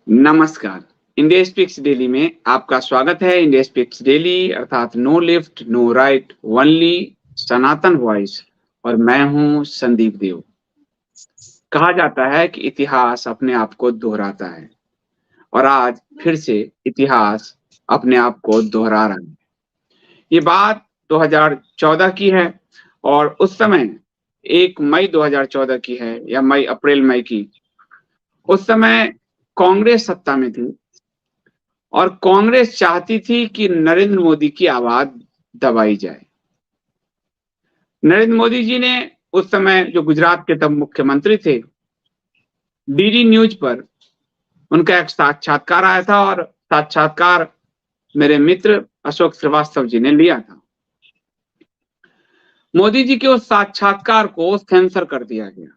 नमस्कार। India speaks daily में आपका स्वागत है। इंडिया स्पीक्स डेली अर्थात no left no right only Sanatan voice और मैं हूं संदीप देव। कहा जाता है कि इतिहास अपने आप को दोहराता है और आज फिर से इतिहास अपने आप को दोहरा रहा है। ये बात 2014 की है और उस समय 1 मई 2014 की है या अप्रैल मई की। उस समय कांग्रेस सत्ता में थी और कांग्रेस चाहती थी कि नरेंद्र मोदी की आवाज दबाई जाए। नरेंद्र मोदी जी ने उस समय जो गुजरात के तब मुख्यमंत्री थे, डीडी न्यूज पर उनका एक साक्षात्कार आया था और साक्षात्कार मेरे मित्र अशोक श्रीवास्तव जी ने लिया था। मोदी जी के उस साक्षात्कार को सेंसर कर दिया गया,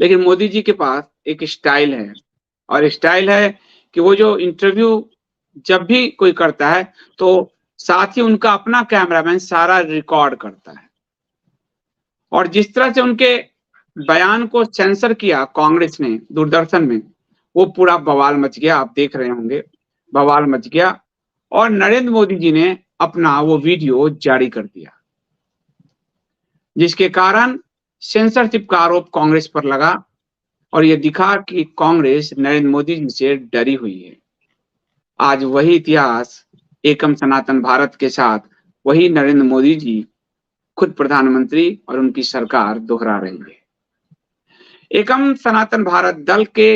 लेकिन मोदी जी के पास एक स्टाइल है और स्टाइल है कि वो जो इंटरव्यू जब भी कोई करता है तो साथ ही उनका अपना कैमरामैन सारा रिकॉर्ड करता है। और जिस तरह से उनके बयान को सेंसर किया कांग्रेस ने दूरदर्शन में, वो पूरा बवाल मच गया। आप देख रहे होंगे, बवाल मच गया और नरेंद्र मोदी जी ने अपना वो वीडियो जारी कर दिया, जिसके कारण सेंसरशिप का आरोप कांग्रेस पर लगा और ये दिखा कि कांग्रेस नरेंद्र मोदी जी से डरी हुई है। आज वही इतिहास एकम सनातन भारत के साथ वही नरेंद्र मोदी जी खुद प्रधानमंत्री और उनकी सरकार दोहरा रही है। एकम सनातन भारत दल के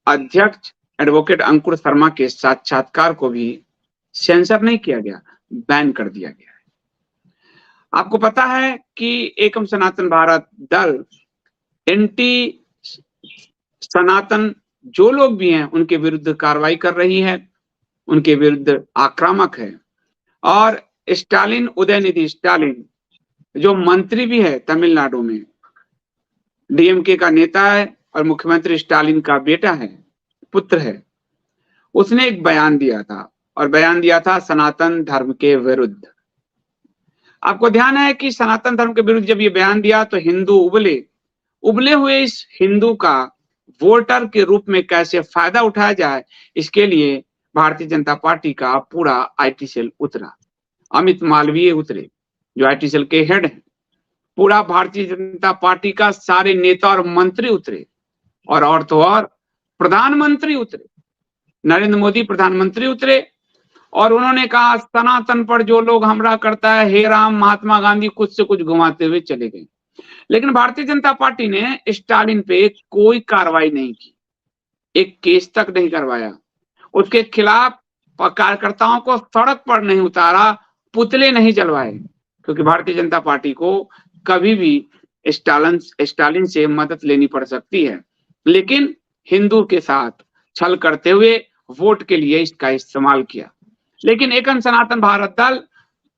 अध्यक्ष एडवोकेट अंकुर शर्मा के साक्षात्कार को भी सेंसर नहीं किया गया, बैन कर दिया गया है। आपको पता है कि एकम सनातन भारत दल एंटी सनातन जो लोग भी हैं उनके विरुद्ध कार्रवाई कर रही है, उनके विरुद्ध आक्रामक है। और स्टालिन, उदयनिधि स्टालिन जो मंत्री भी है तमिलनाडु में, डीएमके का नेता है और मुख्यमंत्री स्टालिन का बेटा है, पुत्र है, उसने एक बयान दिया था और बयान दिया था सनातन धर्म के विरुद्ध। आपको ध्यान है कि सनातन धर्म के विरुद्ध जब ये बयान दिया तो हिंदू उबले हुए इस हिंदू का वोटर के रूप में कैसे फायदा उठाया जाए, इसके लिए भारतीय जनता पार्टी का पूरा आईटी सेल उतरा। अमित मालवीय उतरे जो आईटी सेल के हेड हैं, पूरा भारतीय जनता पार्टी का सारे नेता और मंत्री उतरे और तो और प्रधानमंत्री उतरे, नरेंद्र मोदी प्रधानमंत्री उतरे और उन्होंने कहा सनातन पर जो लोग हमला करता है, हे राम, महात्मा गांधी कुछ से कुछ घुमाते हुए चले गए। लेकिन भारतीय जनता पार्टी ने स्टालिन पे कोई कार्रवाई नहीं की, एक केस तक नहीं करवाया, उसके खिलाफ कार्यकर्ताओं को सड़क पर नहीं उतारा, पुतले नहीं जलवाए, क्योंकि भारतीय जनता पार्टी को कभी भी स्टालिन से मदद लेनी पड़ सकती है, लेकिन हिंदू के साथ छल करते हुए वोट के लिए इसका इस्तेमाल किया। लेकिन एकम सनातन भारत दल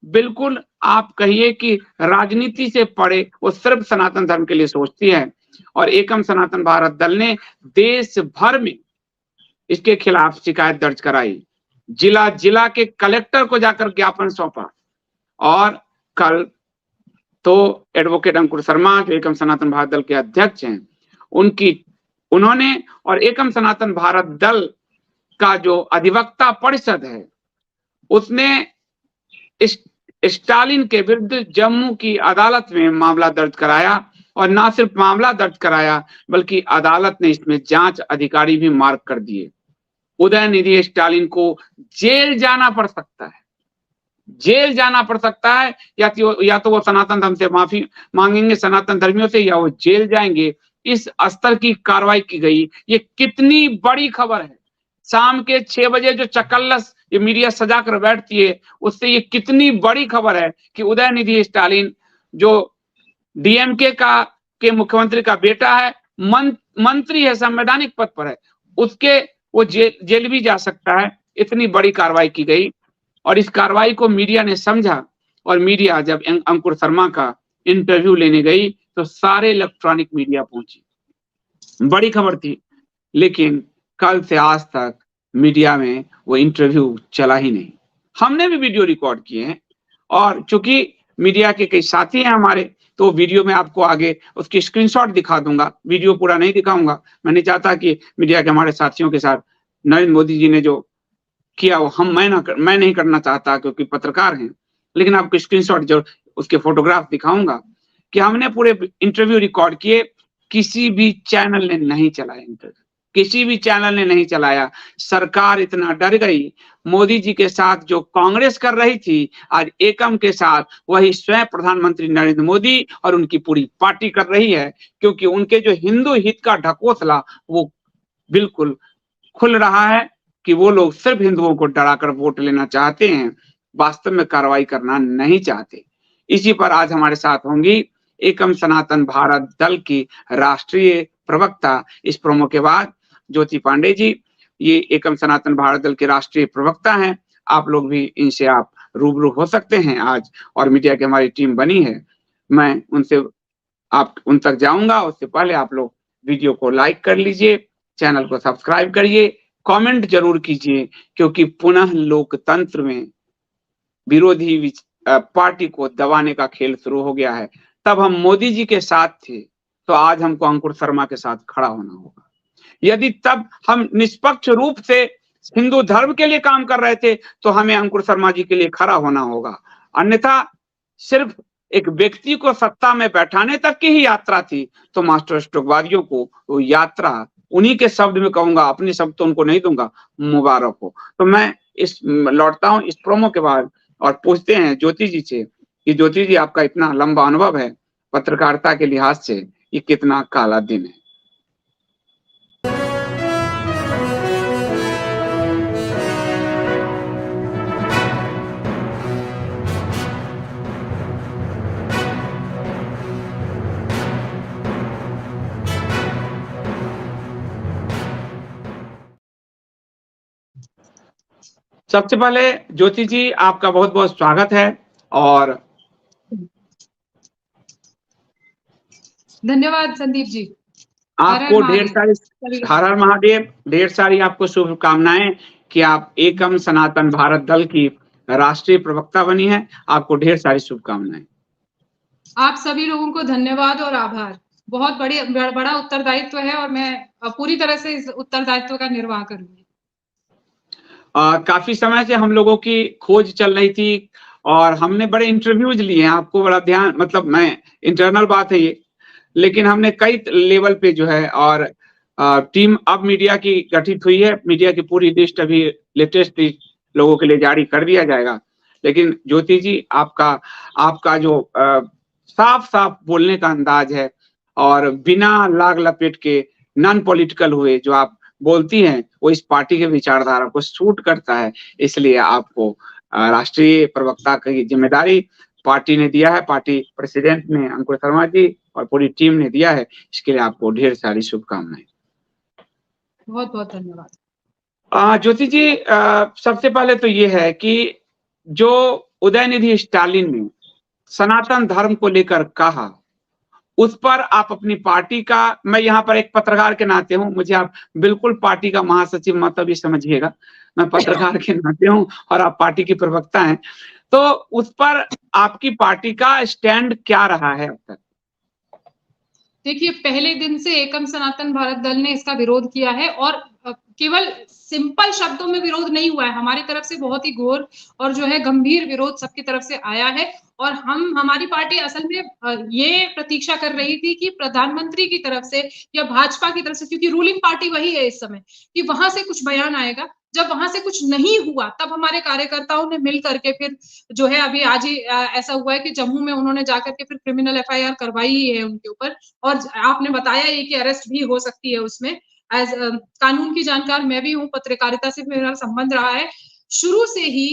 बिल्कुल, आप कहिए कि राजनीति से परे वो सिर्फ सनातन धर्म के लिए सोचती है और एकम सनातन भारत दल ने देश भर में इसके खिलाफ शिकायत दर्ज कराई, जिला के कलेक्टर को जाकर ज्ञापन सौंपा और कल तो एडवोकेट अंकुर शर्मा जो एकम सनातन भारत दल के अध्यक्ष हैं, उन्होंने और एकम सनातन भारत दल का जो अधिवक्ता परिषद है उसने स्टालिन के विरुद्ध जम्मू की अदालत में मामला दर्ज कराया और ना सिर्फ मामला दर्ज कराया बल्कि अदालत ने इसमें जांच अधिकारी भी मार्क कर दिए। उदयनिधि स्टालिन को जेल जाना पड़ सकता है, जेल जाना पड़ सकता है, या तो वो सनातन धर्म से माफी मांगेंगे, सनातन धर्मियों से, या वो जेल जाएंगे। इस स्तर की कार्रवाई की गई, ये कितनी बड़ी खबर है। शाम के 6 बजे जो चकल्लस ये मीडिया सजा कर बैठती है, उससे ये कितनी बड़ी खबर है कि उदयनिधि स्टालिन जो डीएमके के मुख्यमंत्री का बेटा है, मंत्री है, संवैधानिक पद पर है, उसके वो जेल भी जा सकता है। इतनी बड़ी कार्रवाई की गई और इस कार्रवाई को मीडिया ने समझा और मीडिया जब अंकुर शर्मा का इंटरव्यू लेने गई तो सारे इलेक्ट्रॉनिक मीडिया पहुंची। बड़ी खबर थी, लेकिन कल से आज तक मीडिया में वो इंटरव्यू चला ही नहीं। हमने भी वीडियो रिकॉर्ड किए हैं और चूंकि मीडिया के कई साथी हैं हमारे, तो वीडियो में आपको आगे उसकी स्क्रीनशॉट दिखा दूंगा, वीडियो पूरा नहीं दिखाऊंगा। मैं नहीं चाहता कि मीडिया के हमारे साथियों के साथ नरेंद्र मोदी जी ने जो किया वो मैं नहीं करना चाहता क्योंकि पत्रकार हैं, लेकिन आपको स्क्रीनशॉट जो उसके फोटोग्राफ दिखाऊंगा कि हमने पूरे इंटरव्यू रिकॉर्ड किए, किसी भी चैनल ने नहीं चलाया इंटरव्यू, किसी भी चैनल ने नहीं चलाया। सरकार इतना डर गई, मोदी जी के साथ जो कांग्रेस कर रही थी, आज एकम के साथ वही स्वयं प्रधानमंत्री नरेंद्र मोदी और उनकी पूरी पार्टी कर रही है, क्योंकि उनके जो हिंदू हित का ढकोसला वो बिल्कुल खुल रहा है कि वो लोग सिर्फ हिंदुओं को डराकर वोट लेना चाहते हैं, वास्तव में कार्रवाई करना नहीं चाहते। इसी पर आज हमारे साथ होंगी एकम सनातन भारत दल की राष्ट्रीय प्रवक्ता इस प्रोमो के बाद ज्योति पांडे जी। ये एकम सनातन भारत दल के राष्ट्रीय प्रवक्ता हैं। आप लोग भी इनसे आप रूबरू हो सकते हैं आज, और मीडिया की हमारी टीम बनी है। मैं उनसे आप उन तक जाऊंगा, उससे पहले आप लोग वीडियो को लाइक कर लीजिए, चैनल को सब्सक्राइब करिए, कमेंट जरूर कीजिए, क्योंकि पुनः लोकतंत्र में विरोधी पार्टी को दबाने का खेल शुरू हो गया है। तब हम मोदी जी के साथ थे, तो आज हमको अंकुर शर्मा के साथ खड़ा होना होगा। यदि तब हम निष्पक्ष रूप से हिंदू धर्म के लिए काम कर रहे थे, तो हमें अंकुर शर्मा जी के लिए खड़ा होना होगा। अन्यथा सिर्फ एक व्यक्ति को सत्ता में बैठाने तक की ही यात्रा थी, तो मास्टर स्ट्रोकवादियों को वो यात्रा, उन्हीं के शब्द में कहूंगा, अपने शब्द तो उनको नहीं दूंगा, मुबारक हो। तो मैं इस लौटता हूं इस प्रोमो के बाद और पूछते हैं ज्योति जी से कि ज्योति जी, आपका इतना लंबा अनुभव है पत्रकारिता के लिहाज से, ये कितना काला दिन है? सबसे पहले ज्योति जी, आपका बहुत बहुत स्वागत है। और धन्यवाद संदीप जी। आपको ढेर सारी हर हर महादेव, ढेर सारी आपको शुभकामनाएं कि आप एकम सनातन भारत दल की राष्ट्रीय प्रवक्ता बनी है। आपको ढेर सारी शुभकामनाएं। आप सभी लोगों को धन्यवाद और आभार। बहुत बड़ा उत्तरदायित्व है और मैं पूरी तरह से इस उत्तरदायित्व का निर्वाह करूंगी। काफी समय से हम लोगों की खोज चल रही थी और हमने बड़े इंटरव्यूज लिए हैं, आपको बड़ा ध्यान, मतलब मैं इंटरनल बात है ये, लेकिन हमने कई लेवल पे जो है, और टीम अब मीडिया की गठित हुई है। मीडिया की पूरी लिस्ट अभी लेटेस्ट लोगों के लिए जारी कर दिया जाएगा। लेकिन ज्योति जी, आपका जो साफ साफ बोलने का अंदाज है और बिना लाग लपेट के नॉन पॉलिटिकल हुए जो आप बोलती हैं, वो इस पार्टी के विचारधारा को सूट करता है। इसलिए आपको राष्ट्रीय प्रवक्ता की जिम्मेदारी पार्टी ने दिया है, पार्टी प्रेसिडेंट ने अंकुर शर्मा जी और पूरी टीम ने दिया है। इसके लिए आपको ढेर सारी शुभकामनाएं। बहुत बहुत धन्यवाद। ज्योति जी, सबसे पहले तो ये है कि जो उदयनिधि स्टालिन ने सनातन धर्म को लेकर कहा, उस पर आप अपनी पार्टी का, मैं यहाँ पर एक पत्रकार के नाते हूँ, मुझे आप बिल्कुल पार्टी का महासचिव मतलब ये समझिएगा, मैं पत्रकार के नाते हूँ और आप पार्टी की प्रवक्ता हैं, तो उस पर आपकी पार्टी का स्टैंड क्या रहा है अब तक? देखिए, पहले दिन से एकम सनातन भारत दल ने इसका विरोध किया है और केवल सिंपल शब्दों में विरोध नहीं हुआ है, हमारी तरफ से बहुत ही घोर और जो है गंभीर विरोध सबकी तरफ से आया है। और हमारी पार्टी असल में ये प्रतीक्षा कर रही थी कि प्रधानमंत्री की तरफ से या भाजपा की तरफ से, क्योंकि रूलिंग पार्टी वही है इस समय, कि वहां से कुछ बयान आएगा। जब वहां से कुछ नहीं हुआ, तब हमारे कार्यकर्ताओं ने मिल करके फिर जो है अभी आज ही ऐसा हुआ है कि जम्मू में उन्होंने जाकर के फिर क्रिमिनल FIR करवाई ही है उनके ऊपर, और आपने बताया ये कि अरेस्ट भी हो सकती है उसमें। एज कानून की जानकार मैं भी हूँ, पत्रकारिता से मेरा संबंध रहा है। शुरू से ही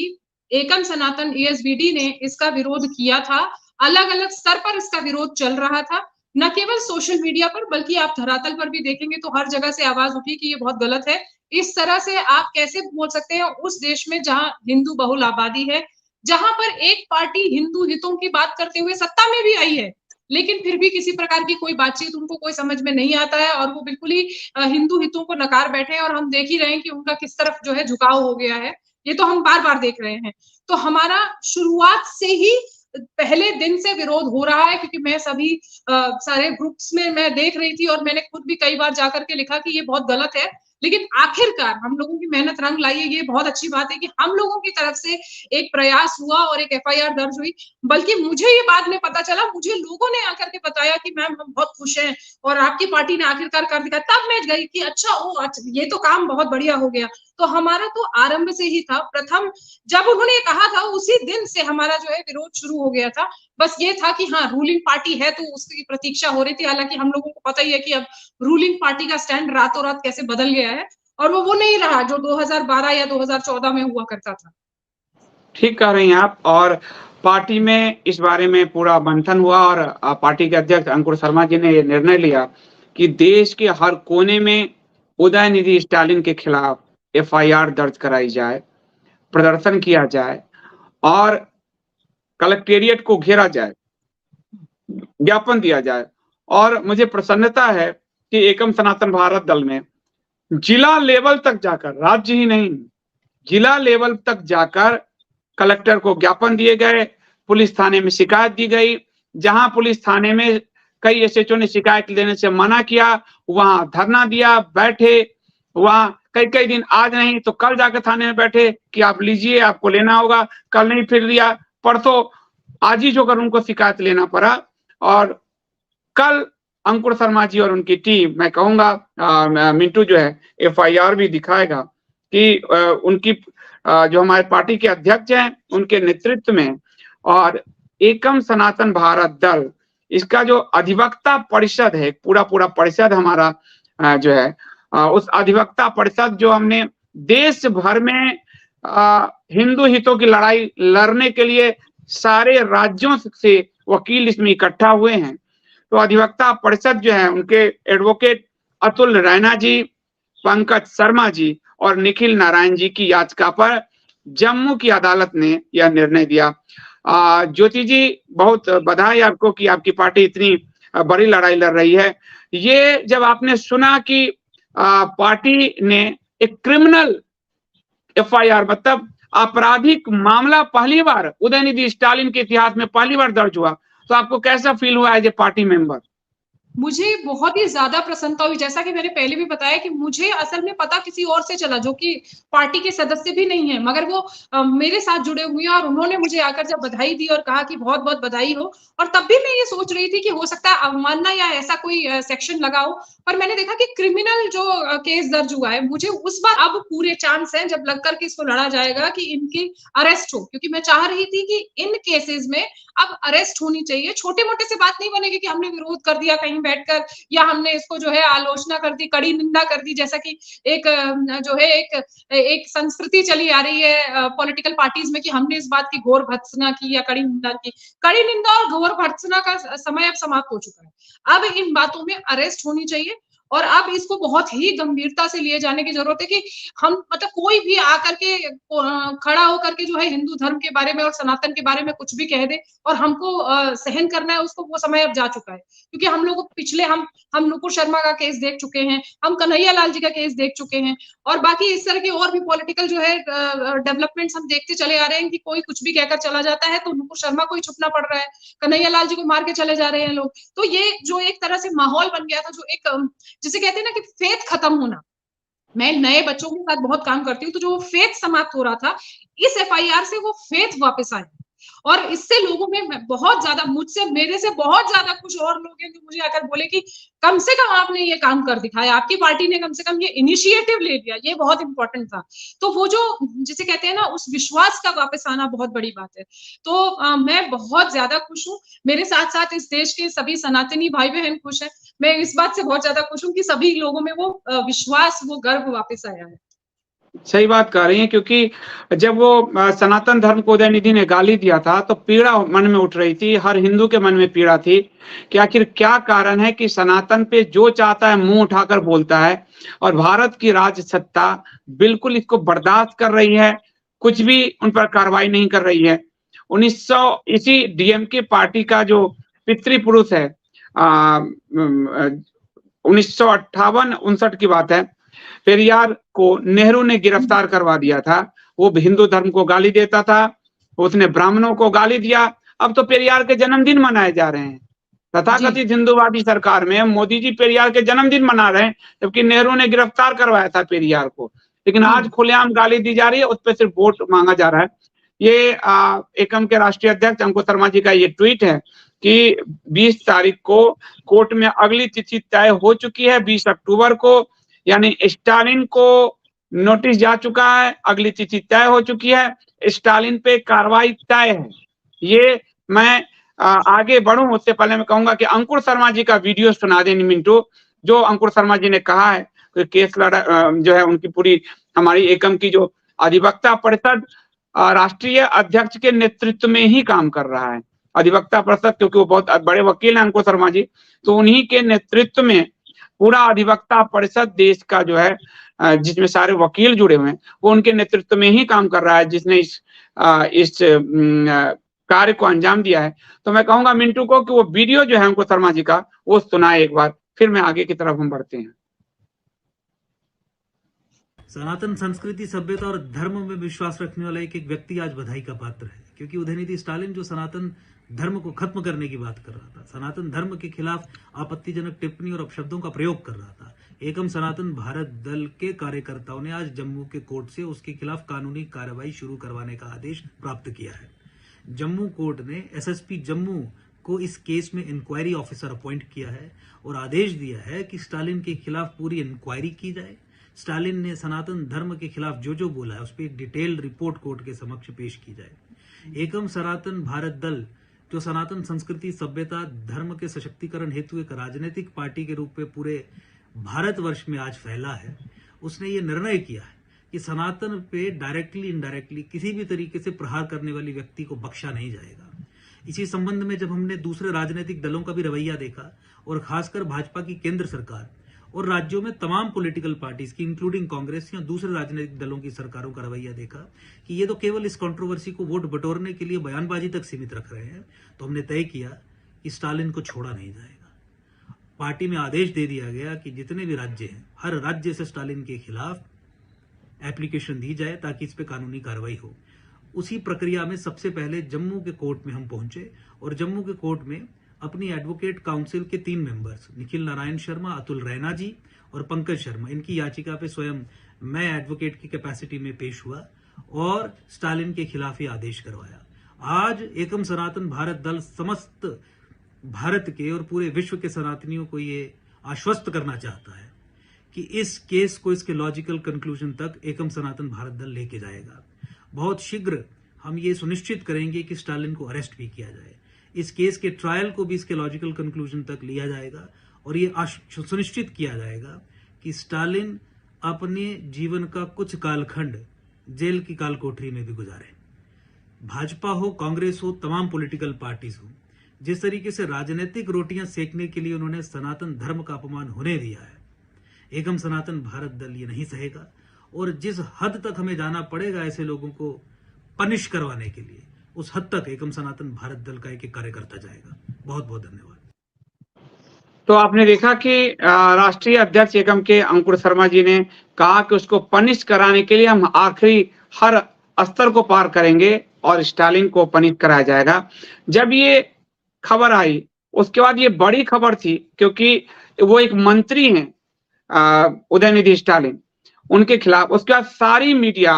एकम सनातन ESVD ने इसका विरोध किया था, अलग अलग स्तर पर इसका विरोध चल रहा था, न केवल सोशल मीडिया पर बल्कि आप धरातल पर भी देखेंगे तो हर जगह से आवाज उठी कि ये बहुत गलत है। इस तरह से आप कैसे बोल सकते हैं उस देश में जहां हिंदू बहुल आबादी है, जहां पर एक पार्टी हिंदू हितों की बात करते हुए सत्ता में भी आई है, लेकिन फिर भी किसी प्रकार की कोई बातचीत उनको कोई समझ में नहीं आता है और वो बिल्कुल ही हिंदू हितों को नकार बैठे हैं। और हम देख ही रहे हैं कि उनका किस तरफ जो है झुकाव हो गया है, ये तो हम बार बार देख रहे हैं। तो हमारा शुरुआत से ही पहले दिन से विरोध हो रहा है, क्योंकि मैं सभी सारे ग्रुप्स में मैं देख रही थी और मैंने खुद भी कई बार जाकर के लिखा कि ये बहुत गलत है। लेकिन आखिरकार हम लोगों की मेहनत रंग लाई है। ये बहुत अच्छी बात है कि हम लोगों की तरफ से एक प्रयास हुआ और एक एफआईआर दर्ज हुई। बल्कि मुझे ये बाद में पता चला, मुझे लोगों ने आकर के बताया कि मैम हम बहुत खुश हैं और आपकी पार्टी ने आखिरकार कर दिखाया। तब मैं गई कि अच्छा ये तो काम बहुत बढ़िया हो गया। तो हमारा तो आरंभ से ही था, प्रथम जब उन्होंने कहा था उसी दिन से हमारा जो है विरोध शुरू हो गया था। बस ये था कि हाँ, रूलिंग पार्टी है तो उसकी प्रतीक्षा हो रही थी। हालांकि हम लोगों को पता ही है कि अब रूलिंग पार्टी का स्टैंड रातों रात कैसे बदल गया है और वो नहीं रहा जो 2012 या 2014 में हुआ करता था। ठीक कह रही हैं आप। और पार्टी में इस बारे में पूरा मंथन हुआ और पार्टी के अध्यक्ष अंकुर शर्मा जी ने ये निर्णय लिया कि देश के हर कोने में उदयनिधि स्टालिन के खिलाफ एफआईआर दर्ज कराई जाए, प्रदर्शन किया जाए और कलेक्टेरिएट को घेरा जाए, ज्ञापन दिया जाए। और मुझे प्रसन्नता है कि एकम सनातन भारत दल में जिला लेवल तक जाकर, राज्य ही नहीं, जिला लेवल तक जाकर कलेक्टर को ज्ञापन दिए गए, पुलिस थाने में शिकायत दी गई। जहां पुलिस थाने में कई एसएचओ ने शिकायत देने से मना किया, वहां धरना दिया, बैठे वहां कई दिन, आज नहीं तो कल जाकर थाने में बैठे कि आप लीजिए, आपको लेना होगा। कल नहीं फिर लिया, परसों आज ही जोकर उनको शिकायत लेना पड़ा। और कल अंकुर शर्मा जी और उनकी टीम, मैं कहूंगा मिंटू जो है एफआईआर भी दिखाएगा कि उनकी जो हमारे पार्टी के अध्यक्ष हैं उनके नेतृत्व में और एकम सनातन भारत दल, इसका जो अधिवक्ता परिषद है, पूरा परिषद हमारा जो है, उस अधिवक्ता परिषद जो हमने देश भर में हिंदू हितों की लड़ाई लड़ने के लिए सारे राज्यों से वकील इसमें इकट्ठा हुए हैं। तो अधिवक्ता परिषद जो है, उनके एडवोकेट अतुल रैना जी, पंकज शर्मा जी और निखिल नारायण जी की याचिका पर जम्मू की अदालत ने यह निर्णय दिया। ज्योति जी, बहुत बधाई आपको कि आपकी पार्टी इतनी बड़ी लड़ाई लड़ रही है। ये जब आपने सुना कि पार्टी ने एक क्रिमिनल एफआईआर, मतलब आपराधिक मामला पहली बार उदयनिधि स्टालिन के इतिहास में पहली बार दर्ज हुआ, तो आपको कैसा फील हुआ एज ए पार्टी मेंबर? मुझे बहुत ही ज़्यादा प्रसन्नता हुई। जैसा कि मैंने पहले भी बताया कि मुझे असल में पता किसी और से चला, जो कि पार्टी के सदस्य भी नहीं है, मगर वो मेरे साथ जुड़े हुए हैं और उन्होंने मुझे आकर जब बधाई दी और कहा कि बहुत-बहुत बधाई हो। और तब भी मैं ये सोच रही थी कि हो सकता है अवमानना या ऐसा कोई सेक्शन लगा हो, पर मैंने देखा कि क्रिमिनल जो केस दर्ज हुआ है, मुझे उस बार अब पूरे चांस हैं जब लग कर के इसको लड़ा जाएगा कि इनकी अरेस्ट हो, क्योंकि मैं चाह रही थी कि इन केसेस में अब अरेस्ट होनी चाहिए। छोटे-मोटे से बात नहीं बनेगी कि हमने विरोध कर दिया कहीं बैठकर या हमने इसको जो है आलोचना कर दी, कड़ी निंदा कर दी, जैसा कि एक जो है एक संस्कृति चली आ रही है पॉलिटिकल पार्टीज में कि हमने इस बात की घोर भर्त्सना की या कड़ी निंदा की। कड़ी निंदा और घोर भर्त्सना का समय अब समाप्त हो चुका है। अब इन बातों में अरेस्ट होनी चाहिए और अब इसको बहुत ही गंभीरता से लिए जाने की जरूरत है कि हम मतलब कोई भी आकर के खड़ा होकर के जो है हिंदू धर्म के बारे में और सनातन के बारे में कुछ भी कह दे और हमको सहन करना है उसको, वो समय अब जा चुका है। क्योंकि हम लोग पिछले हम नुपुर शर्मा का केस देख चुके हैं, हम कन्हैया लाल जी का केस देख चुके हैं और बाकी इस तरह के और भी पॉलिटिकल जो है डेवलपमेंट्स हम देखते चले आ रहे हैं कि कोई कुछ भी कहकर चला जाता है तो नुपुर शर्मा को ही छुपना पड़ रहा है, कन्हैया लाल जी को मार के चले जा रहे हैं लोग। तो ये जो एक तरह से माहौल बन गया था, जो एक जिसे कहते हैं ना कि फेथ खत्म होना। मैं नए बच्चों के साथ बहुत काम करती हूँ, तो जो फेथ समाप्त हो रहा था, इस एफआईआर से वो फेथ वापस आया और इससे लोगों में बहुत ज्यादा, मुझसे मेरे से बहुत ज्यादा कुछ और लोग हैं जो मुझे आकर बोले कि कम से कम आपने ये काम कर दिखाया, आपकी पार्टी ने कम से कम ये इनिशिएटिव ले लिया, ये बहुत इंपॉर्टेंट था। तो वो जो जिसे कहते हैं ना उस विश्वास का वापस आना बहुत बड़ी बात है। तो मैं बहुत ज्यादा खुश हूँ। मेरे साथ साथ इस देश के सभी सनातनी भाई बहन खुश हैं। मैं इस बात से बहुत ज्यादा खुश हूँ कि सभी लोगों में वो विश्वास, वो गर्व वापस आया है। सही बात कह रही हैं, क्योंकि जब वो सनातन धर्म को उदयनिधि ने गाली दिया था तो पीड़ा मन में उठ रही थी, हर हिंदू के मन में पीड़ा थी कि आखिर क्या कारण है कि सनातन पे जो चाहता है मुंह उठाकर बोलता है और भारत की राज सत्ता बिल्कुल इसको बर्दाश्त कर रही है, कुछ भी उन पर कार्रवाई नहीं कर रही है। 1900 इसी डीएमके पार्टी का जो पितृपुरुष है, 1958-59 की बात है, पेरियार को नेहरू ने गिरफ्तार करवा दिया था। वो हिंदू धर्म को गाली देता था, उसने ब्राह्मणों को गाली दिया। अब तो पेरियार के जन्मदिन मनाए जा रहे हैं। तथाकथित हिंदूवादी सरकार में मोदी जी पेरियार के जन्मदिन मना रहे हैं, जबकि नेहरू ने गिरफ्तार करवाया था पेरियार को। लेकिन आज खुलेआम गाली दी जा रही है, उस पर सिर्फ वोट मांगा जा रहा है। ये एकम के राष्ट्रीय अध्यक्ष अंकुर शर्मा जी का ये ट्वीट है कि 20 तारीख को कोर्ट में अगली तिथि तय हो चुकी है, 20 अक्टूबर को, यानी स्टालिन को नोटिस जा चुका है, अगली तिथि तय हो चुकी है, स्टालिन पे कार्रवाई तय है। ये मैं आगे बढ़ूं उससे पहले मैं कहूंगा कि अंकुर शर्मा जी का वीडियो सुना दें मिंटू, जो अंकुर शर्मा जी ने कहा है कि केस लड़ा जो है उनकी पूरी हमारी एकम की जो अधिवक्ता परिषद राष्ट्रीय अध्यक्ष के नेतृत्व में ही काम कर रहा है। अधिवक्ता परिषद, क्योंकि वो बहुत बड़े वकील हैं अंकुर शर्मा जी, तो उन्हीं के नेतृत्व में पूरा अधिवक्ता परिषद देश का जो है जिसमें सारे वकील जुड़े हुए हैं, वो उनके नेतृत्व में ही काम कर रहा है, जिसने इस कार्य को अंजाम दिया है। तो मैं कहूंगा मिंटू को कि वो वीडियो जो है अंकुर शर्मा जी का वो सुनाए एक बार, फिर मैं आगे की तरफ हम बढ़ते हैं। सनातन संस्कृति, सभ्यता और धर्म में विश्वास रखने वाला एक व्यक्ति आज बधाई का पात्र है, क्योंकि उदयनिधि स्टालिन जो सनातन धर्म को खत्म करने की बात कर रहा था, सनातन धर्म के खिलाफ आपत्तिजनक टिप्पणी और अपशब्दों का प्रयोग कर रहा था, एकम सनातन भारत दल के कार्यकर्ताओं ने आज जम्मू के कोर्ट से उसके खिलाफ कानूनी कार्रवाई शुरू करवाने का आदेश प्राप्त किया है। जम्मू कोर्ट ने एसएसपी जम्मू को इस केस में इंक्वायरी ऑफिसर अपॉइंट किया है और आदेश दिया है कि स्टालिन के खिलाफ पूरी इंक्वायरी की जाए। स्टालिन ने सनातन धर्म के खिलाफ जो बोला है उस पर एक डिटेल्ड रिपोर्ट कोर्ट के समक्ष पेश की जाए। एकम सनातन भारत दल जो सनातन संस्कृति, सभ्यता, धर्म के सशक्तिकरण हेतु एक राजनीतिक पार्टी के रूप में पूरे भारतवर्ष में आज फैला है, उसने ये निर्णय किया है कि सनातन पे डायरेक्टली इनडायरेक्टली किसी भी तरीके से प्रहार करने वाली व्यक्ति को बख्शा नहीं जाएगा। इसी संबंध में जब हमने दूसरे राजनीतिक दलों का भी रवैया देखा और खासकर भाजपा की केंद्र सरकार और राज्यों में तमाम पॉलिटिकल पार्टीज की इंक्लूडिंग कांग्रेस या दूसरे राजनीतिक दलों की सरकारों का रवैया देखा कि ये तो केवल इस कंट्रोवर्सी को वोट बटोरने के लिए बयानबाजी तक सीमित रख रहे हैं, तो हमने तय किया कि स्टालिन को छोड़ा नहीं जाएगा। पार्टी में आदेश दे दिया गया कि जितने भी राज्य हैं, हर राज्य से स्टालिन के खिलाफ एप्लीकेशन दी जाए ताकि इस पे कानूनी कार्रवाई हो। उसी प्रक्रिया में सबसे पहले जम्मू के कोर्ट में हम पहुंचे और जम्मू के कोर्ट में अपनी एडवोकेट काउंसिल के 3 मेंबर्स निखिल नारायण शर्मा, अतुल रैना जी और पंकज शर्मा, इनकी याचिका पे स्वयं मैं एडवोकेट की कैपेसिटी में पेश हुआ और स्टालिन के खिलाफ ही आदेश करवाया। आज एकम सनातन भारत दल समस्त भारत के और पूरे विश्व के सनातनियों को ये आश्वस्त करना चाहता है कि इस केस को इसके लॉजिकल कंक्लूजन तक एकम सनातन भारत दल लेके जाएगा। बहुत शीघ्र हम ये सुनिश्चित करेंगे कि स्टालिन को अरेस्ट भी किया जाए, इस केस के ट्रायल को भी इसके लॉजिकल कंक्लूजन तक लिया जाएगा और ये सुनिश्चित किया जाएगा कि स्टालिन अपने जीवन का कुछ कालखंड जेल की कालकोठरी में भी गुजारे। भाजपा हो, कांग्रेस हो, तमाम पॉलिटिकल पार्टीज हो, जिस तरीके से राजनीतिक रोटियां सेकने के लिए उन्होंने सनातन धर्म का अपमान होने दिया है, एकम सनातन भारत दल ये नहीं सहेगा और जिस हद तक हमें जाना पड़ेगा ऐसे लोगों को पनिश करवाने के लिए, उस हद तक एकम सनातन भारत दल का एक कार्यकर्ता जाएगा। बहुत बहुत धन्यवाद। तो आपने देखा कि राष्ट्रीय अध्यक्ष एकम के अंकुर शर्मा जी ने कहा कि उसको पनिश कराने के लिए हम आखिरी हर स्तर को पार करेंगे और स्टालिन को पनिश कराया जाएगा। जब ये खबर आई उसके बाद ये बड़ी खबर थी, क्योंकि वो एक मंत्री हैं उदयनिधि स्टालिन, उनके खिलाफ उसके बाद सारी मीडिया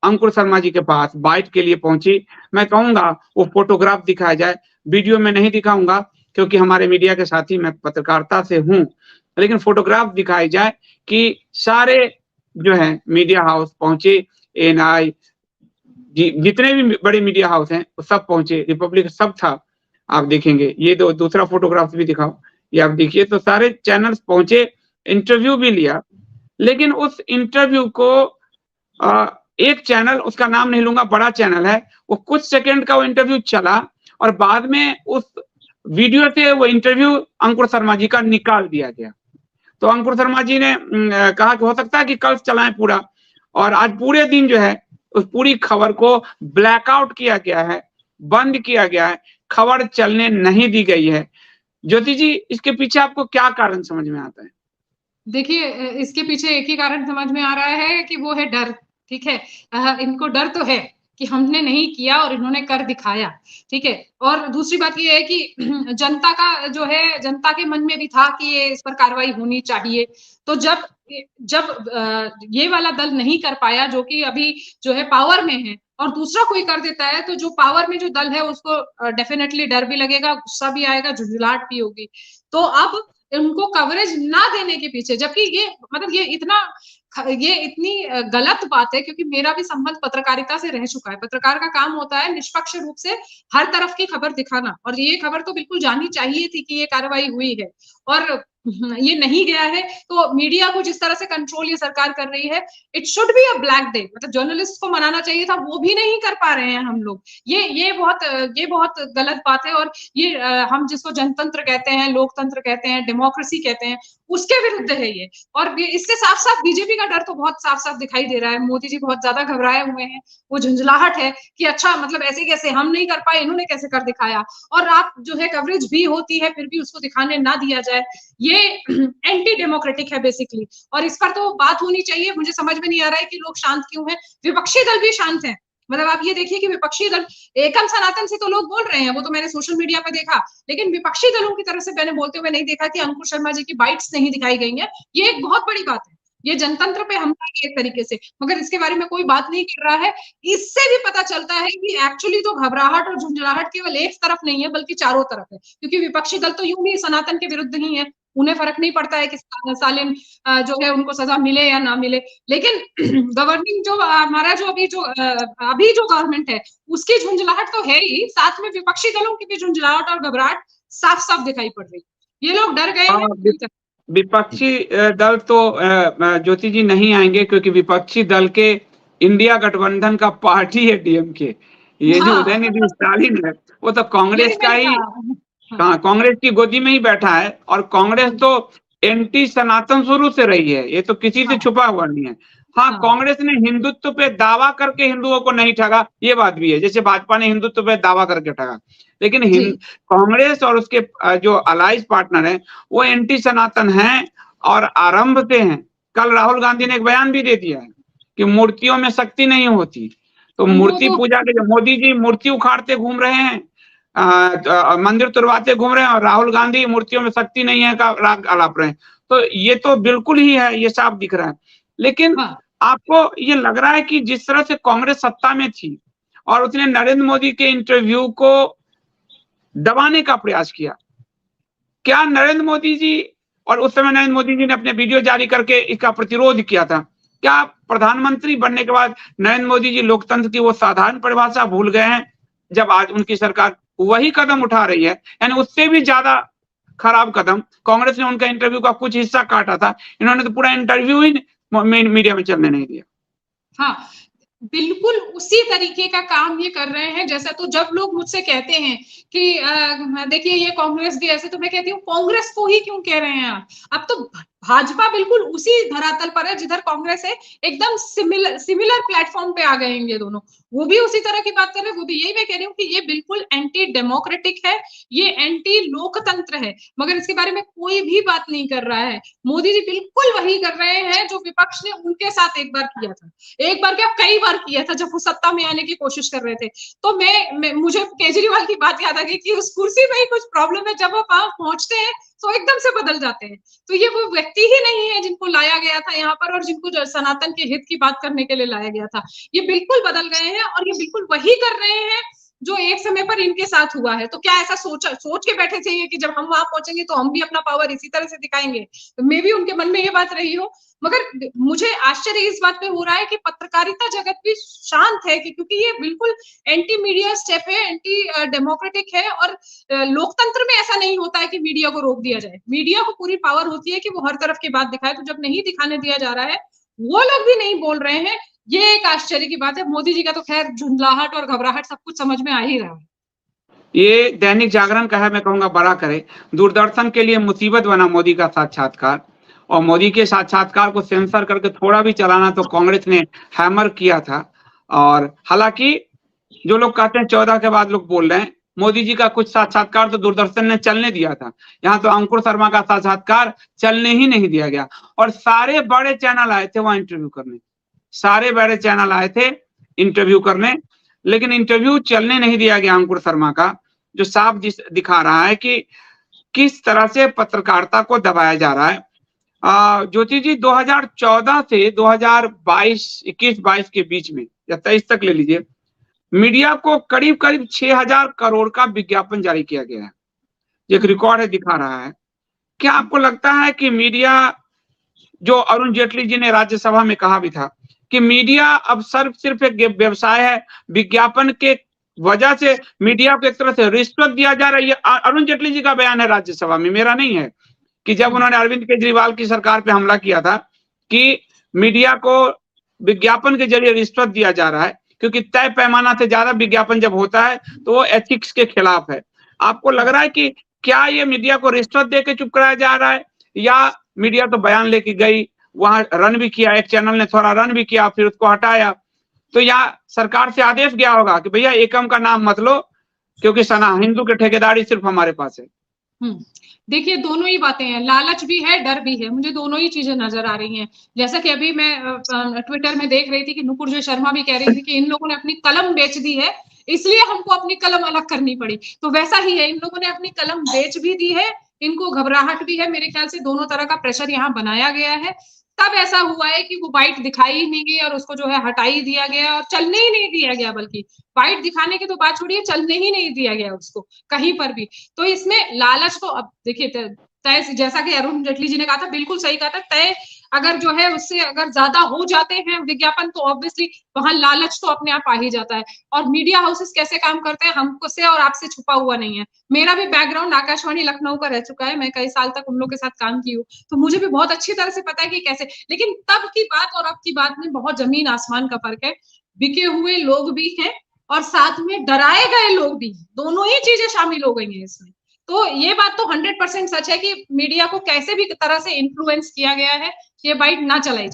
अंकुर शर्मा जी के पास बाइट के लिए पहुंची। मैं कहूंगा वो फोटोग्राफ दिखाया जाए, वीडियो में नहीं दिखाऊंगा क्योंकि हमारे मीडिया के साथी, मैं पत्रकारिता से हूं, लेकिन फोटोग्राफ दिखाई जाए कि सारे जो है मीडिया हाउस पहुंचे, एएनआई जितने भी बड़े मीडिया हाउस हैं वो सब पहुंचे, रिपब्लिक सब था। आप देखेंगे ये दूसरा फोटोग्राफ भी दिखाओ, ये आप देखिए, तो सारे चैनल्स पहुंचे, इंटरव्यू भी लिया। लेकिन उस इंटरव्यू को एक चैनल, उसका नाम नहीं लूंगा, बड़ा चैनल है, वो कुछ सेकंड का वो इंटरव्यू चला और बाद में उस वीडियो से वो इंटरव्यू अंकुर शर्मा जी का निकाल दिया गया। तो अंकुर शर्मा जी ने कहा कि हो सकता है कि कल चलाएं पूरा, और आज पूरे दिन जो है उस पूरी खबर को ब्लैकआउट किया गया है, बंद किया गया है, खबर चलने नहीं दी गई है। ज्योति जी, इसके पीछे आपको क्या कारण समझ में आता है? देखिए, इसके पीछे एक ही कारण समझ में आ रहा है कि वो है डर। ठीक है, इनको डर तो है कि हमने नहीं किया और इन्होंने कर दिखाया, ठीक है। और दूसरी बात ये है कि जनता का जो है, जनता के मन में भी था कि ये इस पर कार्रवाई होनी चाहिए। तो जब ये वाला दल नहीं कर पाया, जो कि अभी जो है पावर में है, और दूसरा कोई कर देता है, तो जो पावर में जो दल है उसको डेफिनेटली डर भी लगेगा, गुस्सा भी आएगा, झुंझलाहट भी होगी। तो अब उनको कवरेज ना देने के पीछे, जबकि ये मतलब ये इतनी गलत बात है, क्योंकि मेरा भी संबंध पत्रकारिता से रह चुका है। पत्रकार का काम होता है निष्पक्ष रूप से हर तरफ की खबर दिखाना, और ये खबर तो बिल्कुल जानी चाहिए थी कि ये कार्रवाई हुई है, और ये नहीं गया है। तो मीडिया को जिस तरह से कंट्रोल ये सरकार कर रही है, it should be a black day, मतलब जर्नलिस्ट को मनाना चाहिए था, वो भी नहीं कर पा रहे हैं हम लोग। ये बहुत गलत बात है, और ये हम जिसको जनतंत्र कहते हैं, लोकतंत्र कहते हैं, डेमोक्रेसी कहते हैं, उसके विरुद्ध है ये। और इससे साफ साफ बीजेपी का डर तो बहुत साफ साफ दिखाई दे रहा है। मोदी जी बहुत ज्यादा घबराए हुए हैं, वो झुंझलाहट है कि अच्छा मतलब ऐसे कैसे हम नहीं कर पाए, इन्होंने कैसे कर दिखाया। और आप जो है कवरेज भी होती है, फिर भी उसको दिखाने ना दिया जाए, ये एंटी डेमोक्रेटिक है बेसिकली। और इस पर तो बात होनी चाहिए। मुझे समझ में नहीं आ रहा है कि लोग शांत क्यों हैं। विपक्षी दल भी शांत हैं। मतलब आप ये देखिए कि विपक्षी दल, एकम सनातन से तो लोग बोल रहे हैं, वो तो मैंने सोशल मीडिया पर देखा, लेकिन विपक्षी दलों की तरफ से मैंने बोलते हुए नहीं देखा कि अंकुश शर्मा जी की बाइट्स नहीं दिखाई गई है। ये एक बहुत बड़ी बात है, ये जनतंत्र पे हमला है एक तरीके से, मगर इसके बारे में कोई बात नहीं कर रहा है। इससे भी पता चलता है कि एक्चुअली तो घबराहट और झुंझलाहट केवल एक तरफ नहीं है, बल्कि चारों तरफ है। क्योंकि विपक्षी दल तो यूं भी सनातन के विरुद्ध ही है, उन्हें फर्क नहीं पड़ता है कि सालिम जो है उनको सजा मिले या ना मिले। लेकिन गवर्निंग जो हमारा जो अभी जो गवर्नमेंट है, उसकी झुंझलाहट तो है ही, साथ में विपक्षी दलों की भी झुंझलाहट और घबराहट साफ साफ दिखाई पड़ रही। ये लोग डर गए हैं। विपक्षी दल तो ज्योति जी नहीं आएंगे, क्योंकि विपक्षी दल के इंडिया गठबंधन का पार्टी है डीएमके। ये जो उदयनिधि स्टालिन है, वो तो कांग्रेस का ही, कांग्रेस की गोदी में ही बैठा है। और कांग्रेस तो एंटी सनातन शुरू से रही है, ये तो किसी से छुपा हुआ नहीं है। हाँ, कांग्रेस ने हिंदुत्व पे दावा करके हिंदुओं को नहीं ठगा, ये बात भी है, जैसे भाजपा ने हिंदुत्व पे दावा करके ठगा। लेकिन कांग्रेस और उसके जो अलाइज पार्टनर हैं, वो एंटी सनातन हैं और आरंभ से हैं। कल राहुल गांधी ने एक बयान भी दे दिया है कि मूर्तियों में शक्ति नहीं होती। तो मूर्ति पूजा के, मोदी जी मूर्ति उखाड़ते घूम रहे हैं, मंदिर तुड़वाते घूम रहे हैं, और राहुल गांधी मूर्तियों में शक्ति नहीं है का राग अलाप रहे हैं। तो ये तो बिल्कुल ही है, ये साफ दिख रहा है। लेकिन आपको ये लग रहा है कि जिस तरह से कांग्रेस सत्ता में थी और उसने नरेंद्र मोदी के इंटरव्यू को दबाने का प्रयास किया, क्या नरेंद्र मोदी जी, और उस समय नरेंद्र मोदी जी ने अपने वीडियो जारी करके इसका प्रतिरोध किया था, क्या प्रधानमंत्री बनने के बाद नरेंद्र मोदी जी लोकतंत्र की वो साधारण परिभाषा भूल गए हैं, जब आज उनकी सरकार वही कदम उठा रही है, यानी उससे भी ज्यादा खराब कदम। कांग्रेस ने उनका इंटरव्यू का कुछ हिस्सा काटा था, इन्होंने तो पूरा इंटरव्यू ही मीडिया में चलने नहीं दिया। हाँ, बिल्कुल उसी तरीके का काम ये कर रहे हैं। जैसा, तो जब लोग मुझसे कहते हैं कि देखिए ये कांग्रेस भी ऐसे, तो मैं कहती हूँ कांग्रेस को ही क्यों कह रहे हैं आप? अब तो भाजपा बिल्कुल उसी धरातल पर है जिधर कांग्रेस है, एकदम सिमिलर प्लेटफॉर्म पे आ गए हैं ये दोनों। वो भी उसी तरह की बात कर रहे हैं, वो भी यही मैं कह रही हूँ कि ये बिल्कुल एंटी डेमोक्रेटिक है, ये एंटी लोकतंत्र है, मगर इसके बारे में कोई भी बात नहीं कर रहा है। मोदी जी बिल्कुल वही कर रहे हैं जो विपक्ष ने उनके साथ एक बार किया था, एक बार क्या कई बार किया था, जब वो सत्ता में आने की कोशिश कर रहे थे। तो मुझे केजरीवाल की बात याद आ गई कि उस कुर्सी में ही कुछ प्रॉब्लम है, जब वो वहां पहुंचते हैं तो एकदम से बदल जाते हैं। तो ये वो व्यक्ति ही नहीं है जिनको लाया गया था यहाँ पर, और जिनको सनातन के हित की बात करने के लिए लाया गया था। ये बिल्कुल बदल गए हैं, और ये बिल्कुल वही कर रहे हैं जो एक समय पर इनके साथ हुआ है। तो क्या ऐसा सोच के बैठे थे कि जब हम वहां पहुंचेंगे तो हम भी अपना पावर इसी तरह से दिखाएंगे? तो मे भी उनके मन में ये बात रही हो। मगर मुझे आश्चर्य इस बात पे हो रहा है कि पत्रकारिता जगत भी शांत है, क्योंकि ये बिल्कुल एंटी मीडिया स्टेप है, एंटी डेमोक्रेटिक है। और लोकतंत्र में ऐसा नहीं होता है कि मीडिया को रोक दिया जाए। मीडिया को पूरी पावर होती है कि वो हर तरफ की बात दिखाए। तो जब नहीं दिखाने दिया जा रहा है, वो लोग भी नहीं बोल रहे हैं, ये एक आश्चर्य की बात है। मोदी जी का तो खैर झुंझलाहट और घबराहट सब कुछ समझ में आ ही रहा है। ये दैनिक जागरण का है, मैं कहूंगा बड़ा करे। दूरदर्शन के लिए मुसीबत बना मोदी का साक्षात्कार, और मोदी के साक्षात्कार को सेंसर करके थोड़ा भी चलाना तो कांग्रेस ने हैमर किया था। और हालांकि जो लोग कहते हैं 14 के बाद लोग बोल रहे हैं, मोदी जी का कुछ साक्षात्कार तो दूरदर्शन ने चलने दिया था। यहाँ तो अंकुर शर्मा का साक्षात्कार चलने ही नहीं दिया गया, और सारे बड़े चैनल आए थे वहां इंटरव्यू करने, सारे बड़े चैनल आए थे इंटरव्यू करने। लेकिन इंटरव्यू चलने नहीं दिया गया अंकुर शर्मा का, जो साफ दिखा रहा है कि किस तरह से पत्रकारिता को दबाया जा रहा है। ज्योति जी, 2014 से 2022, 21-22 के बीच में या 23 तक ले लीजिए, मीडिया को करीब करीब 6000 करोड़ का विज्ञापन जारी किया गया है। एक रिकॉर्ड है, दिखा रहा है। क्या आपको लगता है कि मीडिया, जो अरुण जेटली जी ने राज्यसभा में कहा भी था कि मीडिया अब सिर्फ एक व्यवसाय है, विज्ञापन के वजह से मीडिया को एक तरह से रिश्वत दिया जा रहा है? अरुण जेटली जी का बयान है राज्यसभा में, मेरा नहीं है, कि जब उन्होंने अरविंद केजरीवाल की सरकार पे हमला किया था कि मीडिया को विज्ञापन के जरिए रिश्वत दिया जा रहा है, क्योंकि तय पैमाना से ज्यादा विज्ञापन जब होता है तो वो एथिक्स के खिलाफ है। आपको लग रहा है कि क्या ये मीडिया को रिश्वत दे के चुप कराया जा रहा है, या मीडिया तो बयान लेके गई, वहां रन भी किया, एक चैनल ने थोड़ा रन भी किया, फिर उसको हटाया, तो यहाँ सरकार से आदेश गया होगा कि भैया एकम का नाम मत लो, क्योंकि सना हिंदू की ठेकेदारी सिर्फ हमारे पास है। देखिए, दोनों ही बातें हैं, लालच भी है, डर भी है, मुझे दोनों ही चीजें नजर आ रही हैं। जैसा कि अभी मैं ट्विटर में देख रही थी कि नुपुर शर्मा भी कह रही थी कि इन लोगों ने अपनी कलम बेच दी है, इसलिए हमको अपनी कलम अलग करनी पड़ी। तो वैसा ही है, इन लोगों ने अपनी कलम बेच भी दी है, इनको घबराहट भी है। मेरे ख्याल से दोनों तरह का प्रेशर यहाँ बनाया गया है, तब ऐसा हुआ है कि वो बाइट दिखाई ही नहीं गई और उसको जो है हटा ही दिया गया और चलने ही नहीं दिया गया, बल्कि बाइट दिखाने की तो बात छोड़िए, चलने ही नहीं दिया गया उसको कहीं पर भी। तो इसमें लालच तो अब देखिए, तय जैसा कि अरुण जेटली जी ने कहा था, बिल्कुल सही कहा था, तय अगर जो है उससे अगर ज्यादा हो जाते हैं विज्ञापन तो ऑब्वियसली वहां लालच तो अपने आप आ ही जाता है। और मीडिया हाउसेस कैसे काम करते हैं हमको से और आपसे छुपा हुआ नहीं है। मेरा भी बैकग्राउंड आकाशवाणी लखनऊ का रह चुका है, मैं कई साल तक उन लोग के साथ काम की हूँ, तो मुझे भी बहुत अच्छी तरह से पता है कि कैसे। लेकिन तब की बात और अब की बात में बहुत जमीन आसमान का फर्क है। बिके हुए लोग भी हैं और साथ में डराए गए लोग भी, दोनों ही चीजें शामिल हो गई हैं इसमें। तो ये बात तो 100% सच है कि मीडिया को कैसे भी तरह से इन्फ्लुएंस किया गया है, ये बाइट ना चलाई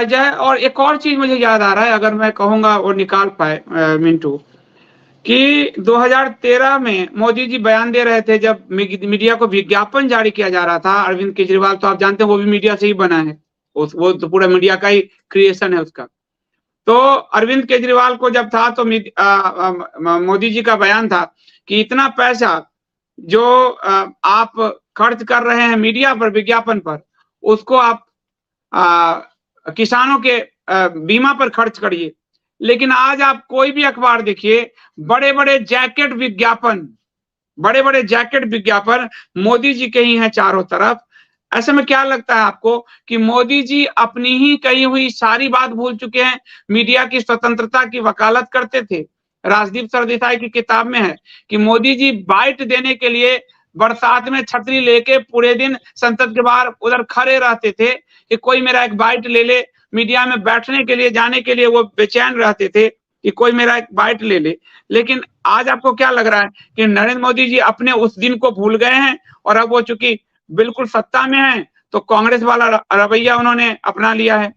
जाए। और एक और चीज मुझे याद आ रहा है, अगर मैं कहूंगा वो निकाल पाए मिंटू, कि 2013 में मोदी जी बयान दे रहे थे जब मीडिया को विज्ञापन जारी किया जा रहा था। अरविंद केजरीवाल तो आप जानते हैं वो भी मीडिया से ही बना है, वो तो पूरा मीडिया का ही क्रिएशन है उसका। तो अरविंद केजरीवाल को जब था तो मोदी जी का बयान था कि इतना पैसा जो आप खर्च कर रहे हैं मीडिया पर, विज्ञापन पर, उसको आप किसानों के बीमा पर खर्च करिए। लेकिन आज आप कोई भी अखबार देखिए, बड़े बड़े जैकेट विज्ञापन मोदी जी के ही हैं चारों तरफ। ऐसे में क्या लगता है आपको कि मोदी जी अपनी ही कही हुई सारी बात भूल चुके हैं? मीडिया की स्वतंत्रता की वकालत करते थे। राजदीप सरदेसाई की किताब में है कि मोदी जी बाइट देने के लिए बरसात में छतरी लेके पूरे दिन संसद के बाहर उधर खड़े रहते थे कि कोई मेरा एक बाइट ले ले। मीडिया में बैठने के लिए, जाने के लिए वो बेचैन रहते थे कि कोई मेरा एक बाइट ले ले। लेकिन आज आपको क्या लग रहा है कि नरेंद्र मोदी जी अपने उस दिन को भूल गए हैं और अब वो चूंकि बिल्कुल सत्ता में है तो कांग्रेस वाला रवैया उन्होंने अपना लिया है?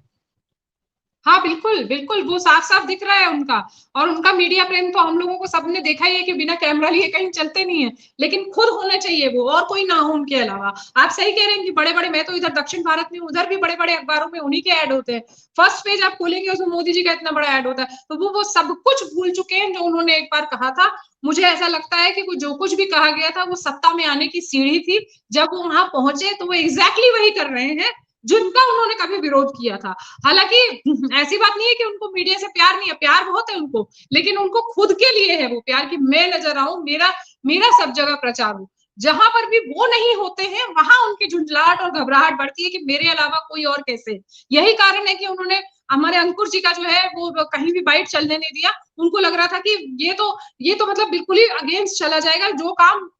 हाँ, बिल्कुल बिल्कुल, वो साफ साफ दिख रहा है उनका। और उनका मीडिया प्रेम तो हम लोगों को सबने देखा ही है कि बिना कैमरा लिए कहीं चलते नहीं है, लेकिन खुद होना चाहिए वो, और कोई ना हो उनके अलावा। आप सही कह रहे हैं कि बड़े बड़े, मैं तो इधर दक्षिण भारत में, उधर भी बड़े बड़े अखबारों में उन्हीं के ऐड होते हैं। फर्स्ट पेज आप खोलेंगे उसमें मोदी जी का इतना बड़ा ऐड होता है। तो वो सब कुछ भूल चुके हैं जो उन्होंने एक बार कहा था। मुझे ऐसा लगता है कि वो जो कुछ भी कहा गया था वो सत्ता में आने की सीढ़ी थी। जब वो वहां पहुंचे तो वो एग्जैक्टली वही कर रहे हैं जिनका उन्होंने कभी विरोध किया था। हालांकि ऐसी बात नहीं है कि उनको मीडिया से प्यार नहीं है, प्यार बहुत है उनको, लेकिन उनको खुद के लिए है वो प्यार कि मैं नजर आऊं, मेरा सब जगह प्रचार हो। जहां पर भी वो नहीं होते हैं वहां उनकी झुंझलाहट और घबराहट बढ़ती है कि मेरे अलावा कोई और कैसे। यही कारण है कि उन्होंने हमारे अंकुर जी का जो है वो कहीं भी बाइट चलने नहीं दिया। उनको लग रहा था कि ये तो मतलब बिल्कुल ही अगेंस्ट चला जाएगा। जो काम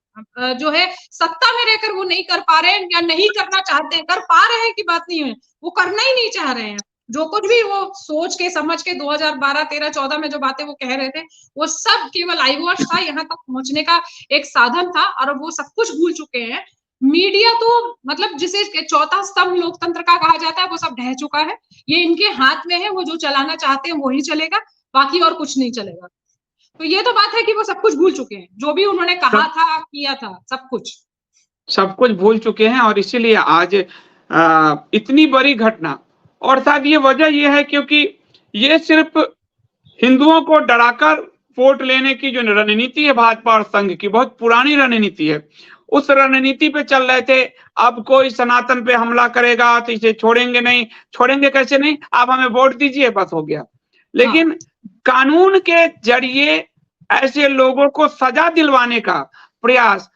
जो है सत्ता में रहकर वो नहीं कर पा रहे हैं या नहीं करना चाहते हैं, कर पा रहे हैं की बात नहीं है, वो करना ही नहीं चाह रहे हैं। जो कुछ भी वो सोच के समझ के 2012, 13, 14 में जो बातें वो कह रहे थे वो सब केवल आई वॉश था, यहाँ तक पहुंचने का एक साधन था, और वो सब कुछ भूल चुके हैं। मीडिया तो मतलब जिसे चौथा स्तंभ लोकतंत्र का कहा जाता है वो सब ढह चुका है। ये इनके हाथ में है, वो जो चलाना चाहते हैं वही चलेगा, बाकी और कुछ नहीं चलेगा। तो ये तो बात है कि वो सब कुछ भूल चुके हैं, जो भी उन्होंने कहा था, किया था, सब कुछ भूल चुके हैं। और इसीलिए आज इतनी बड़ी घटना, और शायद ये वजह ये है क्योंकि ये सिर्फ हिंदुओं को डराकर वोट लेने की जो रणनीति है भाजपा और संघ की, बहुत पुरानी रणनीति है। उस रणनीति पे चल रहे थे। अब कोई सनातन पे हमला करेगा तो इसे छोड़ेंगे नहीं। छोड़ेंगे कैसे नहीं, आप हमें वोट दीजिए, बस हो गया। लेकिन कानून के जरिए ऐसे लोगों को सजा दिलवाने का प्रयास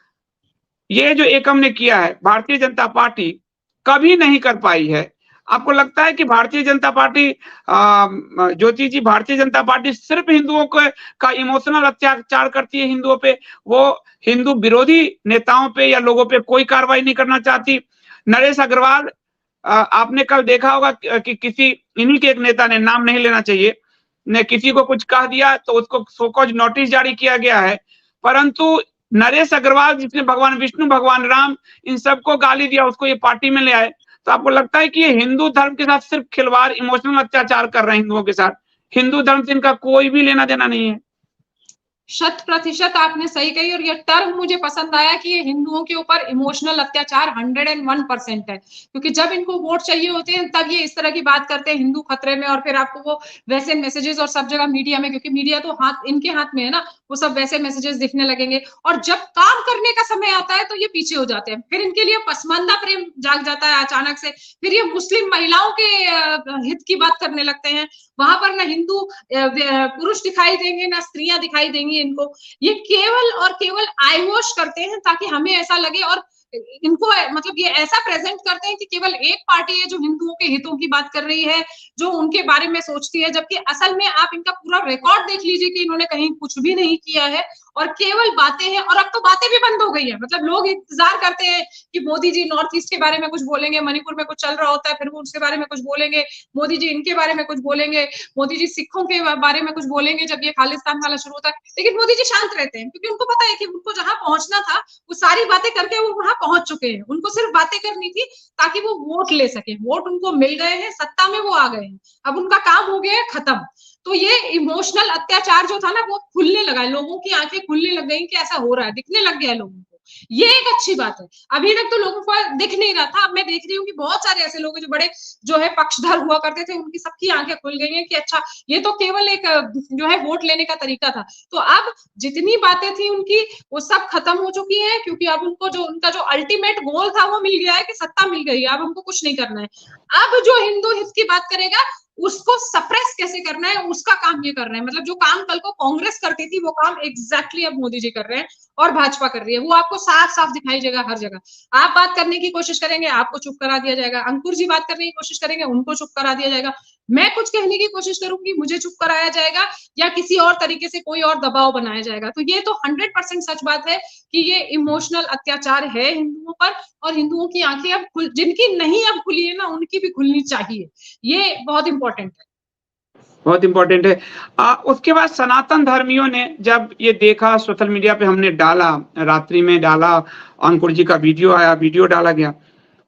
ये जो एकम ने किया है, भारतीय जनता पार्टी कभी नहीं कर पाई है। आपको लगता है कि भारतीय जनता पार्टी, ज्योति जी, भारतीय जनता पार्टी सिर्फ हिंदुओं का इमोशनल अत्याचार करती है हिंदुओं पे, वो हिंदू विरोधी नेताओं पे या लोगों पे कोई कार्रवाई नहीं करना चाहती? नरेश अग्रवाल, आपने कल देखा होगा कि किसी इन्हीं के एक नेता ने, नाम नहीं लेना चाहिए, ने किसी को कुछ कह दिया तो उसको सोकॉज नोटिस जारी किया गया है। परंतु नरेश अग्रवाल, जिसने भगवान विष्णु, भगवान राम, इन सबको गाली दिया, उसको ये पार्टी में ले आए। तो आपको लगता है कि ये हिंदू धर्म के साथ सिर्फ खिलवाड़, इमोशनल अत्याचार कर रहे हैं हिंदुओं के साथ? हिंदू धर्म से इनका कोई भी लेना देना नहीं है। 100% आपने सही कही, और ये टर्म मुझे पसंद आया कि ये हिंदुओं के ऊपर इमोशनल अत्याचार 101% है, क्योंकि जब इनको वोट चाहिए होते हैं तब ये इस तरह की बात करते हैं, हिंदू खतरे में, और फिर आपको वो वैसे मैसेजेस और सब जगह मीडिया में, क्योंकि मीडिया तो इनके हाथ में है ना, वो सब वैसे मैसेजेस दिखने लगेंगे। और जब काम करने का समय आता है तो ये पीछे हो जाते हैं, फिर इनके लिए पसमानदा प्रेम जाग जाता है अचानक से, फिर ये मुस्लिम महिलाओं के हित की बात करने लगते हैं। वहां पर ना हिंदू पुरुष दिखाई देंगे ना स्त्रियां दिखाई देंगी इनको। ये केवल और केवल आई वॉश करते हैं ताकि हमें ऐसा लगे, और इनको मतलब ये ऐसा प्रेजेंट करते हैं कि केवल एक पार्टी है जो हिंदुओं के हितों की बात कर रही है, जो उनके बारे में सोचती है, जबकि असल में आप इनका पूरा रिकॉर्ड देख लीजिए कि इन्होंने कहीं कुछ भी नहीं किया है और केवल बातें हैं। और अब तो बातें भी बंद हो गई है, मतलब लोग इंतजार करते हैं कि मोदी जी नॉर्थ ईस्ट के बारे में कुछ बोलेंगे, मणिपुर में कुछ चल रहा होता है फिर वो उसके बारे में कुछ बोलेंगे, मोदी जी इनके बारे में कुछ बोलेंगे, मोदी जी सिखों के बारे में कुछ बोलेंगे जब ये खालिस्तान वाला शुरू होता है। लेकिन मोदी जी शांत रहते हैं, क्योंकि उनको पता है कि उनको जहां पहुंचना था वो सारी बातें करके वो वहां पहुंच चुके हैं। उनको सिर्फ बातें करनी थी ताकि वो वोट ले सके। वोट उनको मिल गए हैं, सत्ता में वो आ गए हैं, अब उनका काम हो गया है खत्म। तो ये इमोशनल अत्याचार जो था ना वो खुलने लगा है, लोगों की आंखें खुलने लग गई कि ऐसा हो रहा है, दिखने लग गया है लोगों को। ये एक अच्छी बात है। अभी तक तो लोगों को दिख नहीं रहा था, अब मैं देख रही हूँ कि बहुत सारे ऐसे लोग जो बड़े जो है पक्षधर हुआ करते थे, उनकी सबकी आंखें खुल गई हैं कि अच्छा ये तो केवल एक जो है वोट लेने का तरीका था। तो अब जितनी बातें थी उनकी वो सब खत्म हो चुकी है, क्योंकि अब उनको जो उनका जो अल्टीमेट गोल था वो मिल गया है कि सत्ता मिल गई है, अब हमको कुछ नहीं करना है। अब जो हिंदू हित की बात करेगा उसको सप्रेस कैसे करना है उसका काम ये कर रहे हैं। मतलब जो काम कल को कांग्रेस करती थी वो काम एग्जैक्टली अब मोदी जी कर रहे हैं और भाजपा कर रही है। वो आपको साफ साफ दिखाई देगा हर जगह। आप बात करने की कोशिश करेंगे आपको चुप करा दिया जाएगा, अंकुर जी बात करने की कोशिश करेंगे उनको चुप करा दिया जाएगा, मैं कुछ कहने की कोशिश करूंगी मुझे चुप कराया जाएगा, या किसी और तरीके से कोई और दबाव बनाया जाएगा। तो ये तो 100% सच बात है कि ये इमोशनल अत्याचार है हिंदुओं पर, और हिंदुओं की आंखें अब जिनकी नहीं अब खुली है ना उनकी भी खुलनी चाहिए। ये बहुत इंपॉर्टेंट है, बहुत इंपॉर्टेंट है। उसके बाद सनातन धर्मियों ने जब ये देखा, सोशल मीडिया पे हमने डाला, रात्रि में डाला, अंकुर जी का वीडियो आया, वीडियो डाला गया,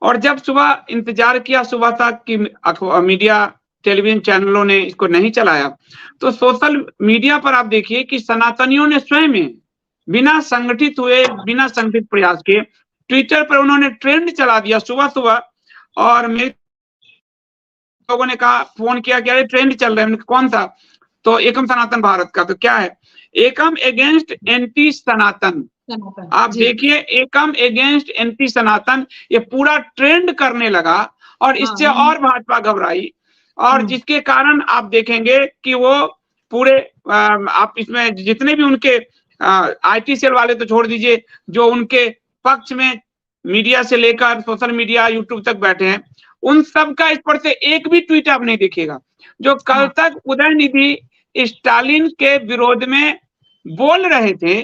और जब सुबह इंतजार किया सुबह तक कि मीडिया टेलीविजन चैनलों ने इसको नहीं चलाया, तो सोशल मीडिया पर आप देखिए कि सनातनियों ने स्वयं बिना संगठित हुए, बिना संगठित प्रयास के ट्विटर पर उन्होंने ट्रेंड चला दिया सुबह सुबह। और मेरे लोगों ने कहा, फोन किया कि अरे ट्रेंड चल रहा है, कौन सा? तो एकम सनातन भारत का। तो क्या है? एकम अगेंस्ट एंटी सनातन। आप देखिए, एकम अगेंस्ट एंटी सनातन ये पूरा ट्रेंड करने लगा, और इससे और भाजपा घबराई, और जिसके कारण आप देखेंगे कि वो पूरे आप इसमें जितने भी उनके IT सेल वाले तो छोड़ दीजिए, जो उनके पक्ष में मीडिया से लेकर सोशल मीडिया, यूट्यूब तक बैठे हैं, उन सब का इस पर से एक भी ट्वीट आप नहीं देखिएगा। जो कल तक उदयनिधि स्टालिन के विरोध में बोल रहे थे,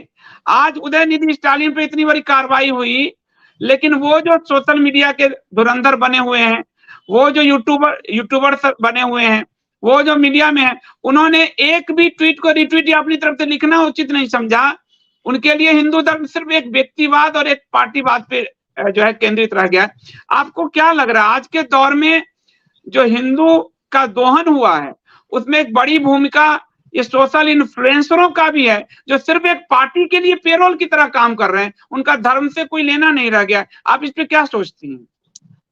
आज उदयनिधि स्टालिन पे इतनी बड़ी कार्रवाई हुई, लेकिन वो जो सोशल मीडिया के धुरंधर बने हुए हैं, वो जो यूट्यूबर बने हुए हैं, वो जो मीडिया में है, उन्होंने एक भी ट्वीट को रिट्वीट या अपनी तरफ से लिखना उचित नहीं समझा। उनके लिए हिंदू धर्म सिर्फ एक व्यक्तिवाद और एक पार्टीवाद पे जो है केंद्रित रह गया। आपको क्या लग रहा है आज के दौर में जो हिंदू का दोहन हुआ है उसमें एक बड़ी भूमिका ये सोशल इन्फ्लुएंसरों का भी है, जो सिर्फ एक पार्टी के लिए पेरोल की तरह काम कर रहे हैं, उनका धर्म से कोई लेना नहीं रह गया। आप इस पे क्या सोचती हैं?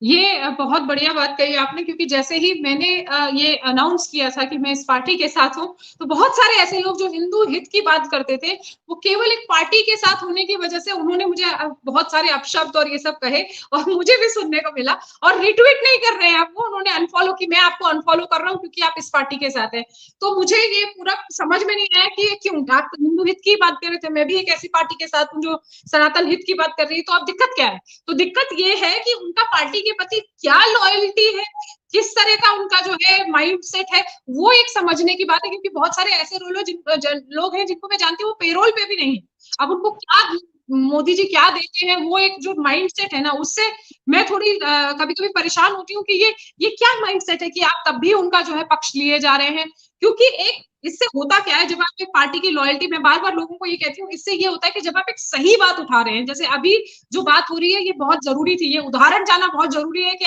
ये बहुत बढ़िया बात कही आपने, क्योंकि जैसे ही मैंने ये अनाउंस किया था कि मैं इस पार्टी के साथ हूँ, तो बहुत सारे ऐसे लोग जो हिंदू हित की बात करते थे, वो केवल एक पार्टी के साथ होने की वजह से उन्होंने मुझे बहुत सारे अपशब्द और ये सब कहे, और मुझे भी सुनने को मिला। और रिट्वीट नहीं कर रहे हैं आपको, उन्होंने अनफॉलो की, मैं आपको अनफॉलो कर रहा हूँ क्योंकि आप इस पार्टी के साथ हैं। तो मुझे ये पूरा समझ में नहीं आया कि क्यों, आप हिंदू हित की बात कर रहे थे, मैं भी एक ऐसी पार्टी के साथ हूँ जो सनातन हित की बात कर रही है, तो अब दिक्कत क्या है? तो दिक्कत ये है कि उनका पार्टी के प्रति क्या लॉयल्टी है, किस तरह का उनका जो है माइंडसेट है, वो एक समझने की बात है। क्योंकि बहुत सारे ऐसे लोग हैं जिनको मैं जानती हूँ, वो पेरोल पे भी नहीं है। अब उनको क्या मोदी जी क्या देते हैं, वो एक जो माइंडसेट है ना, उससे मैं थोड़ी कभी कभी परेशान होती हूँ कि ये क्या माइंडसेट है कि आप तब भी उनका जो है पक्ष लिए जा रहे हैं। क्योंकि एक इससे होता क्या है, जब आप एक पार्टी की लॉयल्टी, मैं बार बार लोगों को ये कहती हूँ, इससे ये होता है कि जब आप एक सही बात उठा रहे हैं, जैसे अभी जो बात हो रही है, ये बहुत जरूरी थी, ये उदाहरण जाना बहुत जरूरी है कि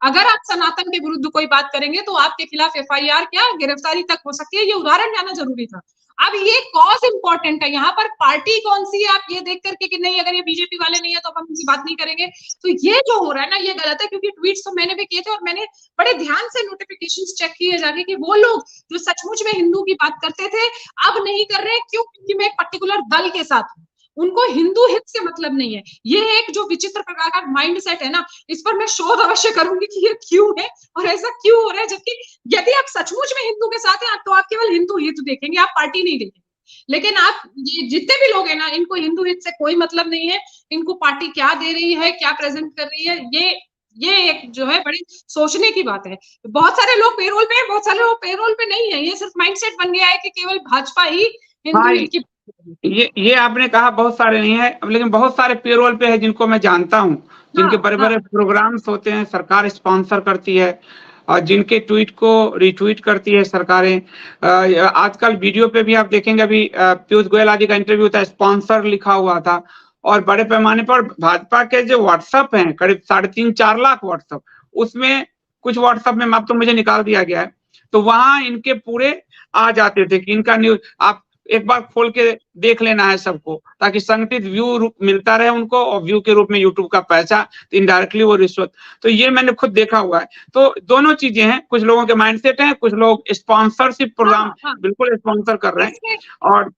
अगर आप सनातन के विरुद्ध कोई बात करेंगे तो आपके खिलाफ FIR क्या गिरफ्तारी तक हो सकती है, ये उदाहरण जाना जरूरी था। अब ये कॉज इंपॉर्टेंट है, यहाँ पर पार्टी कौन सी है आप ये देख करके कि नहीं, अगर ये बीजेपी वाले नहीं है तो हम उनसे बात नहीं करेंगे। तो ये जो हो रहा है ना, ये गलत है। क्योंकि ट्वीट्स तो मैंने भी किए थे और मैंने बड़े ध्यान से नोटिफिकेशंस चेक किए जाके कि वो लोग जो सचमुच में हिंदू की बात करते थे अब नहीं कर रहे। क्यों? क्योंकि मैं एक पर्टिकुलर दल के साथ हूँ, उनको हिंदू हित से मतलब नहीं है। ये एक जो विचित्र प्रकार का माइंडसेट है ना, इस पर मैं शोध अवश्य करूंगी कि ये क्यों है और ऐसा क्यों हो रहा है। जबकि यदि आप सचमुच में हिंदू के साथ हैं तो आप केवल हिंदू हित देखेंगे, आप पार्टी नहीं देखेंगे। लेकिन आप ये जितने भी लोग हैं ना, इनको हिंदू हित से कोई मतलब नहीं है। इनको पार्टी क्या दे रही है, क्या प्रेजेंट कर रही है, ये एक जो है बड़ी सोचने की बात है। बहुत सारे लोग पेरोल पे हैं, बहुत सारे लोग पेरोल पे नहीं है। ये सिर्फ माइंडसेट बन गया है कि केवल भाजपा ही हिंदू हित की। ये आपने कहा बहुत सारे नहीं है, लेकिन बहुत सारे पेरोल पे है जिनको मैं जानता हूँ, जिनके बड़े बड़े प्रोग्राम्स होते हैं, सरकार स्पॉन्सर करती है और जिनके ट्वीट को रिट्वीट करती है सरकारें। आजकल वीडियो पे भी आप देखेंगे, अभी पीयूष गोयल आदि का इंटरव्यू था, स्पॉन्सर लिखा हुआ था। और बड़े पैमाने पर भाजपा के जो व्हाट्सएप हैं, करीब 3.5-4 लाख व्हाट्सएप, उसमें कुछ व्हाट्सएप में अब तो मुझे निकाल दिया गया है, तो वहां इनके पूरे आ जाते थे कि इनका न्यूज आप एक बार खोल के देख लेना है सबको, ताकि संगठित व्यू मिलता रहे उनको, और व्यू के रूप में यूट्यूब का पैसा, तो इनडायरेक्टली वो रिश्वत। तो ये मैंने खुद देखा हुआ है। तो दोनों चीजें हैं, कुछ लोगों के माइंडसेट हैं, कुछ लोग स्पॉन्सरशिप प्रोग्राम बिल्कुल स्पॉन्सर कर रहे हैं। और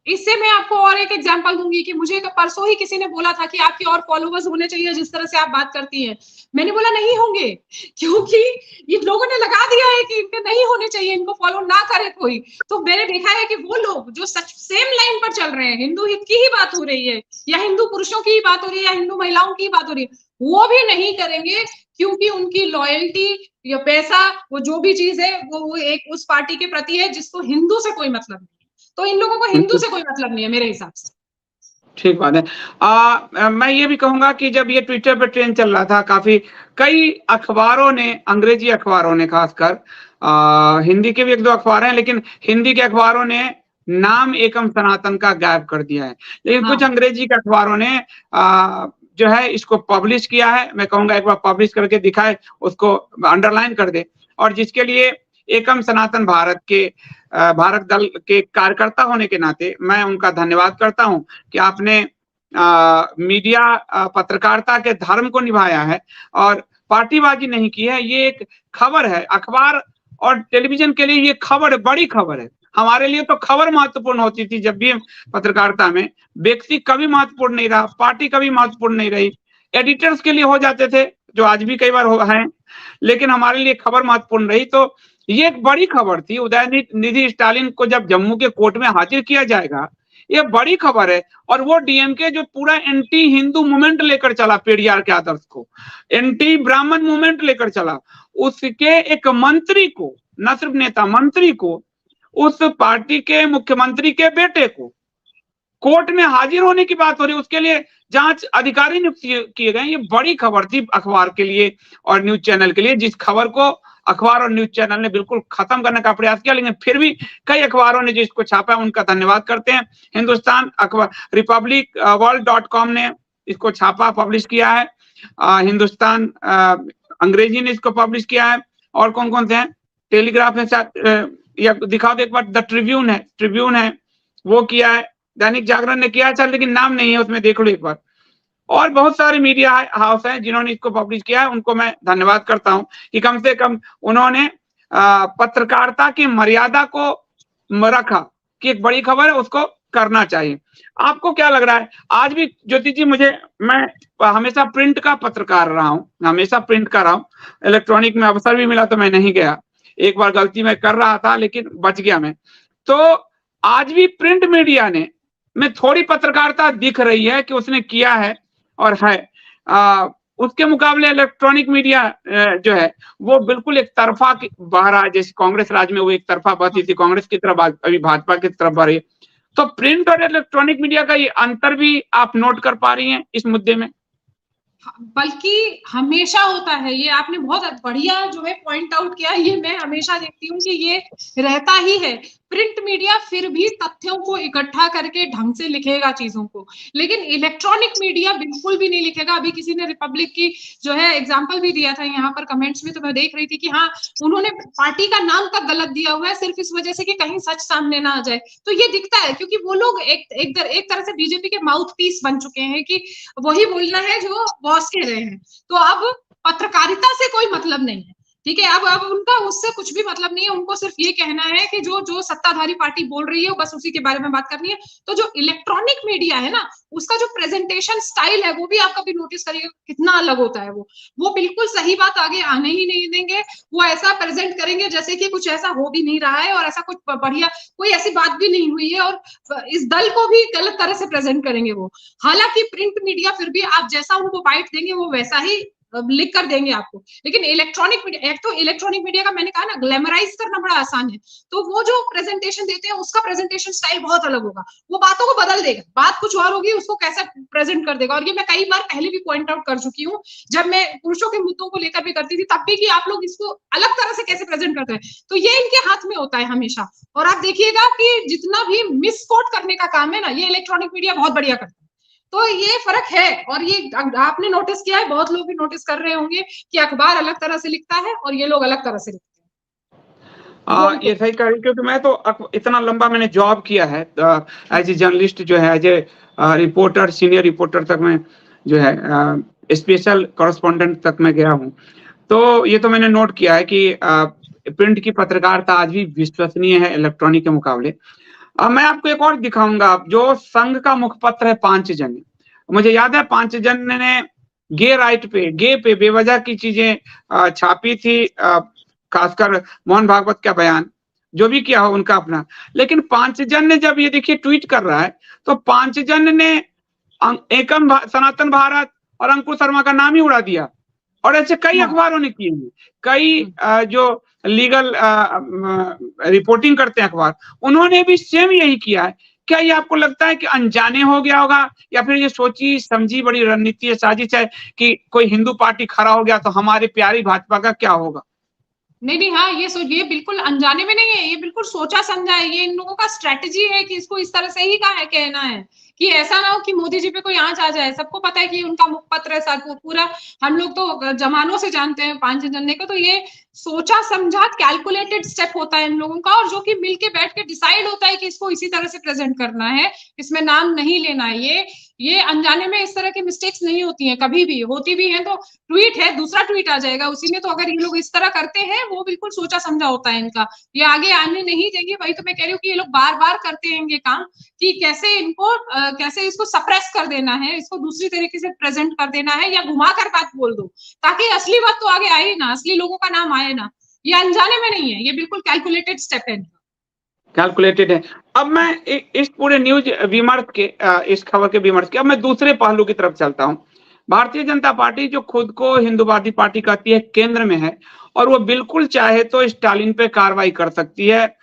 इससे मैं आपको और एक एग्जांपल दूंगी कि मुझे परसों ही किसी ने बोला था कि आपके और फॉलोवर्स होने चाहिए जिस तरह से आप बात करती हैं। मैंने बोला नहीं होंगे, क्योंकि ये लोगों ने लगा दिया है कि इनके नहीं होने चाहिए, इनको फॉलो ना करे कोई। तो मैंने देखा है कि वो लोग जो सच सेम लाइन पर चल रहे हैं, हिंदू हित की ही बात हो रही है या हिंदू पुरुषों की ही बात हो रही है या हिंदू महिलाओं की बात हो रही है, वो भी नहीं करेंगे। क्योंकि उनकी लॉयल्टी या पैसा, वो जो भी चीज है, वो एक उस पार्टी के प्रति है जिसको हिंदू से कोई मतलब नहीं। तो इन लोगों को हिंदू से कोई मतलब नहीं है मेरे हिसाब से। ठीक बात है। मैं ये भी कहूंगा कि जब ये ट्विटर पे ट्रेंड चल रहा था, कई अखबारों ने, अंग्रेजी अखबारों ने खासकर, हिंदी के भी 1-2 अखबार हैं, लेकिन हिंदी के अखबारों ने नाम एकम सनातन का गायब कर दिया है। लेकिन कुछ अंग्रेजी के अखबारों ने जो है इसको पब्लिश किया है। मैं कहूंगा एक बार पब्लिश करके दिखाए, उसको अंडरलाइन कर दे। और जिसके लिए एकम सनातन भारत दल के कार्यकर्ता होने के नाते मैं उनका धन्यवाद करता हूं कि आपने मीडिया, पत्रकारिता के धर्म को निभाया है और पार्टीबाजी नहीं की है। ये एक खबर है, अखबार और टेलीविजन के लिए ये खबर बड़ी खबर है। हमारे लिए तो खबर महत्वपूर्ण होती थी, जब भी पत्रकारिता में व्यक्ति कभी महत्वपूर्ण नहीं रहा, पार्टी कभी महत्वपूर्ण नहीं रही। एडिटर्स के लिए हो जाते थे, जो आज भी कई बार हैं, लेकिन हमारे लिए खबर महत्वपूर्ण रही। तो ये एक बड़ी खबर थी। उदयनिधि स्टालिन को जब जम्मू के कोर्ट में हाजिर किया जाएगा, ये बड़ी खबर है। और वो डीएमके जो पूरा एंटी हिंदू मूवमेंट लेकर चला, पेरियार के आदर्श को, एंटी ब्राह्मण मूवमेंट लेकर चला, उसके एक मंत्री को, न सिर्फ नेता, मंत्री को, उस पार्टी के मुख्यमंत्री के बेटे को कोर्ट में हाजिर होने की बात हो रही है, उसके लिए जांच अधिकारी नियुक्त किए गए। ये बड़ी खबर थी अखबार के लिए और न्यूज चैनल के लिए, जिस खबर को अखबार और न्यूज चैनल ने बिल्कुल खत्म करने का प्रयास किया। लेकिन फिर भी कई अखबारों ने जिसको छापा, उनका धन्यवाद करते हैं। हिंदुस्तान अखबार, रिपब्लिक वर्ल्ड.com ने इसको छापा, पब्लिश किया है। हिंदुस्तान अंग्रेजी ने इसको पब्लिश किया है। और कौन कौन से हैं? टेलीग्राफ ने, या दिखाओ दो एक बार, द ट्रिब्यून है वो किया है। दैनिक जागरण ने किया है, लेकिन नाम नहीं है उसमें, देख लो एक बार। और बहुत सारे मीडिया हाउस हैं जिन्होंने इसको पब्लिश किया है, उनको मैं धन्यवाद करता हूं कि कम से कम उन्होंने पत्रकारिता की मर्यादा को रखा कि एक बड़ी खबर है उसको करना चाहिए। आपको क्या लग रहा है आज भी ज्योति जी? मैं हमेशा प्रिंट का पत्रकार रहा हूं, हमेशा प्रिंट कर रहा हूं, इलेक्ट्रॉनिक में अवसर भी मिला तो मैं नहीं गया, एक बार गलती मैं कर रहा था लेकिन बच गया मैं। तो आज भी प्रिंट मीडिया ने में थोड़ी पत्रकारिता दिख रही है कि उसने किया है और है, उसके मुकाबले इलेक्ट्रॉनिक मीडिया जो है वो बिल्कुल एक तरफा बह रहा है। जैसे कांग्रेस राज में वो एक तरफा बहती थी, कांग्रेस की तरफ अभी भाजपा की तरफ बह रही है। तो प्रिंट और इलेक्ट्रॉनिक मीडिया का ये अंतर भी आप नोट कर पा रही हैं इस मुद्दे में? बल्कि हमेशा होता है, ये आपने बहुत बढ़िया जो है पॉइंट आउट किया। ये मैं हमेशा देखती हूँ कि ये रहता ही है। प्रिंट मीडिया फिर भी तथ्यों को इकट्ठा करके ढंग से लिखेगा चीजों को, लेकिन इलेक्ट्रॉनिक मीडिया बिल्कुल भी नहीं लिखेगा। अभी किसी ने रिपब्लिक की जो है एग्जांपल भी दिया था यहाँ पर कमेंट्स में, तो मैं देख रही थी कि हाँ, उन्होंने पार्टी का नाम तक गलत दिया हुआ है सिर्फ इस वजह से कि कहीं सच सामने ना आ जाए। तो ये दिखता है क्योंकि वो लोग एक तरह से बीजेपी के माउथ पीस बन चुके हैं कि वही बोलना है जो बॉस कह रहे हैं। तो अब पत्रकारिता से कोई मतलब नहीं है, ठीक है। अब उनका उससे कुछ भी मतलब नहीं है, उनको सिर्फ ये कहना है कि जो सत्ताधारी पार्टी बोल रही है बस उसी के बारे में बात करनी है। तो जो इलेक्ट्रॉनिक मीडिया है ना, उसका जो प्रेजेंटेशन स्टाइल है वो भी आप कभी नोटिस करिएगा कितना अलग होता है। वो बिल्कुल सही बात आगे आने ही नहीं देंगे। वो ऐसा प्रेजेंट करेंगे जैसे कि कुछ ऐसा हो भी नहीं रहा है और ऐसा कुछ बढ़िया कोई ऐसी बात भी नहीं हुई है, और इस दल को भी गलत तरह से प्रेजेंट करेंगे वो। हालांकि प्रिंट मीडिया फिर भी आप जैसा उनको बाइट देंगे वो वैसा ही लिख कर देंगे आपको। लेकिन इलेक्ट्रॉनिक मीडिया, एक तो इलेक्ट्रॉनिक मीडिया का मैंने कहा ना ग्लैमराइज करना बड़ा आसान है, तो वो जो प्रेजेंटेशन देते हैं उसका प्रेजेंटेशन स्टाइल बहुत अलग होगा। वो बातों को बदल देगा, बात कुछ और होगी, उसको कैसे प्रेजेंट कर देगा। और ये मैं कई बार पहले भी पॉइंट आउट कर चुकी हूँ, जब मैं पुरुषों के मुद्दों को लेकर भी करती थी तब भी, कि आप लोग इसको अलग तरह से कैसे प्रेजेंट करते हैं। तो ये इनके हाथ में होता है हमेशा। और आप देखिएगा कि जितना भी मिसकोट करने का काम है ना, ये इलेक्ट्रॉनिक मीडिया बहुत बढ़िया करता है। तो ये फर्क है, और ये आपने नोटिस किया है, बहुत लोग भी नोटिस कर रहे होंगे कि अखबार अलग तरह से लिखता है और ये लोग अलग तरह से लिखते हैं। ये सही कह रही, क्योंकि मैं तो इतना लंबा मैंने जॉब किया है एज ए जर्नलिस्ट, जो है as a reporter, senior reporter तक मैं जो है स्पेशल कॉरेस्पॉन्डेंट तक मैं गया हूँ। तो ये तो मैंने नोट किया है कि प्रिंट की पत्रकारिता आज भी विश्वसनीय है इलेक्ट्रॉनिक के मुकाबले। अब मैं आपको एक और दिखाऊंगा, जो संघ का मुखपत्र है पांचजन्य। मुझे याद है पांचजन्य ने गे पे बेवजह की चीजें छापी थी, खासकर मोहन भागवत का बयान, जो भी किया हो उनका अपना। लेकिन पांचजन्य जब ये देखिए ट्वीट कर रहा है, तो पांचजन्य ने एकम सनातन भारत और अंकुर शर्मा का नाम ही उड़ा दिया। और ऐसे कई अखबारों ने किए हैं, कई जो लीगल रिपोर्टिंग करते हैं अखबार, उन्होंने भी सेम यही किया है। क्या ये आपको लगता है कि अनजाने हो गया होगा, या फिर ये सोची समझी बड़ी रणनीति साजिश है कि कोई हिंदू पार्टी खड़ा हो गया तो हमारी प्यारी भाजपा का क्या होगा? नहीं, हाँ, ये बिल्कुल अनजाने में नहीं है, ये बिल्कुल सोचा समझा है। ये इन लोगों का स्ट्रेटजी है कि इसको इस तरह से ही कहना है कि ऐसा ना हो कि मोदी जी पे कोई आंच आ जाए। सबको पता है कि उनका मुखपत्र है, साथ पूरा हम लोग तो जमानों से जानते हैं पांचजन्य को। तो ये सोचा समझा कैलकुलेटेड स्टेप होता है इन लोगों का, और जो कि मिलके बैठ के डिसाइड होता है कि इसको इसी तरह से प्रेजेंट करना है, इसमें नाम नहीं लेना है। ये अनजाने में इस तरह की मिस्टेक्स नहीं होती हैं, कभी भी होती भी हैं तो ट्वीट है, दूसरा ट्वीट आ जाएगा उसी में। तो अगर ये लोग इस तरह करते हैं, वो बिल्कुल सोचा समझा होता है इनका, ये आगे आने नहीं देंगे। वही तो मैं कह रही हूँ कि ये लोग बार बार करते हैं ये काम, कि कैसे इसको सप्रेस कर देना है, इसको दूसरी तरीके से प्रेजेंट कर देना है, या घुमा कर बात बोल दो ताकि असली बात तो आगे आए ना, असली लोगों का नाम आए ना। ये अनजाने में नहीं है, ये बिल्कुल कैलकुलेटेड स्टेप है, कैलकुलेटेड है। अब मैं इस पूरे न्यूज विमर्श के इस खबर के विमर्श के अब मैं दूसरे पहलू की तरफ चलता हूं। भारतीय जनता पार्टी जो खुद को हिंदूवादी पार्टी कहती है, केंद्र में है, और वो बिल्कुल चाहे तो स्टालिन पे कार्रवाई कर सकती है।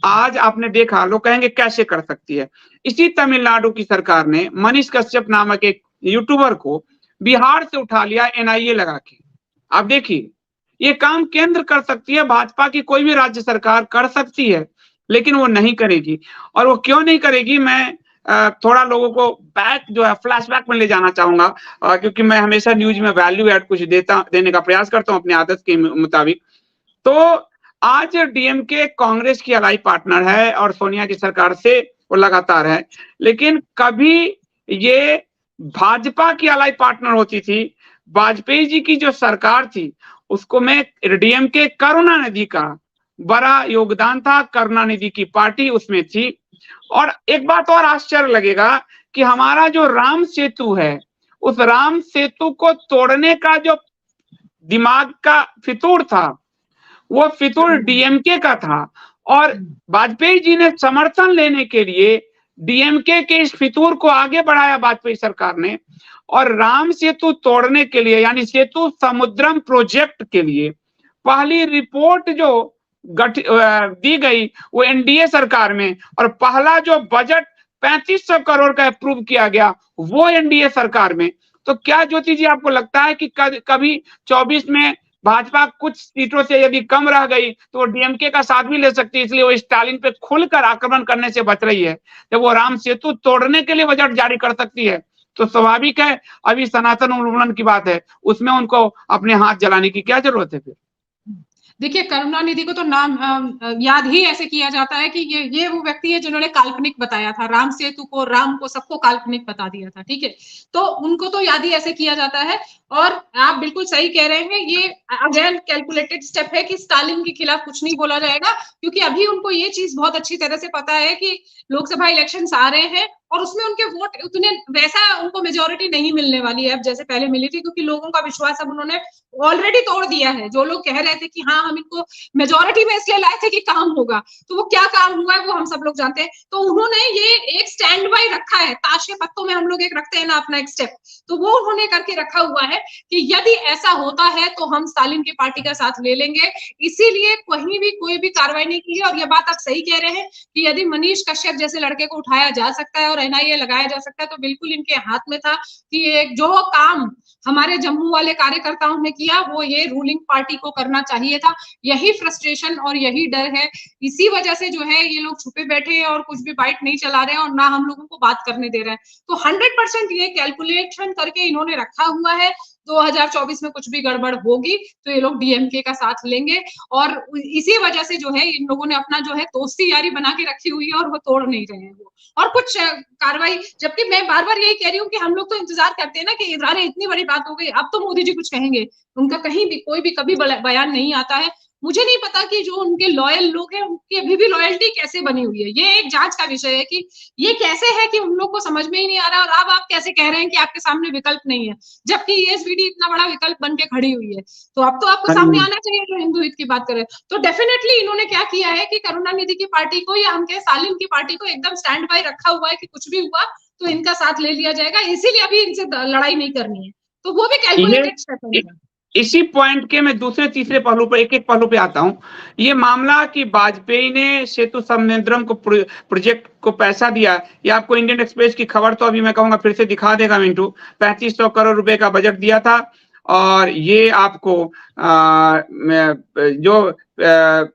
आज आपने देखा, लोग कहेंगे कैसे कर सकती है। इसी तमिलनाडु की सरकार ने मनीष कश्यप नामक एक यूट्यूबर को बिहार से उठा लिया एनआईए लगा के। आप देखिए, ये काम केंद्र कर सकती है, भाजपा की कोई भी राज्य सरकार कर सकती है, लेकिन वो नहीं करेगी। और वो क्यों नहीं करेगी, मैं थोड़ा लोगों को बैक जो है फ्लैशबैक में ले जाना चाहूंगा, क्योंकि मैं हमेशा न्यूज में वैल्यू ऐड कुछ देने का प्रयास करता हूं अपनी आदत के मुताबिक। तो आज डीएमके कांग्रेस की अलाई पार्टनर है और सोनिया की सरकार से वो लगातार है, लेकिन कभी ये भाजपा की अलाई पार्टनर होती थी। वाजपेयी जी की जो सरकार थी उसको में डीएमके करुणानिधि का बड़ा योगदान था, करुणानिधि की पार्टी उसमें थी। और एक बात और आश्चर्य लगेगा कि हमारा जो राम सेतु है, उस राम सेतु को तोड़ने का जो दिमाग का फितूर था, वो फितूर डीएमके का था। और वाजपेयी जी ने समर्थन लेने के लिए डीएमके के इस फितूर को आगे बढ़ाया वाजपेयी सरकार ने, और राम सेतु तोड़ने के लिए यानी सेतु समुद्रम प्रोजेक्ट के लिए पहली रिपोर्ट जो दी गई वो एनडीए सरकार में, और पहला जो बजट 3500 करोड़ का अप्रूव किया गया वो एनडीए सरकार में। तो क्या ज्योति जी आपको लगता है कि कभी 24 में भाजपा कुछ सीटों से यदि कम रह गई तो वो डीएमके का साथ भी ले सकती है, इसलिए वो स्टालिन पे खुलकर आक्रमण करने से बच रही है? जब वो राम सेतु तोड़ने के लिए बजट जारी कर सकती है तो स्वाभाविक है अभी सनातन उन्मूलन की बात है, उसमें उनको अपने हाथ जलाने की क्या जरूरत है फिर? देखिए, करुणानिधि को तो नाम याद ही ऐसे किया जाता है कि ये वो व्यक्ति है जिन्होंने काल्पनिक बताया था, राम सेतु को, राम को, सबको काल्पनिक बता दिया था, ठीक है। तो उनको तो याद ही ऐसे किया जाता है। और आप बिल्कुल सही कह रहे हैं, ये अगेन कैलकुलेटेड स्टेप है कि स्टालिन के खिलाफ कुछ नहीं बोला जाएगा, क्योंकि अभी उनको ये चीज बहुत अच्छी तरह से पता है कि लोकसभा इलेक्शंस आ रहे हैं और उसमें उनके वोट उतने वैसा उनको मेजोरिटी नहीं मिलने वाली है अब जैसे पहले मिली थी, क्योंकि लोगों का विश्वास अब उन्होंने ऑलरेडी तोड़ दिया है। जो लोग कह रहे थे कि हाँ हम इनको मेजोरिटी में इसलिए लाए थे कि काम होगा, तो वो क्या काम हुआ है वो हम सब लोग जानते हैं। तो उन्होंने ये एक स्टैंड बाय रखा है, ताश के पत्तों में हम लोग एक रखते हैं ना अपना एक स्टेप, तो वो उन्होंने करके रखा हुआ है कि यदि ऐसा होता है तो हम स्टालिन की पार्टी का साथ ले लेंगे। इसीलिए कहीं भी कोई भी कार्रवाई नहीं की है। और ये बात आप सही कह रहे हैं कि यदि मनीष कश्यप जैसे लड़के को उठाया जा सकता है और एनआईए लगाया जा सकता है तो बिल्कुल इनके हाथ में था कि एक जो काम हमारे जम्मू वाले कार्यकर्ताओं ने किया वो ये रूलिंग पार्टी को करना चाहिए था। यही फ्रस्ट्रेशन और यही डर है, इसी वजह से जो है ये लोग छुपे बैठे हैं और कुछ भी बाइट नहीं चला रहे हैं और ना हम लोगों को बात करने दे रहे हैं। तो 100% ये कैलकुलेशन करके इन्होंने रखा हुआ है। 2024 में कुछ भी गड़बड़ होगी तो ये लोग डीएमके का साथ लेंगे, और इसी वजह से जो है इन लोगों ने अपना जो है दोस्ती यारी बना के रखी हुई है और वो तोड़ नहीं रहे हैं वो। और कुछ कार्रवाई, जबकि मैं बार बार यही कह रही हूँ कि हम लोग तो इंतजार करते हैं ना कि अरे इतनी बड़ी बात हो गई, अब तो मोदी जी कुछ कहेंगे। उनका कहीं भी कोई भी कभी बयान नहीं आता है। मुझे नहीं पता कि जो उनके लॉयल लोग हैं उनकी अभी भी लॉयल्टी कैसे बनी हुई है। ये एक जांच का विषय है कि ये कैसे है कि उन लोग को समझ में ही नहीं आ रहा। और अब आप कैसे कह रहे हैं कि आपके सामने विकल्प नहीं है, जबकि एसवीडी इतना बड़ा विकल्प बन के खड़ी हुई है। तो अब तो आपको सामने आना चाहिए जो हिंदू हित की बात करें। तो डेफिनेटली इन्होंने क्या किया है कि करुणानिधि की पार्टी को या हम कहें स्टालिन की पार्टी को एकदम स्टैंड बाय रखा हुआ है कि कुछ भी हुआ तो इनका साथ ले लिया जाएगा, इसीलिए अभी इनसे लड़ाई नहीं करनी है। तो वो भी कैलकुलेटेड स्टेप है। इसी पॉइंट के मैं दूसरे तीसरे पहलू पर एक पहलू पे आता हूं। ये मामला कि वाजपेयी ने सेतु समुद्रम को प्रोजेक्ट को पैसा दिया, ये आपको इंडियन एक्सप्रेस की खबर तो अभी मैं कहूंगा फिर से दिखा देगा मिंटू। 3500 करोड़ रुपए का बजट दिया था और ये आपको जो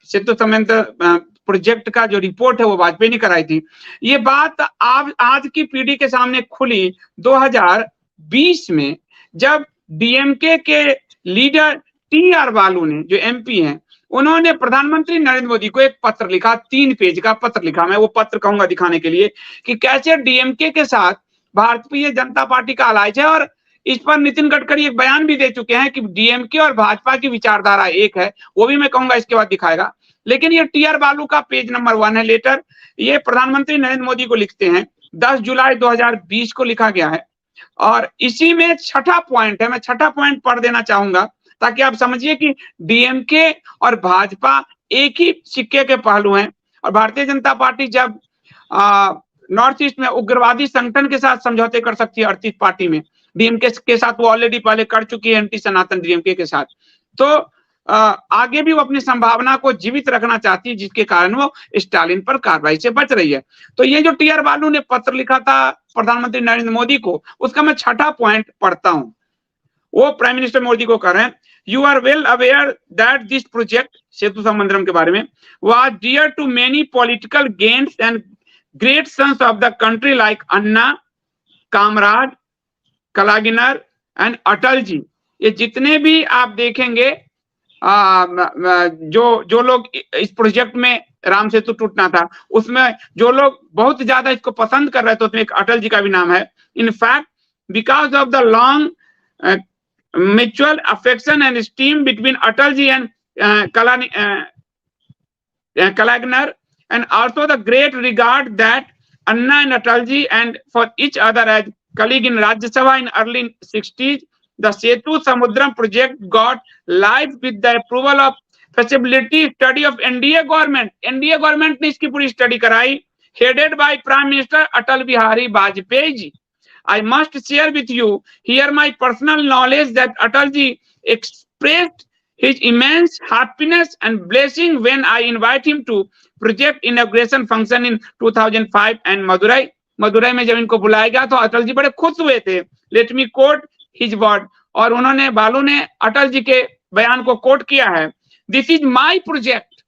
सेतु समुद्र प्रोजेक्ट का जो रिपोर्ट है वो वाजपेयी ने कराई थी। ये बात आज की पीढ़ी के सामने खुली 2020 में, जब डीएमके के लीडर टीआर बालू ने, जो एमपी हैं, उन्होंने प्रधानमंत्री नरेंद्र मोदी को एक पत्र लिखा, 3 पेज का पत्र लिखा। मैं वो पत्र कहूंगा दिखाने के लिए कि कैसे डीएमके के साथ भारतीय जनता पार्टी का अलायंस है। और इस पर नितिन गडकरी एक बयान भी दे चुके हैं कि डीएमके और भाजपा की विचारधारा एक है, वो भी मैं कहूंगा इसके बाद दिखाएगा। लेकिन ये टीआर बालू का पेज नंबर 1 है लेटर, ये प्रधानमंत्री नरेंद्र मोदी को लिखते हैं, 10 जुलाई 2020 को लिखा गया है। और इसी में छठा पॉइंट है, मैं छठा पॉइंट पढ़ देना चाहूंगा ताकि आप समझिए कि डीएमके और भाजपा एक ही सिक्के के पहलू हैं। और भारतीय जनता पार्टी जब नॉर्थ ईस्ट में उग्रवादी संगठन के साथ समझौते कर सकती है 38 पार्टी में, डीएमके के साथ वो ऑलरेडी पहले कर चुकी है एंटी सनातन डीएमके के साथ, तो आगे भी वो अपनी संभावना को जीवित रखना चाहती है, जिसके कारण वो स्टालिन पर कार्रवाई से बच रही है। तो ये जो टीआर बालू ने पत्र लिखा था प्रधानमंत्री नरेंद्र मोदी को, उसका मैं छठा पॉइंट पढ़ता हूं। वो प्राइम मिनिस्टर मोदी को कह रहे हैं, you are well aware that this project, Setu Samudram के बारे में, was dear to many political gains and great sons of the country like Anna, Kamaraj, Kalaignar and Atal ji. ये जितने भी आप देखेंगे जो लोग इस प्रोजेक्ट में राम सेतु टूटना था, उसमें जो लोग बहुत ज्यादा इसको पसंद कर रहे थे उसमें एक अटल जी का भी नाम है। In fact because of the long mutual affection and esteem between Atalji and Kalagnar, and also the great regard that Anna and Atalji and for each other as colleague in Rajya Sabha in early 60s, the Setu Samudram project got live with the approval of feasibility study of NDA government. NDA government ने इसकी पूरी study कराई, headed by Prime Minister Atal Bihari Vajpayee ji. I must share with you here my personal knowledge that Atalji expressed his immense happiness and blessing when I invite him to project inauguration function in 2005 and Madurai में जब इनको बुलाया गया तो अटल जी बड़े खुश हुए थे. Let me quote his word, और उन्होंने बालू ने अटल जी के बयान को कोट किया है. This is my project,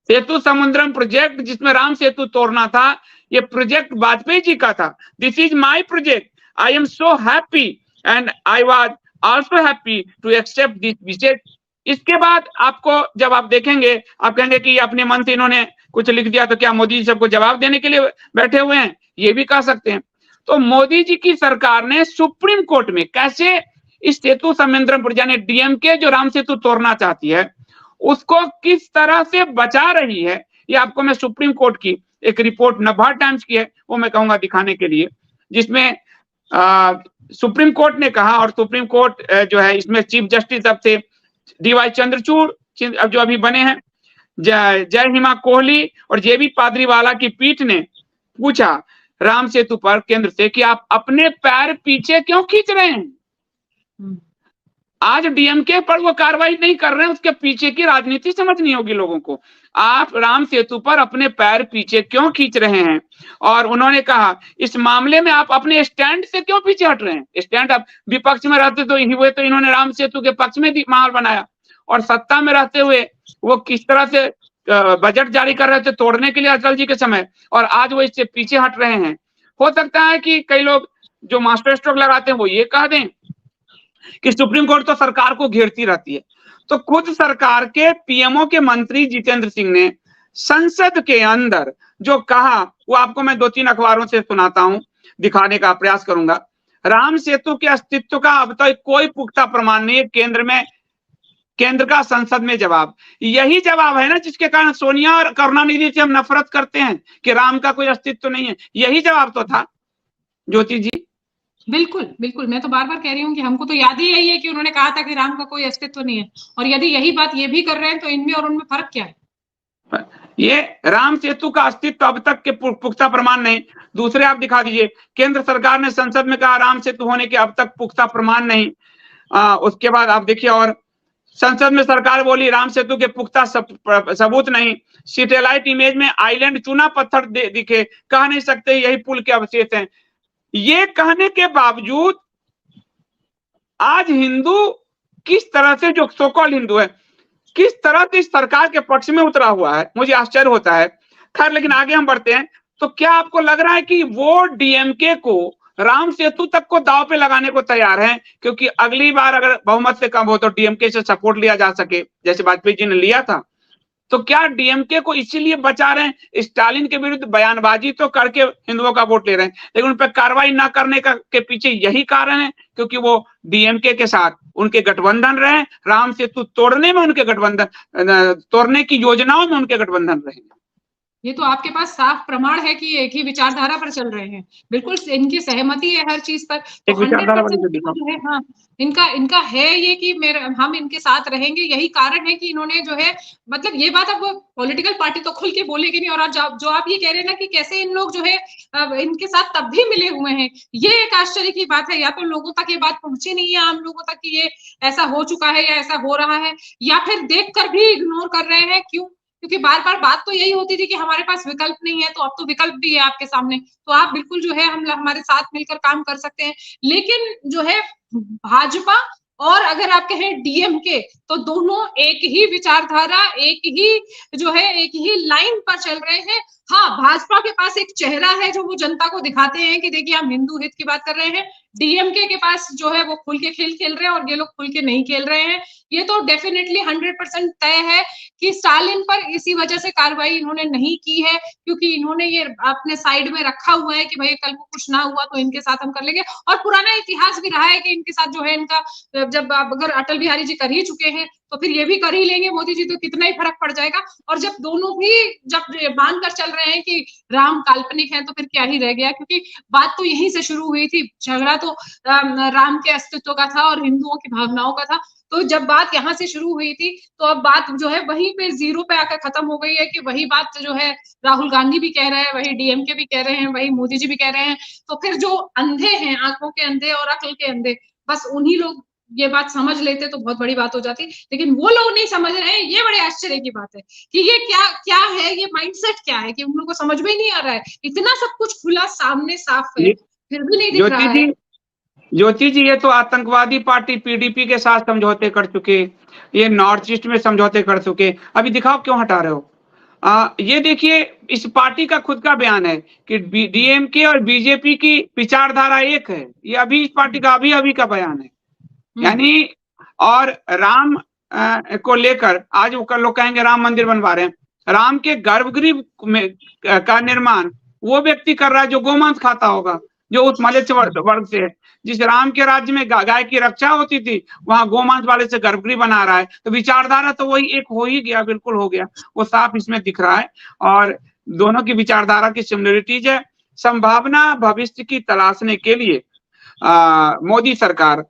Setu Samudram project जिसमें राम सेतु तोड़ना था, ये प्रोजेक्ट वाजपेयी जी का था. This is my project, I am so happy and I was also happy to accept this विशेष. इसके बाद आपको जब आप देखेंगे आप कहेंगे कि अपने मन से इन्होंने कुछ लिख दिया तो क्या मोदी जी सबको जवाब देने के लिए बैठे हुए हैं, ये भी कह सकते हैं. तो मोदी जी की सरकार ने सुप्रीम कोर्ट में कैसे इस सेतु समुद्रम पर, यानी डीएमके जो राम सेतु तोड़ना चाहती है उसको किस तरह से बचा रही है, ये आपको मैं सुप्रीम कोर्ट की एक रिपोर्ट नवभारत टाइम्स की है वो मैं कहूंगा दिखाने के लिए, जिसमें सुप्रीम कोर्ट ने कहा, और सुप्रीम कोर्ट जो है इसमें चीफ जस्टिस अब से डीवाई चंद्रचूड़ जो अभी बने हैं, जय हिमा कोहली और जेबी पादरीवाला की पीठ ने पूछा राम सेतु पर केंद्र से कि आप अपने पैर पीछे क्यों खींच रहे हैं. आज डीएमके पर वो कार्रवाई नहीं कर रहे हैं, उसके पीछे की राजनीति समझनी होगी लोगों को. आप राम सेतु पर अपने पैर पीछे क्यों खींच रहे हैं, और उन्होंने कहा इस मामले में आप अपने स्टैंड से क्यों पीछे हट रहे हैं. स्टैंड आप विपक्ष में रहते तो हुए तो इन्होंने राम सेतु के पक्ष में माहौल बनाया, और सत्ता में रहते हुए वो किस तरह से बजट जारी कर रहे थे तोड़ने के लिए अटल जी के समय, और आज वो इससे पीछे हट रहे हैं. हो सकता है कि कई लोग जो मास्टर स्ट्रोक लगाते हैं वो ये कह दें कि सुप्रीम कोर्ट तो सरकार को घेरती रहती है. तो खुद सरकार के पीएमओ के मंत्री जितेंद्र सिंह ने संसद के अंदर जो कहा वो आपको मैं 2-3 अखबारों से सुनाता हूं, दिखाने का प्रयास करूंगा. राम सेतु के अस्तित्व का अब तक कोई पुख्ता प्रमाण नहीं है. केंद्र का संसद में जवाब, यही जवाब है ना जिसके कारण सोनिया और करुणानिधि से हम नफरत करते हैं कि राम का कोई अस्तित्व नहीं है. यही जवाब तो था ज्योति जी. बिल्कुल बिल्कुल, मैं तो बार बार कह रही हूँ कि हमको तो याद ही यही है कि उन्होंने कहा था कि राम का कोई अस्तित्व नहीं है, और यदि यही बात ये भी कर रहे हैं तो इनमें और उनमें फर्क क्या है. ये राम सेतु का अस्तित्व अब तक के पुख्ता प्रमाण नहीं. दूसरे आप दिखा दीजिए, केंद्र सरकार ने संसद में कहा राम सेतु होने के अब तक पुख्ता प्रमाण नहीं. उसके बाद आप देखिए, और संसद में सरकार बोली राम सेतु के पुख्ता सबूत नहीं. सैटेलाइट इमेज में आइलैंड चूना पत्थर दिखे, कह नहीं सकते यही पुल के अवशेष हैं. ये कहने के बावजूद आज हिंदू किस तरह से, जो सोकॉल्ड हिंदू है, किस तरह से इस सरकार के पक्ष में उतरा हुआ है, मुझे आश्चर्य होता है. खैर, लेकिन आगे हम बढ़ते हैं. तो क्या आपको लग रहा है कि वो डीएमके को राम सेतु तक को दांव पे लगाने को तैयार हैं, क्योंकि अगली बार अगर बहुमत से कम हो तो डीएमके से सपोर्ट लिया जा सके जैसे वाजपेयी जी ने लिया था. तो क्या डीएमके को इसीलिए बचा रहे हैं? स्टालिन के विरुद्ध बयानबाजी तो करके हिंदुओं का वोट ले रहे हैं, लेकिन उन पर कार्रवाई ना करने के पीछे यही कारण है क्योंकि वो डीएमके के साथ उनके गठबंधन रहे, राम सेतु तोड़ने में उनके गठबंधन, तोड़ने की योजनाओं में उनके गठबंधन रहे. ये तो आपके पास साफ प्रमाण है कि एक ही विचारधारा पर चल रहे हैं. बिल्कुल इनकी सहमति है हर चीज पर. तो 100% जो है, हाँ, इनका है ये कि हम इनके साथ रहेंगे. यही कारण है कि इन्होंने जो है, मतलब ये बात अब पॉलिटिकल पार्टी तो खुल के बोलेगी नहीं. और जो आप ये कह रहे हैं ना कि कैसे इन लोग जो है इनके साथ तब भी मिले हुए हैं, ये एक आश्चर्य की बात है. या तो लोगों तक ये बात पहुंची नहीं है, आम लोगों तक कि ये ऐसा हो चुका है या ऐसा हो रहा है, या फिर देख कर भी इग्नोर कर रहे हैं. क्यों? क्योंकि बार बार बात तो यही होती थी कि हमारे पास विकल्प नहीं है. तो अब तो विकल्प भी है आपके सामने, तो आप बिल्कुल जो है हम हमारे साथ मिलकर काम कर सकते हैं. लेकिन जो है भाजपा और अगर आप कहें डीएमके, तो दोनों एक ही विचारधारा, एक ही लाइन पर चल रहे हैं। हाँ, भाजपा के पास एक चेहरा है जो वो जनता को दिखाते हैं कि देखिए हम हिंदू हित की बात कर रहे हैं। डीएमके के पास जो है वो खुल के खेल रहे हैं और ये लोग खुल के नहीं खेल रहे हैं। ये तो डेफिनेटली 100% तय है कि स्टालिन पर इसी वजह से कार्रवाई इन्होंने नहीं की है, क्योंकि इन्होंने ये अपने साइड में रखा हुआ है कि भाई कल को कुछ ना हुआ तो इनके साथ हम कर लेंगे। और पुराना इतिहास भी रहा है कि इनके साथ जो है इनका, जब अगर अटल बिहारी जी कर ही चुके हैं तो फिर ये भी कर ही लेंगे मोदी जी, तो कितना ही फर्क पड़ जाएगा। और जब दोनों भी जब मान कर चल रहे हैं कि राम काल्पनिक है तो फिर क्या ही रह गया, क्योंकि बात तो यहीं से शुरू हुई थी। झगड़ा तो राम के अस्तित्व का था और हिंदुओं की भावनाओं का था। तो जब बात यहाँ से शुरू हुई थी तो अब बात जो है वहीं पे जीरो पे आकर खत्म हो गई है कि वही बात जो है राहुल गांधी भी कह रहे हैं, वही डीएमके भी कह रहे हैं, वही मोदी जी भी कह रहे हैं। तो फिर जो अंधे हैं, आंखों के अंधे और अक्ल के अंधे, बस उन्हीं लोग ये बात समझ लेते तो बहुत बड़ी बात हो जाती, लेकिन वो लोग नहीं समझ रहे हैं। ये बड़े आश्चर्य की बात है कि ये क्या है, ये माइंडसेट क्या है कि उन लोगों को समझ में ही नहीं आ रहा है। इतना सब कुछ खुला सामने साफ है, फिर भी नहीं दिख रहा है। ज्योति जी, ये तो आतंकवादी पार्टी पीडीपी के साथ समझौते कर चुके, ये नॉर्थ ईस्ट में समझौते कर चुके, अभी दिखाओ क्यों हटा रहे हो। ये देखिए, इस पार्टी का खुद का बयान है कि डीएमके और बीजेपी की विचारधारा एक है। ये अभी इस पार्टी का अभी का बयान है। यानी और राम को लेकर आज लोग कहेंगे राम मंदिर बनवा रहे हैं, राम के गर्भगृह में का निर्माण वो व्यक्ति कर रहा है जो गोमांस खाता होगा, जो उस मलेच्छ वर्ग से है। जिस राम के राज्य में गाय की रक्षा होती थी वहां गोमांस वाले से गर्भगृह बना रहा है। तो विचारधारा तो वही एक हो ही गया, बिल्कुल हो गया, वो साफ इसमें दिख रहा है। और दोनों की विचारधारा की सिमिलरिटीज है। संभावना भविष्य की तलाशने के लिए मोदी सरकार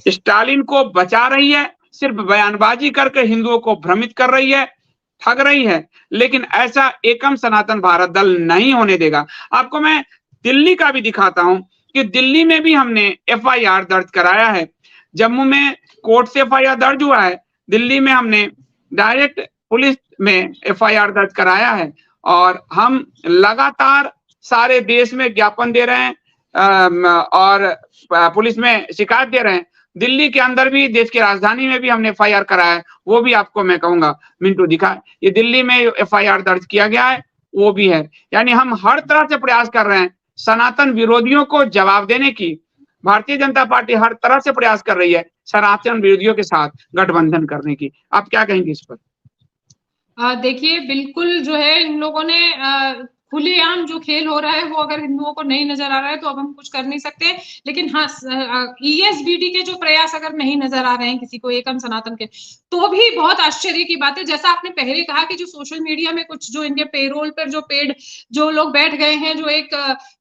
स्टालिन को बचा रही है, सिर्फ बयानबाजी करके हिंदुओं को भ्रमित कर रही है, ठग रही है, लेकिन ऐसा एकम सनातन भारत दल नहीं होने देगा। आपको मैं दिल्ली का भी दिखाता हूं कि दिल्ली में भी हमने एफआईआर दर्ज कराया है। जम्मू में कोर्ट से एफआईआर दर्ज हुआ है, दिल्ली में हमने डायरेक्ट पुलिस में एफआईआर दर्ज कराया है। और हम लगातार सारे देश में ज्ञापन दे रहे हैं और पुलिस में शिकायत दे रहे हैं। दिल्ली के अंदर भी, देश की राजधानी में भी हमने एफआईआर कराया है, वो भी आपको मैं कहूंगा मिंटू दिखा, ये दिल्ली में एफआईआर दर्ज किया गया है, वो भी है। यानी हम हर तरह से प्रयास कर रहे हैं सनातन विरोधियों को जवाब देने की। भारतीय जनता पार्टी हर तरह से प्रयास कर रही है सनातन विरोधियों के साथ गठबंधन करने की। आप क्या कहेंगे इस पर? देखिए, बिल्कुल जो है इन लोगों ने खुलेआम जो खेल हो रहा है वो अगर हिंदुओं को नहीं नजर आ रहा है तो अब हम कुछ कर नहीं सकते। लेकिन हाँ, ईएसबीडी के जो प्रयास अगर नहीं नजर आ रहे हैं किसी को एकम सनातन के, तो भी बहुत आश्चर्य की बात है। जैसा आपने पहले कहा कि जो सोशल मीडिया में कुछ जो इनके पेरोल पर जो पेड जो लोग बैठ गए हैं, जो एक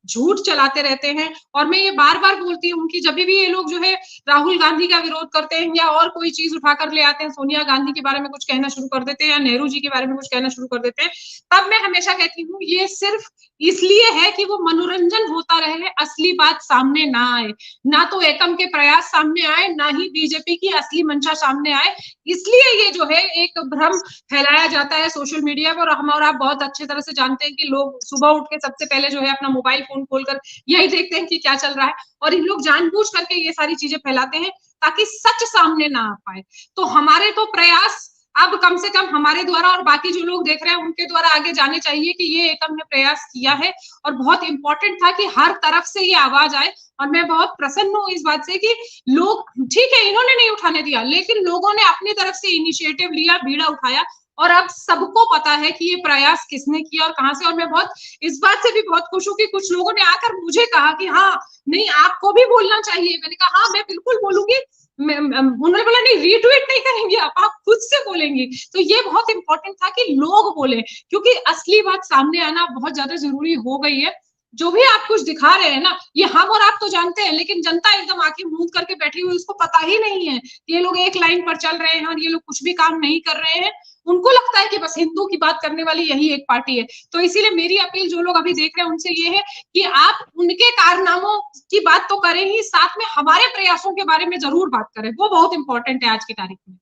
झूठ चलाते रहते हैं, और मैं ये बार बार बोलती हूँ कि जब भी ये लोग जो है राहुल गांधी का विरोध करते हैं या और कोई चीज उठाकर ले आते हैं, सोनिया गांधी के बारे में कुछ कहना शुरू कर देते हैं या नेहरू जी के बारे में कुछ कहना शुरू कर देते हैं, तब मैं हमेशा कहती हूँ ये सिर्फ इसलिए है कि वो मनोरंजन होता रहे, असली बात सामने ना आए। ना तो एकम के प्रयास सामने आए, ना ही बीजेपी की असली मंशा सामने आए। इसलिए ये जो है एक भ्रम फैलाया जाता है सोशल मीडिया पर। हम और आप बहुत अच्छे तरह से जानते हैं कि लोग सुबह उठ के सबसे पहले जो है अपना मोबाइल फोन खोलकर यही देखते हैं कि क्या चल रहा है, और इन लोग जानबूझ करके ये सारी चीजें फैलाते हैं ताकि सच सामने ना आ पाए। तो हमारे तो प्रयास अब कम से कम हमारे द्वारा और बाकी जो लोग देख रहे हैं उनके द्वारा आगे जाने चाहिए कि ये एकम ने प्रयास किया है और बहुत इंपॉर्टेंट था कि हर तरफ से ये आवाज आए। और मैं बहुत प्रसन्न हूँ इस बात से कि लोग, ठीक है इन्होंने नहीं उठाने दिया, लेकिन लोगों ने अपनी तरफ से इनिशिएटिव लिया, बीड़ा उठाया, और अब सबको पता है कि ये प्रयास किसने किया और कहां से। और मैं बहुत इस बात से भी बहुत खुश हूँ कि कुछ लोगों ने आकर मुझे कहा कि हाँ नहीं आपको भी बोलना चाहिए। मैंने कहा हाँ मैं बिल्कुल बोलूंगी। उन्होंने बोला नहीं रीट्वीट नहीं करेंगे आप खुद से बोलेंगी। तो ये बहुत इंपॉर्टेंट था कि लोग बोले, क्योंकि असली बात सामने आना बहुत ज्यादा जरूरी हो गई है। जो भी आप कुछ दिखा रहे हैं ना, ये हम और आप तो जानते हैं, लेकिन जनता एकदम आंखें मूंद करके बैठी हुई, उसको पता ही नहीं है ये लोग एक लाइन पर चल रहे हैं और ये लोग कुछ भी काम नहीं कर रहे हैं। उनको लगता है कि बस हिंदू की बात करने वाली यही एक पार्टी है। तो इसीलिए मेरी अपील जो लोग अभी देख रहे हैं उनसे ये है कि आप उनके कारनामों की बात तो करें ही, साथ में हमारे प्रयासों के बारे में जरूर बात करें। वो बहुत इंपॉर्टेंट है आज की तारीख में।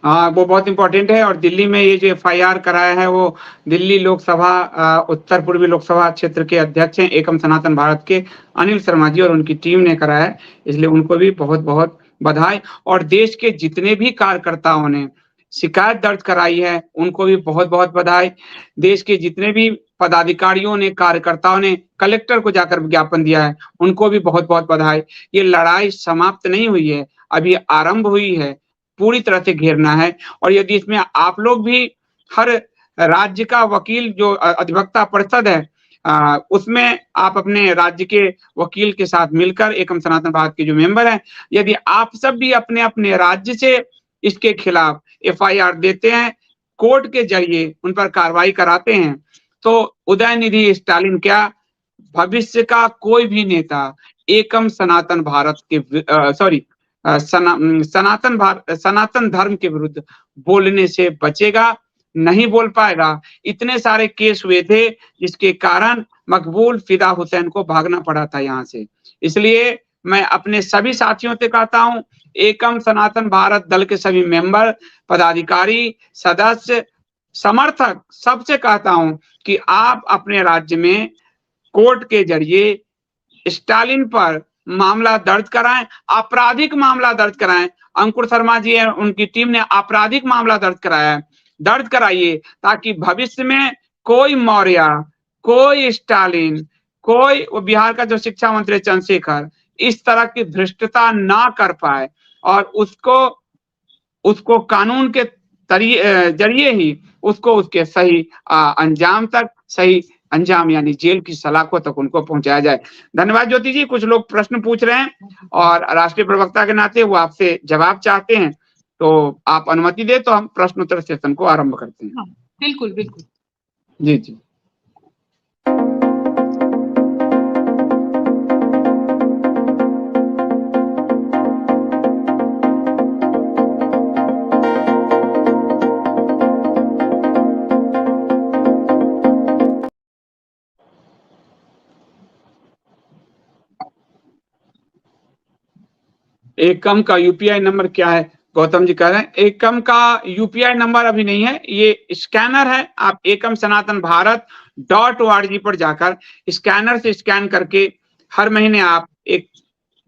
हाँ, वो बहुत इंपॉर्टेंट है। और दिल्ली में ये जो एफआईआर कराया है वो दिल्ली लोकसभा उत्तर पूर्वी लोकसभा क्षेत्र के अध्यक्ष हैं एकम सनातन भारत के अनिल शर्मा जी और उनकी टीम ने कराया है, इसलिए उनको भी बहुत बहुत बधाई। और देश के जितने भी कार्यकर्ताओं ने शिकायत दर्ज कराई है उनको भी बहुत बहुत बधाई। देश के जितने भी पदाधिकारियों ने, कार्यकर्ताओं ने कलेक्टर को जाकर ज्ञापन दिया है उनको भी बहुत बहुत बधाई। ये लड़ाई समाप्त नहीं हुई है, अभी आरंभ हुई है, पूरी तरह से घेरना है। और यदि इसमें आप लोग भी, हर राज्य का वकील जो अधिवक्ता परिषद है उसमें आप अपने राज्य के वकील के साथ मिलकर, एकम सनातन भारत के जो मेंबर हैं, यदि आप सब भी अपने अपने राज्य से इसके खिलाफ एफआईआर देते हैं, कोर्ट के जरिए उन पर कार्रवाई कराते हैं, तो उदयनिधि स्टालिन क्या, भविष्य का कोई भी नेता एकम सनातन भारत के सनातन धर्म के विरुद्ध बोलने से बचेगा, नहीं बोल पाएगा। इतने सारे केस हुए थे जिसके कारण मकबूल फिदा हुसैन को भागना पड़ा था यहाँ से। इसलिए मैं अपने सभी साथियों से कहता हूं, एकम सनातन भारत दल के सभी मेंबर, पदाधिकारी, सदस्य, समर्थक, सबसे कहता हूं कि आप अपने राज्य में कोर्ट के जरिए स्टालिन पर मामला दर्ज कराएं, आपराधिक मामला दर्ज कराएं। अंकुर शर्मा जी है, उनकी टीम ने आपराधिक मामला दर्ज कराया है, दर्ज कराइए, ताकि भविष्य में कोई मौर्य, कोई स्टालिन, कोई बिहार का जो शिक्षा मंत्री चंद्रशेखर इस तरह की भ्रष्टता ना कर पाए और उसको कानून के जरिए ही उसको उसके सही अंजाम तक, सही अंजाम यानी जेल की सलाखों तक उनको पहुंचाया जाए। धन्यवाद ज्योति जी। कुछ लोग प्रश्न पूछ रहे हैं और राष्ट्रीय प्रवक्ता के नाते वो आपसे जवाब चाहते हैं, तो आप अनुमति दे तो हम प्रश्नोत्तर सेशन को आरंभ करते हैं। हाँ, बिल्कुल बिल्कुल। जी जी। एकम का यूपीआई नंबर क्या है? गौतम जी कह रहे हैं एकम का यूपीआई नंबर अभी नहीं है, ये स्कैनर है। आप एकम सनातन भारत .org पर जाकर स्कैनर से स्कैन करके हर महीने आप एक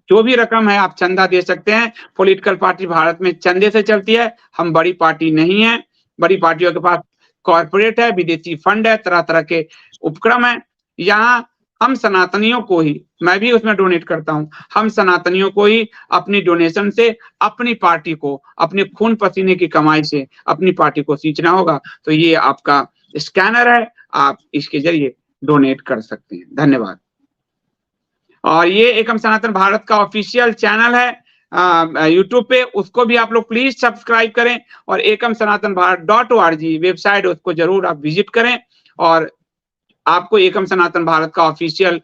जो भी रकम है आप चंदा दे सकते हैं। पॉलिटिकल पार्टी भारत में चंदे से चलती है, हम बड़ी पार्टी नहीं है। बड़ी पार्टियों के पास कॉर्पोरेट है, विदेशी फंड है, तरह तरह के उपक्रम है। यहाँ हम सनातनियों को ही, मैं भी उसमें डोनेट करता हूं, हम सनातनियों को ही अपनी डोनेशन से अपनी पार्टी को, अपने खून पसीने की कमाई से अपनी पार्टी को सींचना होगा। तो ये आपका स्कैनर है, आप इसके जरिए डोनेट कर सकते हैं। धन्यवाद। और ये एकम सनातन भारत का ऑफिशियल चैनल है यूट्यूब पे, उसको भी आप लोग प्लीज सब्सक्राइब करें। और एकम सनातन भारत .org वेबसाइट, उसको जरूर आप विजिट करें। और आपको एकम सनातन भारत का ऑफिशियल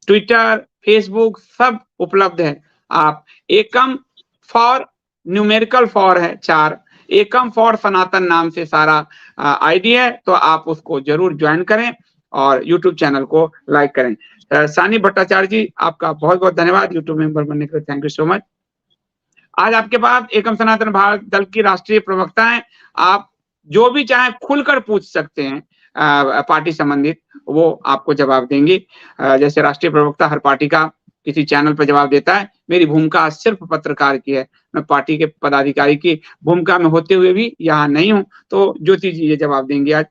ट्विटर, फेसबुक सब उपलब्ध है। आप एकम फॉर न्यूमेरिकल फॉर है 4, एकम फॉर सनातन नाम से सारा आईडी है, तो आप उसको जरूर ज्वाइन करें और यूट्यूब चैनल को लाइक करें। सानी भट्टाचार्य जी, आपका बहुत बहुत धन्यवाद यूट्यूब मेंबर बनने के लिए, थैंक यू सो मच। आज आपके पास एकम सनातन भारत दल की राष्ट्रीय प्रवक्ता हैं, आप जो भी चाहें खुलकर पूछ सकते हैं पार्टी संबंधित, वो आपको जवाब देंगे। जैसे राष्ट्रीय प्रवक्ता हर पार्टी का किसी चैनल पर जवाब देता है, मेरी भूमिका सिर्फ पत्रकार की है, मैं पार्टी के पदाधिकारी की भूमिका में होते हुए भी यहाँ नहीं हूँ। तो ज्योति जी ये जवाब देंगे आज।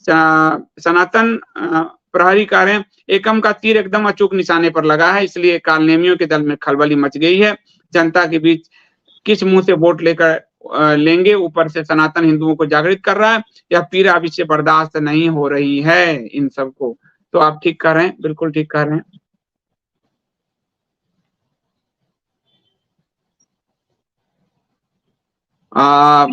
सनातन प्रहरी कह रहे हैं एकम का तीर एकदम अचूक निशाने पर लगा है, इसलिए कालनेमियों के दल में खलबली मच गई है। जनता के बीच किस मुंह से वोट लेकर लेंगे, ऊपर से सनातन हिंदुओं को जागृत कर रहा है। यह पीड़ा अभी से बर्दाश्त नहीं हो रही है इन सबको। तो आप ठीक कह रहे हैं, बिल्कुल ठीक कह रहे हैं।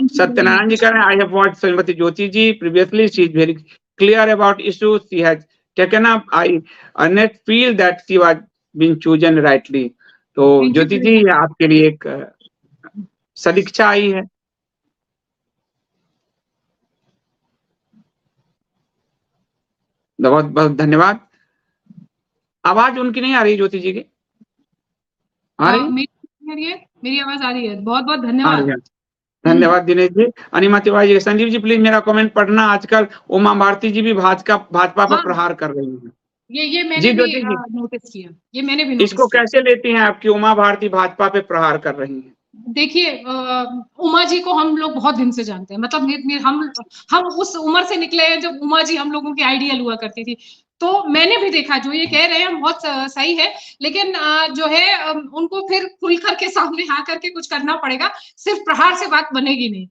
सत्यनारायण जी कह रहे हैं I have watched Shrimati Jyoti ji previously, she is very clear about issues she has taken up, I not feel that she was being chosen rightly. तो ज्योति जी आपके लिए एक सदीक्षा आई है। बहुत बहुत धन्यवाद। आवाज उनकी नहीं आ रही ज्योति जी की? आ रही? मेरी आवाज आ रही है। बहुत बहुत धन्यवाद। धन्यवाद दिनेश जी। अनिमा तिवारी जी, संजीव जी प्लीज मेरा कमेंट पढ़ना। आजकल उमा भारती जी भी भाजपा पर प्रहार कर रही हैं। ये मैंने जी भी ज्योति जी, नोटिस किया, ये मैंने भी नोटिस इसको किया। कैसे लेती हैं आपकी उमा भारती भाजपा पे प्रहार कर रही हैं? देखिए उमा जी को हम लोग बहुत दिन से जानते हैं, मतलब हम उस उम्र से निकले हैं जब उमा जी हम लोगों की आइडियल हुआ करती थी। तो मैंने भी देखा जो ये कह रहे हैं बहुत सही है, लेकिन जो है उनको फिर खुल करके सामने आ करके कुछ करना पड़ेगा, सिर्फ प्रहार से बात बनेगी नहीं।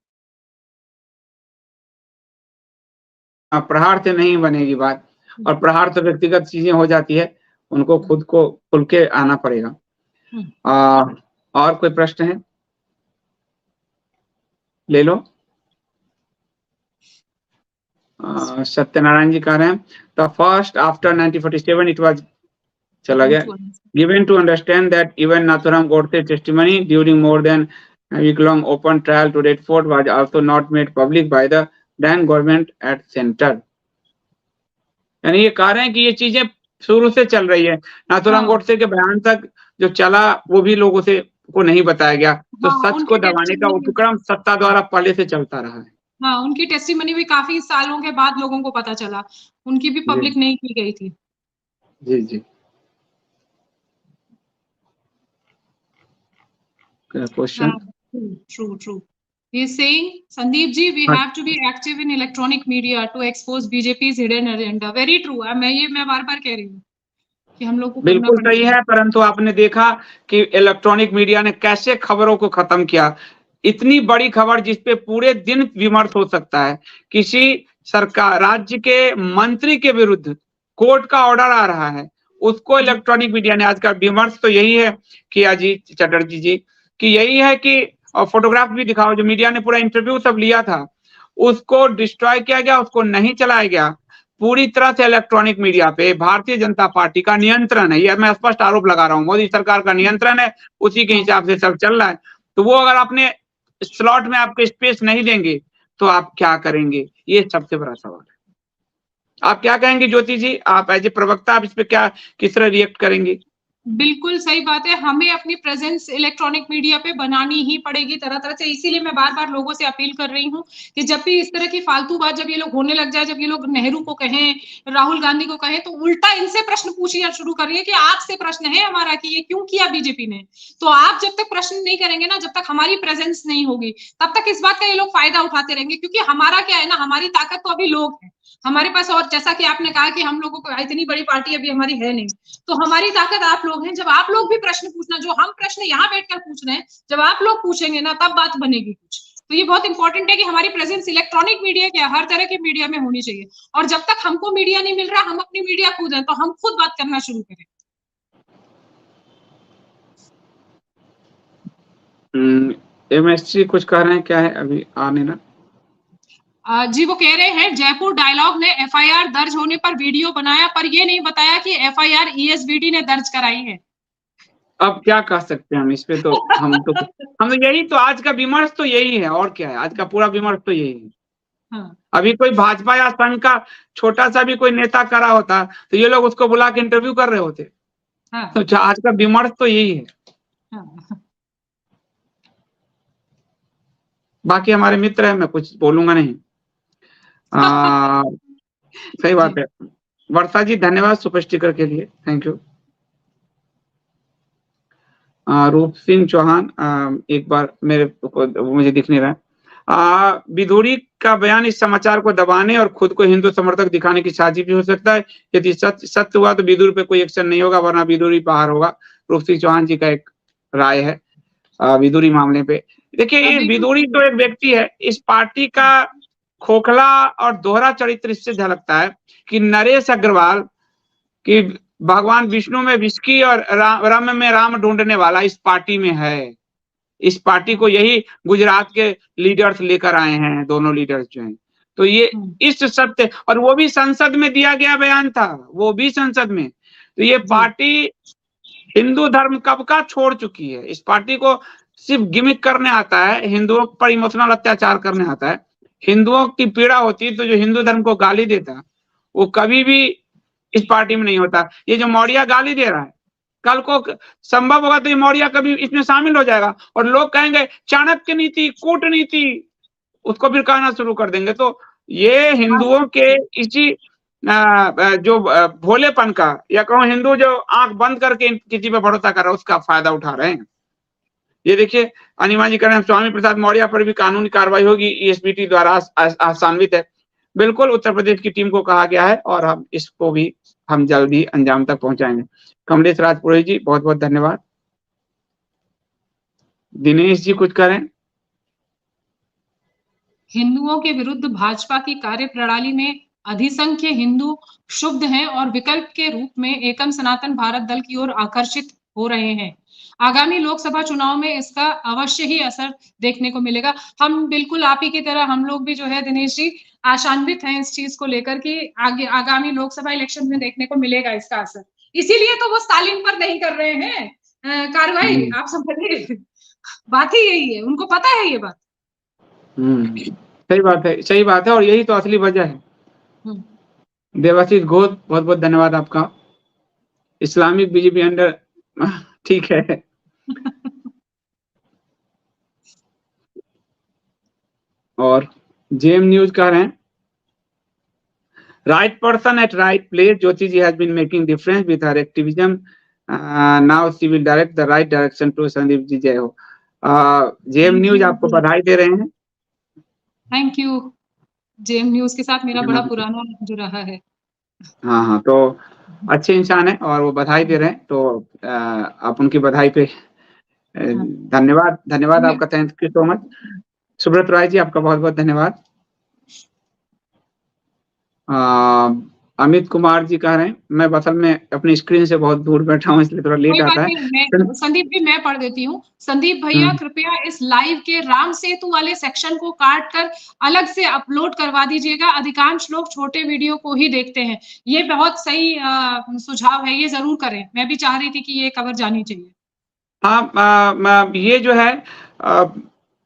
प्रहार से नहीं बनेगी बात, और प्रहार तो व्यक्तिगत चीजें हो जाती है, उनको खुद को खुल के आना पड़ेगा। और कोई प्रश्न है? ले लो। सत्यनारायण जी कह रहे हैं the first after 1947 it was, चला गया, given to understand that even Nathuram Godse's testimony during more than a week-long open trial to Red Fort was also not made public by the then government at center। यानी ये कह रहे हैं कि ये चीजें शुरू से चल रही है, नाथुराम गोडसे के बयान तक जो चला वो भी लोगों से को नहीं बताया गया, तो सच को दबाने का उपक्रम सत्ता द्वारा पहले से चलता रहा है। हाँ, उनकी टेस्टिमनी भी काफी सालों के बाद लोगों को पता चला, उनकी भी पब्लिक नहीं की गई थी। जी जी, question. True. He is saying, Sandeep ji, we have to be active in electronic media to expose BJP's hidden agenda. Very true. मैं बार-बार कह रही हूँ कि हम लोग को बिल्कुल सही है, परंतु आपने देखा कि इलेक्ट्रॉनिक मीडिया ने कैसे खबरों को खत्म किया। इतनी बड़ी खबर जिसपे पूरे दिन विमर्श हो सकता है, किसी सरकार राज्य के मंत्री के विरुद्ध कोर्ट का ऑर्डर आ रहा है, उसको इलेक्ट्रॉनिक मीडिया ने, आज का विमर्श तो यही है कि अजीत चटर्जी जी कि यही है कि फोटोग्राफ भी दिखाओ, जो मीडिया ने पूरा इंटरव्यू सब लिया था उसको डिस्ट्रॉय किया गया, उसको नहीं चलाया गया। पूरी तरह से इलेक्ट्रॉनिक मीडिया पे भारतीय जनता पार्टी का नियंत्रण है, यह मैं स्पष्ट आरोप लगा रहा हूँ, मोदी सरकार का नियंत्रण है, उसी के हिसाब से सब चल रहा है। तो वो अगर अपने स्लॉट में आपको स्पेस नहीं देंगे तो आप क्या करेंगे, ये सबसे बड़ा सवाल है। आप क्या कहेंगे ज्योति जी, आप एज ए प्रवक्ता आप इस पे क्या किस तरह रिएक्ट करेंगे? बिल्कुल सही बात है, हमें अपनी प्रेजेंस इलेक्ट्रॉनिक मीडिया पे बनानी ही पड़ेगी तरह-तरह से। इसीलिए मैं बार-बार लोगों से अपील कर रही हूँ कि जब भी इस तरह की फालतू बात जब ये लोग होने लग जाए, जब ये लोग नेहरू को कहें, राहुल गांधी को कहें, तो उल्टा इनसे प्रश्न पूछना शुरू करिए कि आपसे प्रश्न है हमारा कि ये क्यों किया बीजेपी ने। तो आप जब तक प्रश्न नहीं करेंगे ना, जब तक हमारी प्रेजेंस नहीं होगी, तब तक इस बात का ये लोग फायदा उठाते रहेंगे, क्योंकि हमारा क्या है ना, हमारी ताकत तो अभी लोग हैं हमारे पास। और जैसा कि आपने कहा कि हम लोगों को इतनी बड़ी पार्टी अभी हमारी है नहीं, तो हमारी ताकत आप लोग हैं। जब आप लोग भी प्रश्न पूछना, जो हम प्रश्न यहाँ बैठकर पूछ रहे हैं, जब आप लोग पूछेंगे ना, तब बात बनेगी कुछ। तो ये बहुत इंपॉर्टेंट है कि हमारी प्रेजेंस इलेक्ट्रॉनिक मीडिया क्या, हर तरह के मीडिया में होनी चाहिए। और जब तक हमको मीडिया नहीं मिल रहा, हम अपनी मीडिया खुद हैं, तो हम खुद बात करना शुरू करें। एमएससी कुछ कह रहे हैं, क्या है अभी आने ना? जी वो कह रहे हैं जयपुर डायलॉग ने एफआईआर दर्ज होने पर वीडियो बनाया, पर ये नहीं बताया कि एफआईआर ईएसबीडी ने दर्ज कराई है। अब क्या कह सकते हैं हम इस पे, तो हम तो यही तो आज का विमर्श तो यही है, और क्या है, आज का पूरा विमर्श तो यही है। हाँ। अभी कोई भाजपा या संघ का छोटा सा भी कोई नेता करा होता तो ये लोग उसको बुला के इंटरव्यू कर रहे होते। हाँ। तो आज का विमर्श तो यही है। हाँ। बाकी हमारे मित्र है, मैं कुछ बोलूंगा नहीं। सही बात है। वर्षा जी धन्यवाद सुपर स्टिकर के लिए, थैंक यू। रूप सिंह चौहान एक बार मुझे दिख नहीं रहा। विधुरी का बयान इस समाचार को दबाने और खुद को हिंदू समर्थक दिखाने की साजिश भी हो सकता है। यदि सत्य हुआ तो विधुरी पे कोई एक्शन नहीं होगा, वरना विधुरी बाहर होगा। रूप सिंह चौहान जी का एक राय है विधुरी मामले पे। देखिए विधुरी तो एक व्यक्ति है, इस पार्टी का खोखला और दोहरा चरित्र इससे झलकता है कि नरेश अग्रवाल की भगवान विष्णु में विष्की और राम में राम ढूंढने वाला इस पार्टी में है। इस पार्टी को यही गुजरात के लीडर्स लेकर आए हैं, दोनों लीडर्स जो हैं। तो ये इस सत्य, और वो भी संसद में दिया गया बयान था, वो भी संसद में। तो ये पार्टी हिंदू धर्म कब का छोड़ चुकी है। इस पार्टी को सिर्फ गिमिक करने आता है, हिंदुओं पर इमोशनल अत्याचार करने आता है। हिंदुओं की पीड़ा होती तो जो हिंदू धर्म को गाली देता वो कभी भी इस पार्टी में नहीं होता। ये जो मौर्य गाली दे रहा है, कल को संभव होगा तो ये मौर्य कभी इसमें शामिल हो जाएगा और लोग कहेंगे चाणक्य नीति, कूटनीति, उसको फिर कहना शुरू कर देंगे। तो ये हिंदुओं के इसी जो भोलेपन का, या कहूँ हिंदू जो आंख बंद करके किसी पे भरोसा कर रहा है, उसका फायदा उठा रहे हैं। ये देखिए अनिमा जी कह रहे हैं स्वामी प्रसाद मौर्य पर भी कानूनी कार्रवाई होगी, ईएसपीटी द्वारा आसान्वित है। बिल्कुल उत्तर प्रदेश की टीम को कहा गया है और हम इसको भी हम जल्द ही अंजाम तक पहुंचाएंगे। कमलेश राजपुरोहित जी बहुत बहुत धन्यवाद। दिनेश जी कुछ करें। हिंदुओं के विरुद्ध भाजपा की कार्यप्रणाली में अधिसंख्य हिंदू क्षुब्ध हैं और विकल्प के रूप में एकम सनातन भारत दल की ओर आकर्षित हो रहे हैं। आगामी लोकसभा चुनाव में इसका अवश्य ही असर देखने को मिलेगा। हम बिल्कुल आप ही की तरह हम लोग भी जो है दिनेश जी आशान्वित हैं इस चीज को लेकर कि आगे आगामी लोकसभा इलेक्शन में देखने को मिलेगा इसका असर। इसीलिए तो वो स्टालिन पर नहीं कर रहे हैं कार्रवाई, आप समझिए बात ही यही है, उनको पता है ये बात। सही बात है और यही तो असली वजह है। देवाशीष घोष बहुत बहुत धन्यवाद आपका। इस्लामिक बीजेपी अंडर, ठीक है। और जेएम न्यूज कह रहे हैं right person at right place, Jyoti ji has been making difference with her activism, now she will direct the right direction to Sandeep ji. जय हो। जेएम न्यूज आपको बधाई दे रहे हैं। Thank you. जेएम न्यूज के साथ मेरा बड़ा पुराना जो रहा है। हाँ, तो अच्छे इंसान है और वो बधाई दे रहे हैं, तो आप उनकी बधाई पे धन्यवाद आपका, thank you so much. Subrata Roy ji आपका बहुत बहुत धन्यवाद। अमित कुमार जी कह रहे हैं मैं असल में अपनी स्क्रीन से बहुत दूर बैठा हूँ इसलिए थोड़ा लेट आता है। संदीप जी मैं पढ़ देती हूँ। संदीप भैया कृपया इस लाइव के राम सेतु वाले सेक्शन को काट कर अलग से अपलोड करवा दीजिएगा, अधिकांश लोग छोटे वीडियो को ही देखते हैं। ये बहुत सही सुझाव है, ये जरूर करें। मैं भी चाह रही थी कि ये खबर जानी चाहिए। हाँ, ये जो है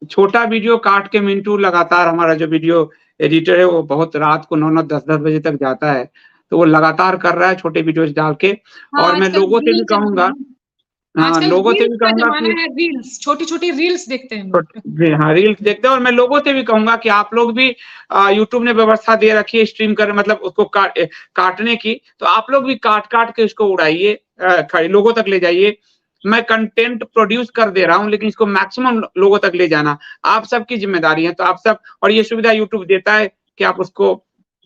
छोटा वीडियो काट के मिंटू लगातार हमारा जो वीडियो एडिटर है वो बहुत रात को 9-9 10-10 बजे तक जाता है, तो वो लगातार कर रहा है छोटे वीडियोस डाल के। और मैं लोगों से भी कहूंगा, लोगों से भी कहूंगा कि रील्स, छोटी-छोटी रील्स देखते हैं। हाँ, रील्स देखते हैं। और मैं लोगों से भी कहूंगा कि आप लोग भी यूट्यूब ने व्यवस्था दे रखी है स्ट्रीम कर, मतलब उसको काटने की, तो आप लोग भी काट के उसको उड़ाइए, लोगों तक ले जाइए। मैं कंटेंट प्रोड्यूस कर दे रहा हूं लेकिन इसको मैक्सिमम लोगों तक ले जाना आप सबकी जिम्मेदारी है। तो आप सब, और ये सुविधा यूट्यूब देता है कि आप उसको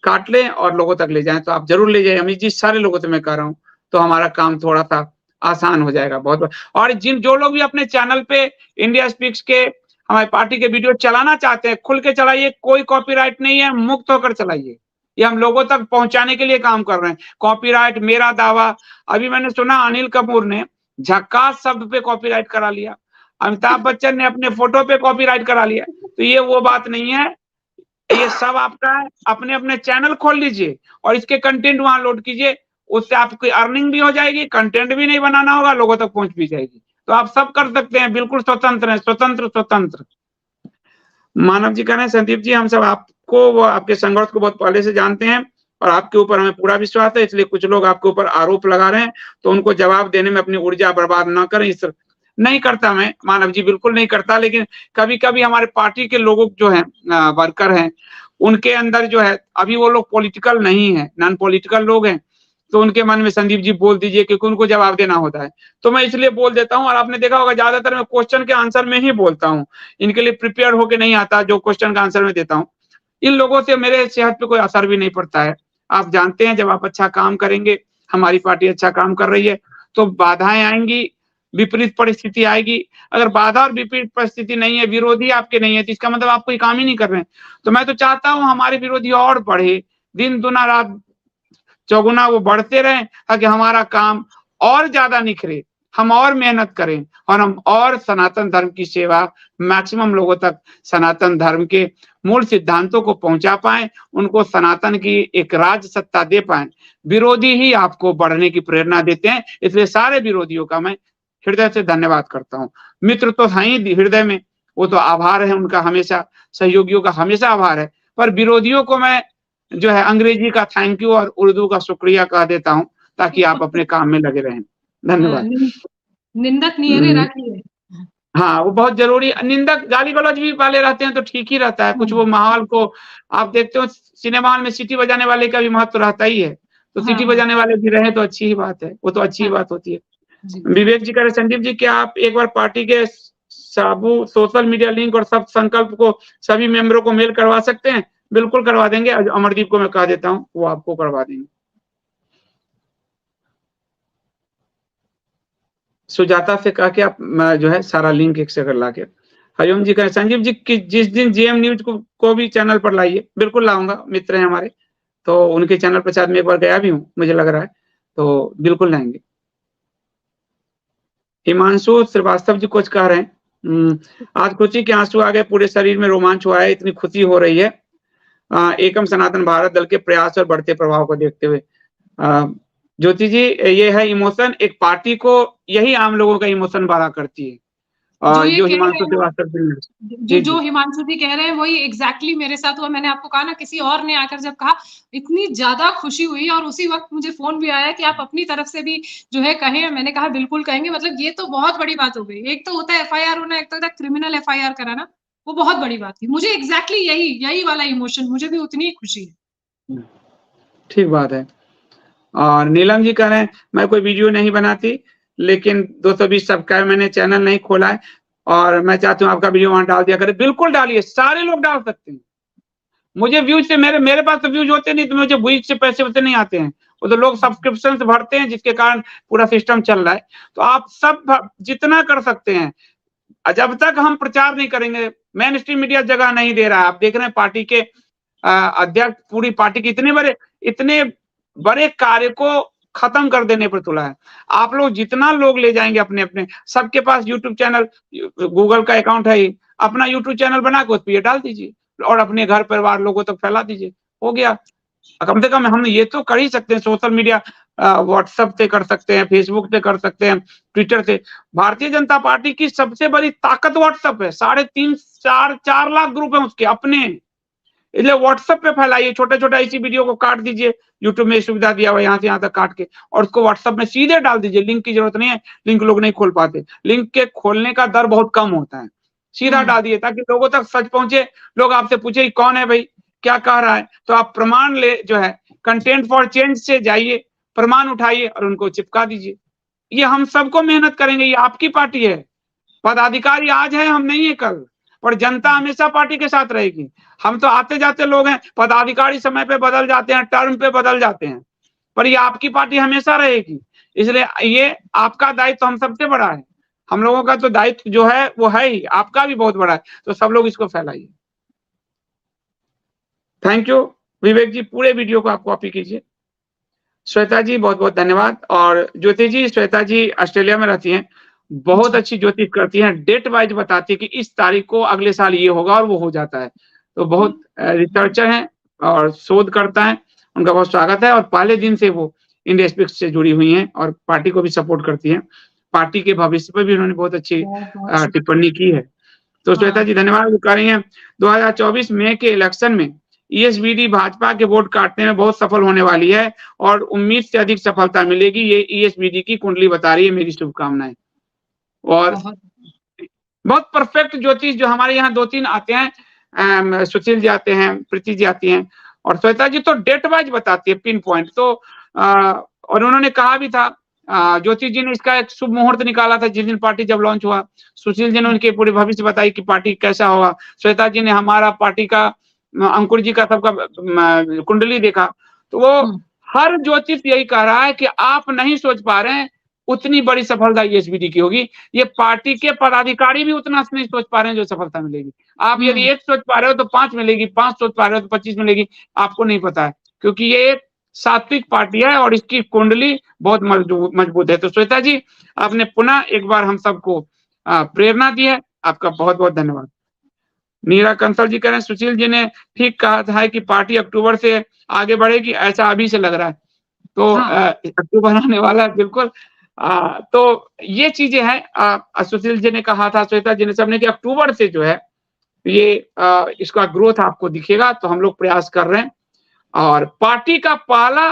काट लें और लोगों तक ले जाएं, तो आप जरूर ले जाइए। अमित जी सारे लोगों से मैं कह रहा हूँ, तो हमारा काम थोड़ा सा आसान हो जाएगा बहुत। और जो लोग भी अपने चैनल पे इंडिया स्पीक्स के हमारी पार्टी के वीडियो चलाना चाहते हैं, खुल के चलाइए, कोई कॉपीराइट नहीं है, मुक्त होकर चलाइए। ये हम लोगों तक पहुंचाने के लिए काम कर रहे हैं। कॉपीराइट मेरा दावा, अभी मैंने सुना अनिल कपूर ने झक्कास शब्द पे कॉपीराइट करा लिया, अमिताभ बच्चन ने अपने फोटो पे कॉपीराइट करा लिया, तो ये वो बात नहीं है। ये सब आपका है। अपने अपने चैनल खोल लीजिए और इसके कंटेंट वहां लोड कीजिए, उससे आपकी अर्निंग भी हो जाएगी, कंटेंट भी नहीं बनाना होगा, लोगों तक पहुंच भी जाएगी। तो आप सब कर सकते हैं, बिल्कुल स्वतंत्र है, स्वतंत्र। मानव जी कह रहे हैं संदीप जी हम सब आपको, आपके संघर्ष को बहुत पहले से जानते हैं और आपके ऊपर हमें पूरा विश्वास है, इसलिए कुछ लोग आपके ऊपर आरोप लगा रहे हैं, तो उनको जवाब देने में अपनी ऊर्जा बर्बाद ना करें। इस नहीं करता मैं, मानव जी बिल्कुल नहीं करता, लेकिन कभी कभी हमारे पार्टी के लोग जो हैं, वर्कर हैं, उनके अंदर जो है, अभी वो लोग पॉलिटिकल नहीं है, नॉन पॉलिटिकल लोग हैं, तो उनके मन में संदीप जी बोल दीजिए, क्योंकि उनको जवाब देना होता है, तो मैं इसलिए बोल देता हूँ। और आपने देखा होगा ज्यादातर मैं क्वेश्चन के आंसर में ही बोलता हूँ, इनके लिए प्रिपेयर होके नहीं आता, जो क्वेश्चन का आंसर में देता हूँ। इन लोगों से मेरे सेहत पे कोई असर भी नहीं पड़ता है। आप जानते हैं जब आप अच्छा काम करेंगे, हमारी पार्टी अच्छा काम कर रही है, तो बाधाएं आएंगी, विपरीत परिस्थिति आएगी। अगर बाधा और विपरीत परिस्थिति नहीं है, विरोधी आपके नहीं है, तो इसका मतलब आप कोई काम ही नहीं कर रहे हैं। तो मैं तो चाहता हूं हमारे विरोधी और बढ़े, दिन दुना रात चौगुना वो बढ़ते रहें, ताकि हमारा काम और ज्यादा निखरे, हम और मेहनत करें और हम और सनातन धर्म की सेवा मैक्सिमम लोगों तक, सनातन धर्म के मूल सिद्धांतों को पहुंचा पाएं, उनको सनातन की एक राज सत्ता दे पाएं। विरोधी ही आपको बढ़ने की प्रेरणा देते हैं, इसलिए सारे विरोधियों का मैं हृदय से धन्यवाद करता हूँ। मित्र तो है ही हृदय में, वो तो आभार है उनका, हमेशा सहयोगियों का हमेशा आभार है, पर विरोधियों को मैं जो है अंग्रेजी का थैंक यू और उर्दू का शुक्रिया कह देता हूँ, ताकि आप अपने काम में लगे रहें। धन्यवाद। निंदक नियरे राखिए। हाँ, वो बहुत ज़रूरी निंदक गाली-गलौज भी वाले रहते हैं तो ठीक ही रहता है। कुछ वो माहौल को आप देखते हो सिनेमा हॉल में सीटी बजाने वाले का भी महत्व रहता ही है। तो सीटी हाँ, बजाने वाले भी रहे तो अच्छी ही बात है। वो तो अच्छी ही हाँ, बात होती है। जी। विवेक जी कह रहे हैं संदीप जी क्या आप एक बार पार्टी के साबू सोशल मीडिया लिंक और सब संकल्प को सभी मेंबरों को मेल करवा सकते हैं? बिल्कुल करवा देंगे। अमरदीप को मैं कह देता हूँ, वो आपको करवा देंगे। सुजाता से कह के आप जो है सारा लिंक एक से लाके हरिओम जी कह संजीव जी कि जिस दिन जेएम न्यूज को भी चैनल पर लाइए। बिल्कुल लाऊंगा, मित्र हैं हमारे, तो उनके चैनल पर शायद मैं एक बार गया भी हूँ, मुझे लग रहा है, तो बिल्कुल लाएंगे। हिमांशु श्रीवास्तव जी कुछ कह रहे हैं आज खुशी के आंसू आ गए, पूरे शरीर में रोमांच हुआ है, इतनी खुशी हो रही है एकम सनातन भारत दल के प्रयास और बढ़ते प्रभाव को देखते हुए। ज्योति जी ये है इमोशन, एक पार्टी को यही आम लोगों का इमोशन बड़ा करती है। जो हिमांशु श्रीवास्तव जो हिमांशु जी कह रहे हैं वही एग्जैक्टली मेरे साथ हुआ। मैंने आपको कहा ना, किसी और ने आकर जब कहा इतनी ज्यादा खुशी हुई और उसी वक्त मुझे फोन भी आया कि आप अपनी तरफ से भी जो है कहें। मैंने कहा बिल्कुल कहेंगे। मतलब ये तो बहुत बड़ी बात हो गई। एक तो होता है एफआईआर होना, एक तो होता है क्रिमिनल एफआईआर कराना। वो बहुत बड़ी बात थी। मुझे एग्जैक्टली यही वाला इमोशन, मुझे भी उतनी ही खुशी है। ठीक बात है। और नीलम जी कह रहे हैं मैं कोई वीडियो नहीं बनाती, लेकिन 220 सब्सक्राइब मैंने चैनल नहीं खोला है और मैं चाहती हूँ आपका वीडियो वहां डाल दिया करें। बिल्कुल डालिए, सारे लोग डाल सकते हैं। मुझे व्यूज से मेरे पास तो व्यूज होते नहीं, तो मुझे व्यूज से पैसे होते नहीं आते हैं। वो तो लोग सब्सक्रिप्शन से भरते हैं, जिसके कारण पूरा सिस्टम चल रहा है। तो आप सब जितना कर सकते हैं, जब तक हम प्रचार नहीं करेंगे, मेन स्ट्रीम मीडिया जगह नहीं दे रहा है। आप देख रहे हैं पार्टी के अध्यक्ष पूरी पार्टी के इतने बड़े कार्य को खत्म कर देने पर तुला है। आप लोग जितना लोग ले जाएंगे अपने सबके पास यूट्यूब चैनल, गूगल का अकाउंट है ही, अपना यूट्यूब चैनल बना के उस पर डाल दीजिए और अपने घर परिवार लोगों तक फैला दीजिए, हो गया। कम से कम हम ये तो कर ही सकते हैं। सोशल मीडिया व्हाट्सएप से कर सकते हैं, फेसबुक से कर सकते हैं, ट्विटर से। भारतीय जनता पार्टी की सबसे बड़ी ताकत व्हाट्सएप है। 3.5-4 लाख ग्रुप है उसके अपने, इसलिए व्हाट्सएप पे फैलाइए। छोटे इसी वीडियो को काट दीजिए, यूट्यूब में सुविधा दिया हुआ यहाँ से यहाँ तक काट के, और उसको व्हाट्सएप में सीधे डाल दीजिए। लिंक की जरूरत नहीं है, लिंक लोग नहीं खोल पाते। लिंक के खोलने का दर बहुत कम होता है। सीधा डाल दिए ताकि लोगों तक सच पहुंचे। लोग आपसे पूछे कौन है भाई, क्या कह रहा है, तो आप प्रमाण ले जो है कंटेंट फॉर चेंज से जाइए, प्रमाण उठाइए और उनको चिपका दीजिए। ये हम सबको मेहनत करेंगे, ये आपकी पार्टी है। पदाधिकारी आज है, हम नहीं है कल, पर जनता हमेशा पार्टी के साथ रहेगी। हम तो आते जाते लोग हैं, पदाधिकारी समय पे बदल जाते हैं, टर्म पे बदल जाते हैं, पर ये आपकी पार्टी हमेशा रहेगी। इसलिए ये आपका दायित्व हम सबसे बड़ा है। हम लोगों का तो दायित्व जो है वो है ही, आपका भी बहुत बड़ा है। तो सब लोग इसको फैलाइए। थैंक यू विवेक जी, पूरे वीडियो को आप कॉपी कीजिए। श्वेता जी बहुत बहुत धन्यवाद। और ज्योति जी, श्वेता जी ऑस्ट्रेलिया में रहती हैं, बहुत अच्छी ज्योतिष करती हैं, डेट वाइज बताती है कि इस तारीख को अगले साल ये होगा और वो हो जाता है। तो बहुत रिसर्चर हैं और शोध करता है, उनका बहुत स्वागत है। और पहले दिन से वो इंडिया स्पीक्स से जुड़ी हुई हैं और पार्टी को भी सपोर्ट करती हैं। पार्टी के भविष्य पर भी उन्होंने बहुत अच्छी टिप्पणी की है। तो श्वेता जी धन्यवाद। कह रही हैं 2024 मई के इलेक्शन में ईएसबीडी भाजपा के वोट काटने में बहुत सफल होने वाली है और उम्मीद से अधिक सफलता मिलेगी, ये ईएसबीडी की कुंडली बता रही है। मेरी शुभकामनाएं। और बहुत परफेक्ट ज्योतिष जो हमारे यहाँ 2-3 आते हैं, सुशील जी आते हैं, प्रीति जी आती हैं, और श्वेता जी तो डेट वाइज बताती है, पिन पॉइंट। तो और उन्होंने कहा भी था, ज्योतिष जी ने इसका एक शुभ मुहूर्त निकाला था जिस दिन पार्टी जब लॉन्च हुआ। सुशील जी ने उनके पूरे भविष्य बताई कि पार्टी कैसा होगा। श्वेता जी ने हमारा पार्टी का, अंकुर जी का सबका कुंडली देखा। तो वो हर ज्योतिष यही कह रहा है कि आप नहीं सोच पा रहे हैं उतनी बड़ी सफलता ईएसबीडी की होगी। ये पार्टी के पदाधिकारी भी उतना नहीं सोच पा रहे हैं जो सफलता मिलेगी। आप यदि 1 सोच पा रहे हो तो 5 मिलेगी, 5 सोच पा रहे हो तो 25 मिलेगी, आपको नहीं पता है, क्योंकि ये एक सात्विक पार्टी है और इसकी कुंडली बहुत मजबूत है। तो श्वेता जी, आपने पुनः एक बार हम सबको प्रेरणा दी है, आपका बहुत बहुत धन्यवाद। नीरा कंसल जी कह रहे हैं सुशील जी ने ठीक कहा था कि पार्टी अक्टूबर से आगे बढ़ेगी, ऐसा अभी से लग रहा है। तो अक्टूबर आने वाला है, बिल्कुल। तो ये चीजें हैं, सुशील जी ने कहा था, श्वेता जी ने, सबने, कि अक्टूबर से जो है ये इसका ग्रोथ आपको दिखेगा। तो हम लोग प्रयास कर रहे हैं। और पार्टी का पहला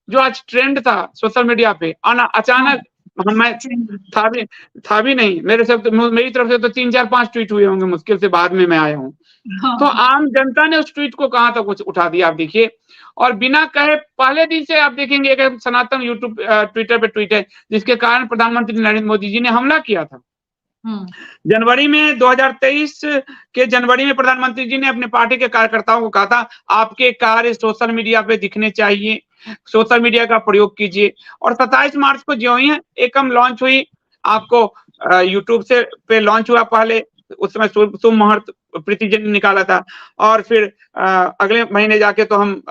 जो आज ट्रेंड था सोशल मीडिया पे, अचानक मैं था भी नहीं, मेरे से तो, मेरी तरफ से तो 3 4 5 ट्वीट हुए होंगे मुश्किल से, बाद में मैं आया हूँ। तो आम जनता ने उस ट्वीट को कहां तक उठा दिया आप देखिए, और बिना कहे पहले दिन से आप देखेंगे एक सनातन यूट्यूब ट्विटर पे ट्वीट है जिसके कारण प्रधानमंत्री नरेंद्र मोदी जी ने हमला किया था। जनवरी में 2023 के जनवरी में प्रधानमंत्री जी ने अपने पार्टी के कार्यकर्ताओं को कहा था आपके कार्य सोशल मीडिया पे दिखने चाहिए, सोशल मीडिया का प्रयोग कीजिए। और 27 मार्च को जो ही एकम लॉन्च हुई, आपको यूट्यूब से पे लॉन्च हुआ, पहले उस समय शुभ मुहूर्त प्रीति जी ने निकाला था, और फिर अगले महीने जाके तो हम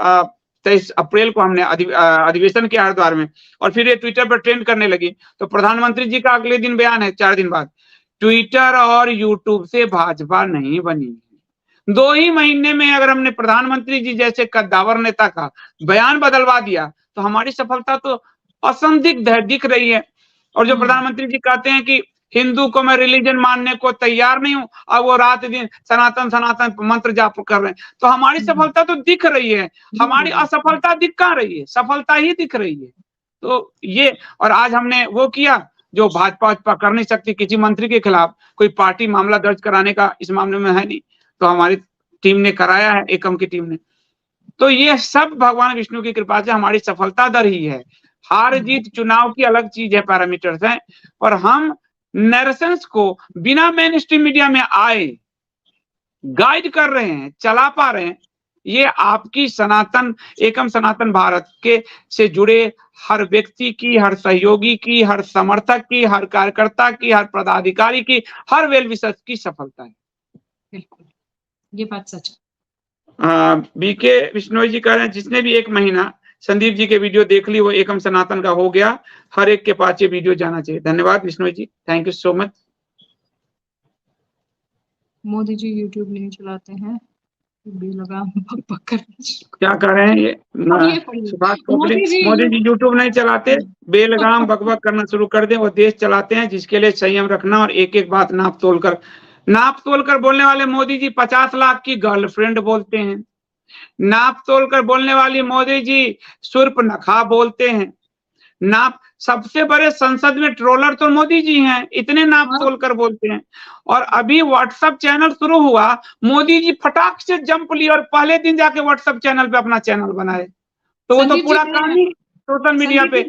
23 अप्रैल को हमने अधिवेशन किया हरिद्वार में, और फिर ये ट्विटर पर ट्रेंड करने लगी। तो प्रधानमंत्री जी का अगले दिन बयान है 4 दिन बाद, ट्विटर और यूट्यूब से भाजपा नहीं बनी। 2 ही महीने में अगर हमने प्रधानमंत्री जी जैसे कद्दावर नेता का बयान बदलवा दिया तो हमारी सफलता तो असंदिग्ध है, दिख रही है। और जो प्रधानमंत्री जी कहते हैं कि हिंदू को मैं रिलीजन मानने को तैयार नहीं हूं, अब वो रात दिन सनातन सनातन मंत्र जाप कर रहे हैं, तो हमारी सफलता तो दिख रही है, हमारी असफलता दिख कहां रही है, सफलता ही दिख रही है। तो ये, और आज हमने वो किया जो भाजपा कर नहीं सकती, किसी मंत्री के खिलाफ कोई पार्टी मामला दर्ज कराने का इस मामले में है नहीं, तो हमारी टीम ने कराया है, एकम की टीम ने। तो ये सब भगवान विष्णु की कृपा से हमारी सफलता दर ही है। हार जीत चुनाव की अलग चीज है, पैरामीटर्स हैं, पर हम नैरेशंस को बिना मेन स्ट्रीम मीडिया में आए गाइड कर रहे हैं, चला पा रहे हैं। ये आपकी सनातन एकम सनातन भारत के से जुड़े हर व्यक्ति की, हर सहयोगी की, हर समर्थक की, हर कार्यकर्ता की, हर पदाधिकारी की, हर वेल विशर की सफलता है। बिल्कुल, ये बात सच है। बीके विश्नोई जी कह रहे हैं जिसने भी 1 महीना संदीप जी के वीडियो देख ली वो एकम सनातन का हो गया, हर एक के पास ये वीडियो जाना चाहिए। धन्यवाद Bishnoi ji, thank you so much. Modi ji YouTube नहीं चलाते हैं, बेलगाम बक कर क्या कर रहे हैं ये मोदी जी यूट्यूब नहीं चलाते, बेलगाम बकबक करना शुरू कर दें। वो देश चलाते हैं जिसके लिए संयम रखना और एक एक बात नाप तोल कर बोलने वाले मोदी जी 50 लाख की गर्लफ्रेंड बोलते हैं। नाप तोल कर बोलने वाली मोदी जी शूर्पणखा बोलते हैं। सबसे बड़े संसद में ट्रोलर तो मोदी जी हैं, इतने नाप तोल कर बोलते हैं। और अभी व्हाट्सएप चैनल शुरू हुआ, मोदी जी फटाक से जंप लिए और पहले दिन जाके व्हाट्सएप चैनल पे अपना चैनल बनाए। तो वो तो पूरा काम ही सोशल मीडिया पे।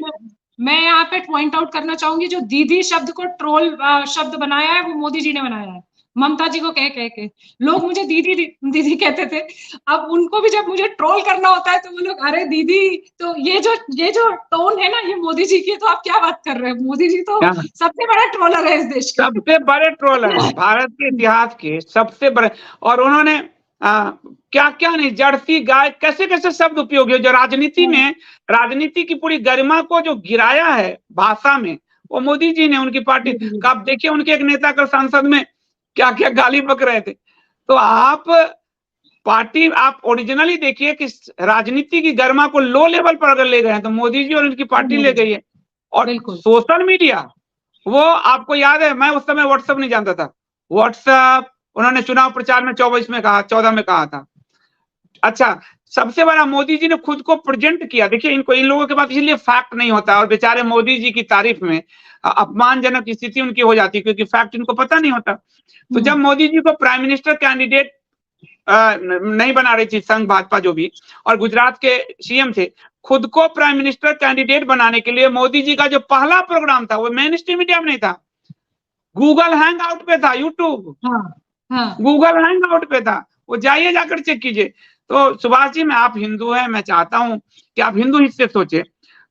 मैं यहाँ पे पॉइंट आउट करना चाहूंगी, जो दीदी शब्द को ट्रोल शब्द बनाया है वो मोदी जी ने बनाया है। ममता जी को कह के लोग मुझे दीदी दीदी कहते थे, अब उनको भी जब मुझे ट्रोल करना होता है तो वो लोग अरे दीदी, तो ये जो टोन है ना ये मोदी जी की, तो आप क्या बात कर रहे हैं, मोदी जी तो सबसे बड़ा ट्रोलर है इस देश के, सबसे बड़े ट्रोलर है भारत के इतिहास के सबसे बड़े। और उन्होंने क्या क्या नहीं, जर्सी गाय कैसे कैसे शब्द उपयोग है, जो राजनीति की पूरी गरिमा को जो गिराया है भाषा में, वो मोदी जी ने, उनकी पार्टी का। आप देखिए उनके एक नेता कल संसद में क्या क्या गाली बक रहे थे। तो आप ओरिजिनली देखिए कि राजनीति की गरिमा को लो लेवल पर अगर ले गए हैं तो मोदी जी और उनकी पार्टी ले गई है। और सोशल मीडिया, वो आपको याद है, मैं उस समय व्हाट्सएप नहीं जानता था, व्हाट्सएप उन्होंने चुनाव प्रचार में 14 में कहा था। अच्छा, सबसे बड़ा मोदी जी ने खुद को प्रेजेंट किया। देखिए इन लोगों के पास इसलिए फैक्ट नहीं होता, और बेचारे मोदी जी की तारीफ में अपमानजनक स्थिति उनकी हो जाती है क्योंकि फैक्ट इनको पता नहीं होता। तो जब मोदी जी को प्राइम मिनिस्टर कैंडिडेट नहीं बना रही थी संघ भाजपा जो भी, और गुजरात के सीएम थे, खुद को प्राइम मिनिस्टर कैंडिडेट बनाने के लिए मोदी जी का जो पहला प्रोग्राम था वो मेन स्ट्रीम मीडिया में नहीं था, गूगल हैंग आउट पे था, यूट्यूब गूगल हैंग आउट पे था, वो जाइए जाकर चेक कीजिए। तो सुभाष जी, आप हिंदू हैं, मैं चाहता हूं कि आप हिंदू हित से सोचे।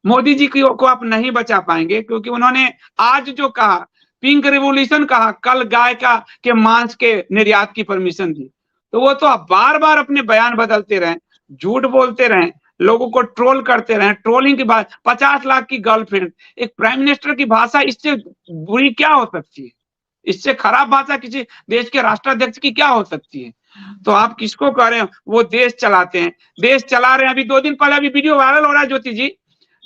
मोदी जी को आप नहीं बचा पाएंगे क्योंकि उन्होंने आज जो कहा, पिंक रिवॉल्यूशन कहा, कल गाय के मांस के निर्यात की परमिशन दी। तो वो तो आप बार बार अपने बयान बदलते रहें, झूठ बोलते रहें, लोगों को ट्रोल करते रहें। ट्रोलिंग की बात, 50 लाख की गर्लफ्रेंड, एक प्राइम मिनिस्टर की भाषा इससे बुरी क्या हो सकती है? इससे खराब भाषा किसी देश के राष्ट्राध्यक्ष की क्या हो सकती है? तो आप किसको कह रहे हैं? वो देश चलाते हैं, देश चला रहे हैं। अभी 2 दिन पहले अभी वीडियो वायरल हो रहा है, ज्योति जी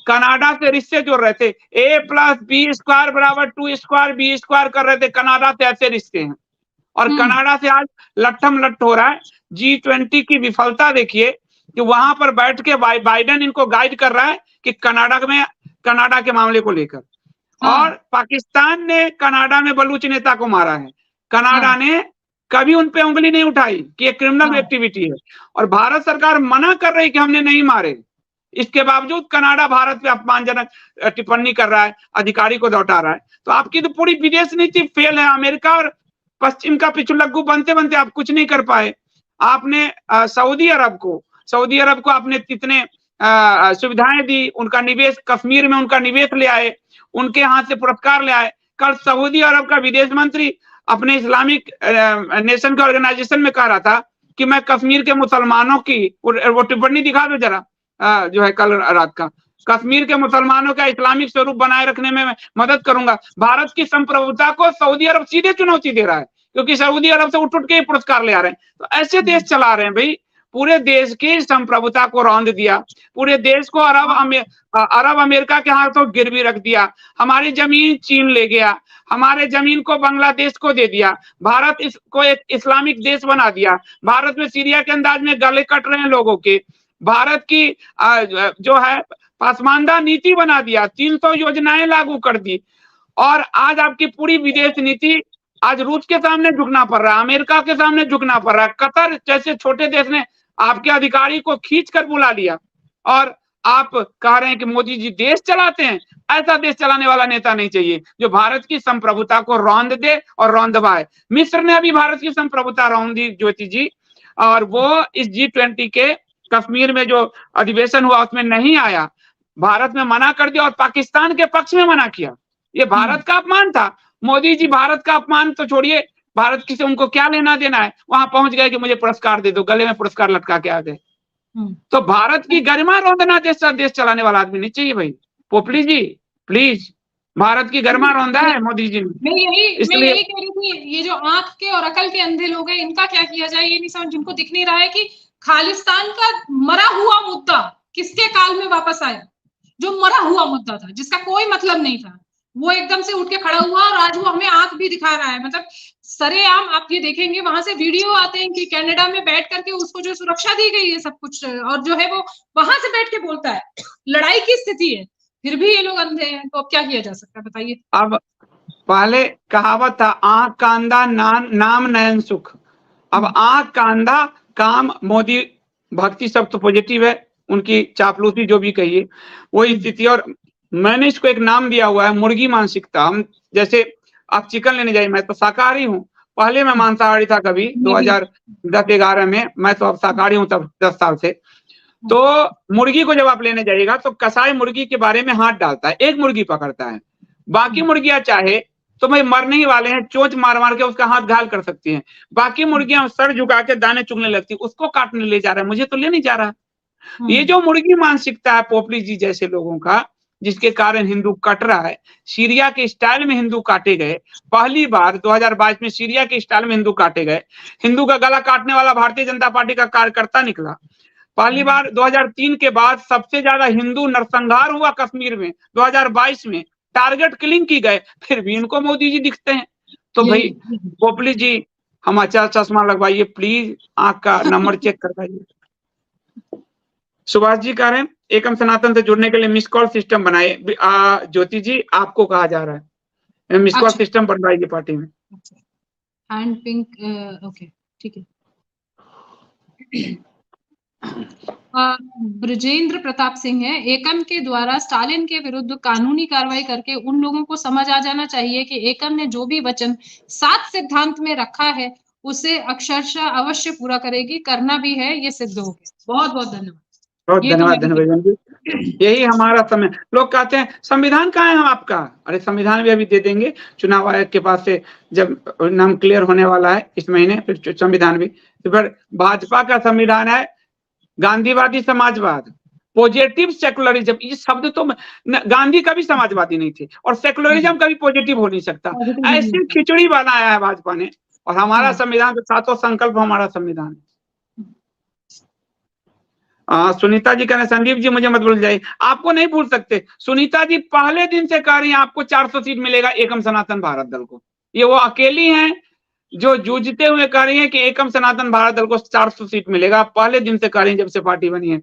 कनाडा से रिश्ते जोड़ रहे थे, A+B² = 2² कर रहे थे, कनाडा से ऐसे रिश्ते हैं। और कनाडा से आज लट्ठम लट्ठ हो रहा है। G20 की विफलता देखिए कि वहां पर बैठ के बाइडेन इनको गाइड कर रहा है कि कनाडा के मामले को लेकर। और पाकिस्तान ने कनाडा में बलूच नेता को मारा है, कनाडा ने कभी उन पे उंगली नहीं उठाई कि ये क्रिमिनल एक्टिविटी है, और भारत सरकार मना कर रही कि हमने नहीं मारे। इसके बावजूद कनाडा भारत पे अपमानजनक टिप्पणी कर रहा है, अधिकारी को लौटा रहा है। तो आपकी तो पूरी विदेश नीति फेल है। अमेरिका और पश्चिम का पिछुलग्गू बनते बनते आप कुछ नहीं कर पाए। आपने सऊदी अरब को आपने कितने सुविधाएं दी, उनका निवेश कश्मीर में उनका निवेश ले आए, उनके यहाँ से पुरस्कार ले आए। कल सऊदी अरब का विदेश मंत्री अपने इस्लामिक नेशन के ऑर्गेनाइजेशन में कह रहा था कि मैं कश्मीर के मुसलमानों की, वो टिप्पणी दिखा दो जरा, जो है कल रात का, कश्मीर के मुसलमानों का इस्लामिक स्वरूप बनाए रखने में मैं मदद करूंगा। भारत की संप्रभुता को सऊदी अरब सीधे चुनौती दे रहा है, क्योंकि सऊदी अरब से उठ के पुरस्कार ले आ रहे हैं। तो ऐसे देश चला रहे हैं भाई, पूरे देश की संप्रभुता को रौंद दिया, पूरे देश को अरब अमेरिका के हाथों गिरवी रख दिया, हमारी जमीन चीन ले गया, हमारे जमीन को बांग्लादेश को दे दिया, भारत इसको एक इस्लामिक देश बना दिया, भारत में सीरिया के अंदाज में गले कट रहे हैं लोगों के, भारत की जो है पासमानदा नीति बना दिया, 300 योजनाएं लागू कर दी, और आज आपकी पूरी विदेश नीति, आज रूस के सामने झुकना पड़ रहा है, अमेरिका के सामने झुकना पड़ रहा है, कतर जैसे छोटे देश ने आपके अधिकारी को खींच कर बुला लिया, और आप कह रहे हैं कि मोदी जी देश चलाते हैं। ऐसा देश चलाने वाला नेता नहीं चाहिए जो भारत की संप्रभुता को रौंद दे और रौंदवाए। मिस्र ने अभी भारत की संप्रभुता रौंद दी ज्योति जी, और वो इस G20 के कश्मीर में जो अधिवेशन हुआ उसमें नहीं आया, भारत में मना कर दिया और पाकिस्तान के पक्ष में मना किया। ये भारत का अपमान था। मोदी जी भारत का अपमान तो छोड़िए, भारत की से उनको क्या लेना देना है, वहां पहुंच गए कि मुझे पुरस्कार दे दो, गले में पुरस्कार लटका के आ गए। तो भारत की गरिमा रौंदना जैसा देश चलाने वाला आदमी नहीं चाहिए भाई। पोपली जी प्लीज, भारत की गरिमा रौंदा है मोदी जी ने। मैं यही कह रही थी, ये जो आंख के और अकल के अंधे लोग हैं, इनका क्या किया जाए ये नहीं समझ, जिनको दिख नहीं रहा है कि खालिस्तान का मरा हुआ मुद्दा किसके काल में वापस आया, जो मरा हुआ मुद्दा था, जिसका कोई मतलब नहीं था, वो एकदम से उठ के खड़ा हुआ, और आज वो हमें आंख भी दिखा रहा है। मतलब सरेआम आप ये देखेंगे, वहां से वीडियो आते हैं कि कनाडा में बैठ करके उसको जो सुरक्षा दी गई है सब कुछ, और जो है वो वहां से बैठ के बोलता है, लड़ाई की स्थिति है, फिर भी ये लोग अंधे हैं। तो अब क्या किया जा सकता है बताइए। अब पहले कहावत था, आंख का अंधा नाम नयन सुख। अब आंख का अंधा काम मोदी भक्ति सब तो पॉजिटिव है, उनकी चापलूसी जो भी कहिए वही स्थिति। और मैंने इसको एक नाम दिया हुआ है, मुर्गी मानसिकता। हम जैसे आप चिकन लेने जाइए, मैं तो शाकाहारी हूँ, पहले मैं मांसाहारी था कभी 2010-11 में, मैं तो अब शाकाहारी हूँ तब 10 साल से। तो मुर्गी को जब आप लेने जाइएगा तो कसाई मुर्गी के बारे में हाथ डालता है, एक मुर्गी पकड़ता है, बाकी मुर्गियां चाहे तो भाई मरने ही वाले हैं, चोंच मार मार के उसका हाथ घायल कर सकती हैं, बाकी मुर्गियां सर झुका के दाने चुगने लगती, उसको काटने ले जा रहा है, मुझे तो ले नहीं जा रहा। ये जो मुर्गी मानसिकता है पोपली जी जैसे लोगों का, जिसके कारण हिंदू कट रहा है, सीरिया के स्टाइल में हिंदू काटे गए। पहली बार 2022 में सीरिया के स्टाइल में हिंदू काटे गए। हिंदू का गला काटने वाला भारतीय जनता पार्टी का कार्यकर्ता निकला। पहली बार 2003 के बाद सबसे ज्यादा हिंदू नरसंहार हुआ कश्मीर में 2022 में, टारगेट किलिंग की गए, फिर भी इनको मोदी जी दिखते हैं। तो भाई पोपली जी हम अच्छा चश्मा लगवाइए प्लीज, आंख का नंबर चेक करवाइए। सुभाष जी कह रहे हैं एकम सनातन से जुड़ने के लिए मिस कॉल सिस्टम बनाए। ज्योति जी आपको कहा जा रहा है मिस कॉल सिस्टम बनवाइए पार्टी में। हैंड पिंक, ओके ठीक है। ब्रजेंद्र प्रताप सिंह है, एकम के द्वारा स्टालिन के विरुद्ध कानूनी कार्रवाई करके उन लोगों को समझ आ जाना चाहिए कि एकम ने जो भी वचन 7 सिद्धांत में रखा है उसे अक्षरशः अवश्य पूरा करेगी, करना भी है, ये सिद्ध हो गया। बहुत बहुत धन्यवाद। बहुत धन्यवाद धन्यवाद जी। यही हमारा समय। लोग कहते हैं संविधान कहाँ है आपका, अरे संविधान भी अभी दे देंगे, चुनाव आयोग के पास से जब नाम क्लियर होने वाला है इस महीने, फिर संविधान भी। फिर भाजपा का संविधान है गांधीवादी समाजवाद, पॉजिटिव सेकुलरिज्म। ये शब्द तो गांधी कभी समाजवादी नहीं थे और सेकुलरिज्म कभी पॉजिटिव हो नहीं सकता। ऐसी खिचड़ी बनाया है भाजपा ने, और हमारा संविधान, सातों संकल्प हमारा संविधान है। सुनीता जी कह रहे संदीप जी मुझे मत भूल जाइए। आपको नहीं भूल सकते, सुनीता जी पहले दिन से कह रही हैं आपको 400 सीट मिलेगा एकम सनातन भारत दल को। ये वो अकेली हैं जो जूझते हुए कह रही हैं कि एकम सनातन भारत दल को 400 सीट मिलेगा, पहले दिन से कह रही हैं जब से पार्टी बनी है।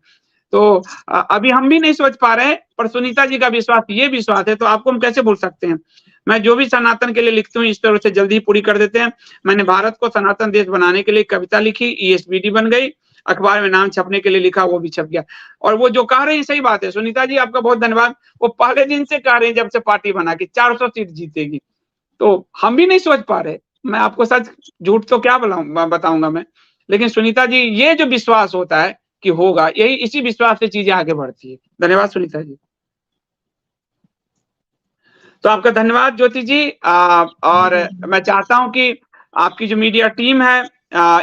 तो अभी हम भी नहीं सोच पा रहे हैं, पर सुनीता जी का विश्वास ये विश्वास है, तो आपको हम कैसे भूल सकते हैं। मैं जो भी सनातन के लिए लिखती हूँ इस तरह से जल्दी ही पूरी कर देते हैं। मैंने भारत को सनातन देश बनाने के लिए कविता लिखी, ESBD बन गई, अखबार में नाम छपने के लिए लिखा, वो भी छप गया। और वो जो कह रहे हैं सही बात है, सुनीता जी आपका बहुत धन्यवाद। वो पहले दिन से कह रहे हैं जब से पार्टी बना के 400 सीट जीतेगी, तो हम भी नहीं सोच पा रहे। मैं आपको सच झूठ तो क्या बताऊंगा मैं, लेकिन सुनीता जी ये जो विश्वास होता है कि होगा, यही इसी विश्वास से चीजें आगे बढ़ती है। धन्यवाद सुनीता जी। तो आपका धन्यवाद ज्योति जी। और मैं चाहता हूं कि आपकी जो मीडिया टीम है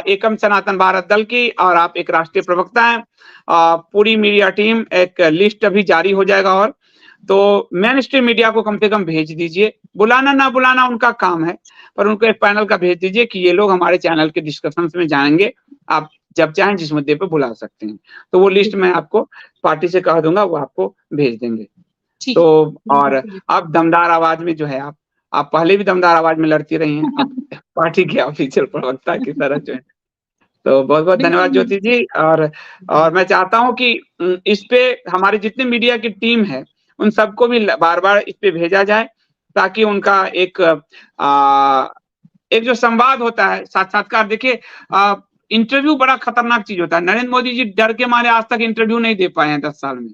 एकम सनातन भारत दल की, और आप एक राष्ट्रीय प्रवक्ता हैं, पूरी मीडिया टीम, एक लिस्ट अभी जारी हो जाएगा, और तो मेन स्ट्रीम मीडिया को कम से कम भेज दीजिए। बुलाना ना बुलाना उनका काम है, पर उनको एक पैनल का भेज दीजिए कि ये लोग हमारे चैनल के डिस्कशंस में जाएंगे, आप जब चाहें जिस मुद्दे पे बुला सकते हैं। तो वो लिस्ट मैं आपको पार्टी से कह दूंगा, वो आपको भेज देंगे। तो और अब दमदार आवाज में जो है आप पहले भी दमदार आवाज में लड़ती रही हैं, अब पार्टी के ऑफिशियल प्रवक्ता की तरह जो है। तो बहुत बहुत धन्यवाद ज्योति जी। और मैं चाहता हूं कि इस पे हमारी जितने मीडिया की टीम है उन सबको भी बार बार इस पे भेजा जाए, ताकि उनका एक जो संवाद होता है, साक्षात्कार। देखिए इंटरव्यू बड़ा खतरनाक चीज होता है। नरेंद्र मोदी जी डर के मारे आज तक इंटरव्यू नहीं दे पाए हैं 10 साल में।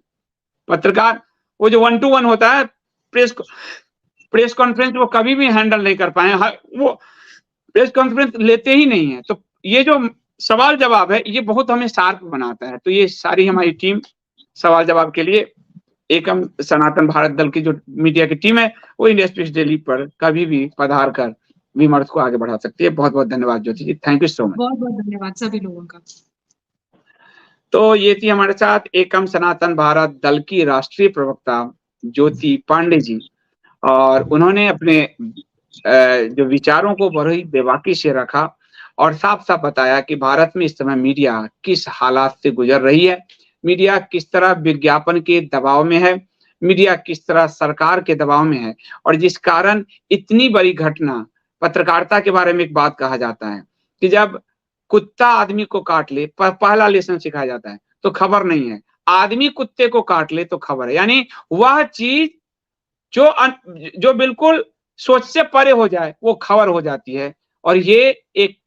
पत्रकार वो जो 1 to 1 होता है, प्रेस कॉन्फ्रेंस, वो कभी भी हैंडल नहीं कर पाए, वो प्रेस कॉन्फ्रेंस लेते ही नहीं है। तो ये जो सवाल जवाब है ये बहुत हमें शार्प बनाता है। तो ये सारी हमारी टीम सवाल जवाब के लिए, एकम सनातन भारत दल की जो मीडिया की टीम है वो इंडिया स्पीच डेली पर कभी भी पधार कर विमर्श को आगे बढ़ा सकती है। बहुत बहुत धन्यवाद ज्योति जी, थैंक यू सो मच। बहुत बहुत धन्यवाद सभी लोगों का। तो ये थी हमारे साथ एकम सनातन भारत दल की राष्ट्रीय प्रवक्ता ज्योति पांडे जी, और उन्होंने अपने जो विचारों को बड़ी बेबाकी से रखा और साफ साफ बताया कि भारत में इस समय मीडिया किस हालात से गुजर रही है, मीडिया किस तरह विज्ञापन के दबाव में है, मीडिया किस तरह सरकार के दबाव में है, और जिस कारण इतनी बड़ी घटना, पत्रकारिता के बारे में एक बात कहा जाता है कि जब कुत्ता आदमी को काट ले, पहला लेसन सिखाया जाता है, तो खबर नहीं है, आदमी कुत्ते को काट ले तो खबर है। यानी वह चीज जो बिल्कुल सोच से परे हो जाए वो खबर हो जाती है। और ये एक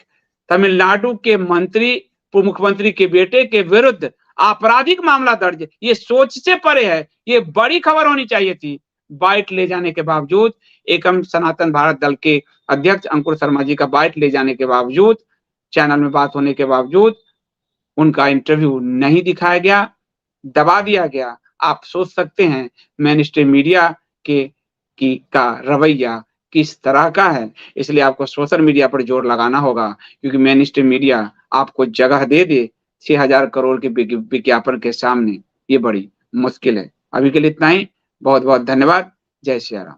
तमिलनाडु के मंत्री, मुख्यमंत्री के बेटे के विरुद्ध आपराधिक मामला दर्ज, ये सोच से परे है, ये बड़ी खबर होनी चाहिए थी। बाइट ले जाने के बावजूद, एकम सनातन भारत दल के अध्यक्ष अंकुर शर्मा जी का बाइट ले जाने के बावजूद, चैनल में बात होने के बावजूद उनका इंटरव्यू नहीं दिखाया गया, दबा दिया गया। आप सोच सकते हैं मेन स्ट्रीम मीडिया का रवैया किस तरह का है। इसलिए आपको सोशल मीडिया पर जोर लगाना होगा, क्योंकि मेन स्ट्रीम मीडिया आपको जगह दे 6000 करोड़ के विज्ञापन के सामने, ये बड़ी मुश्किल है। अभी के लिए इतना ही, बहुत बहुत धन्यवाद। जय श्री राम।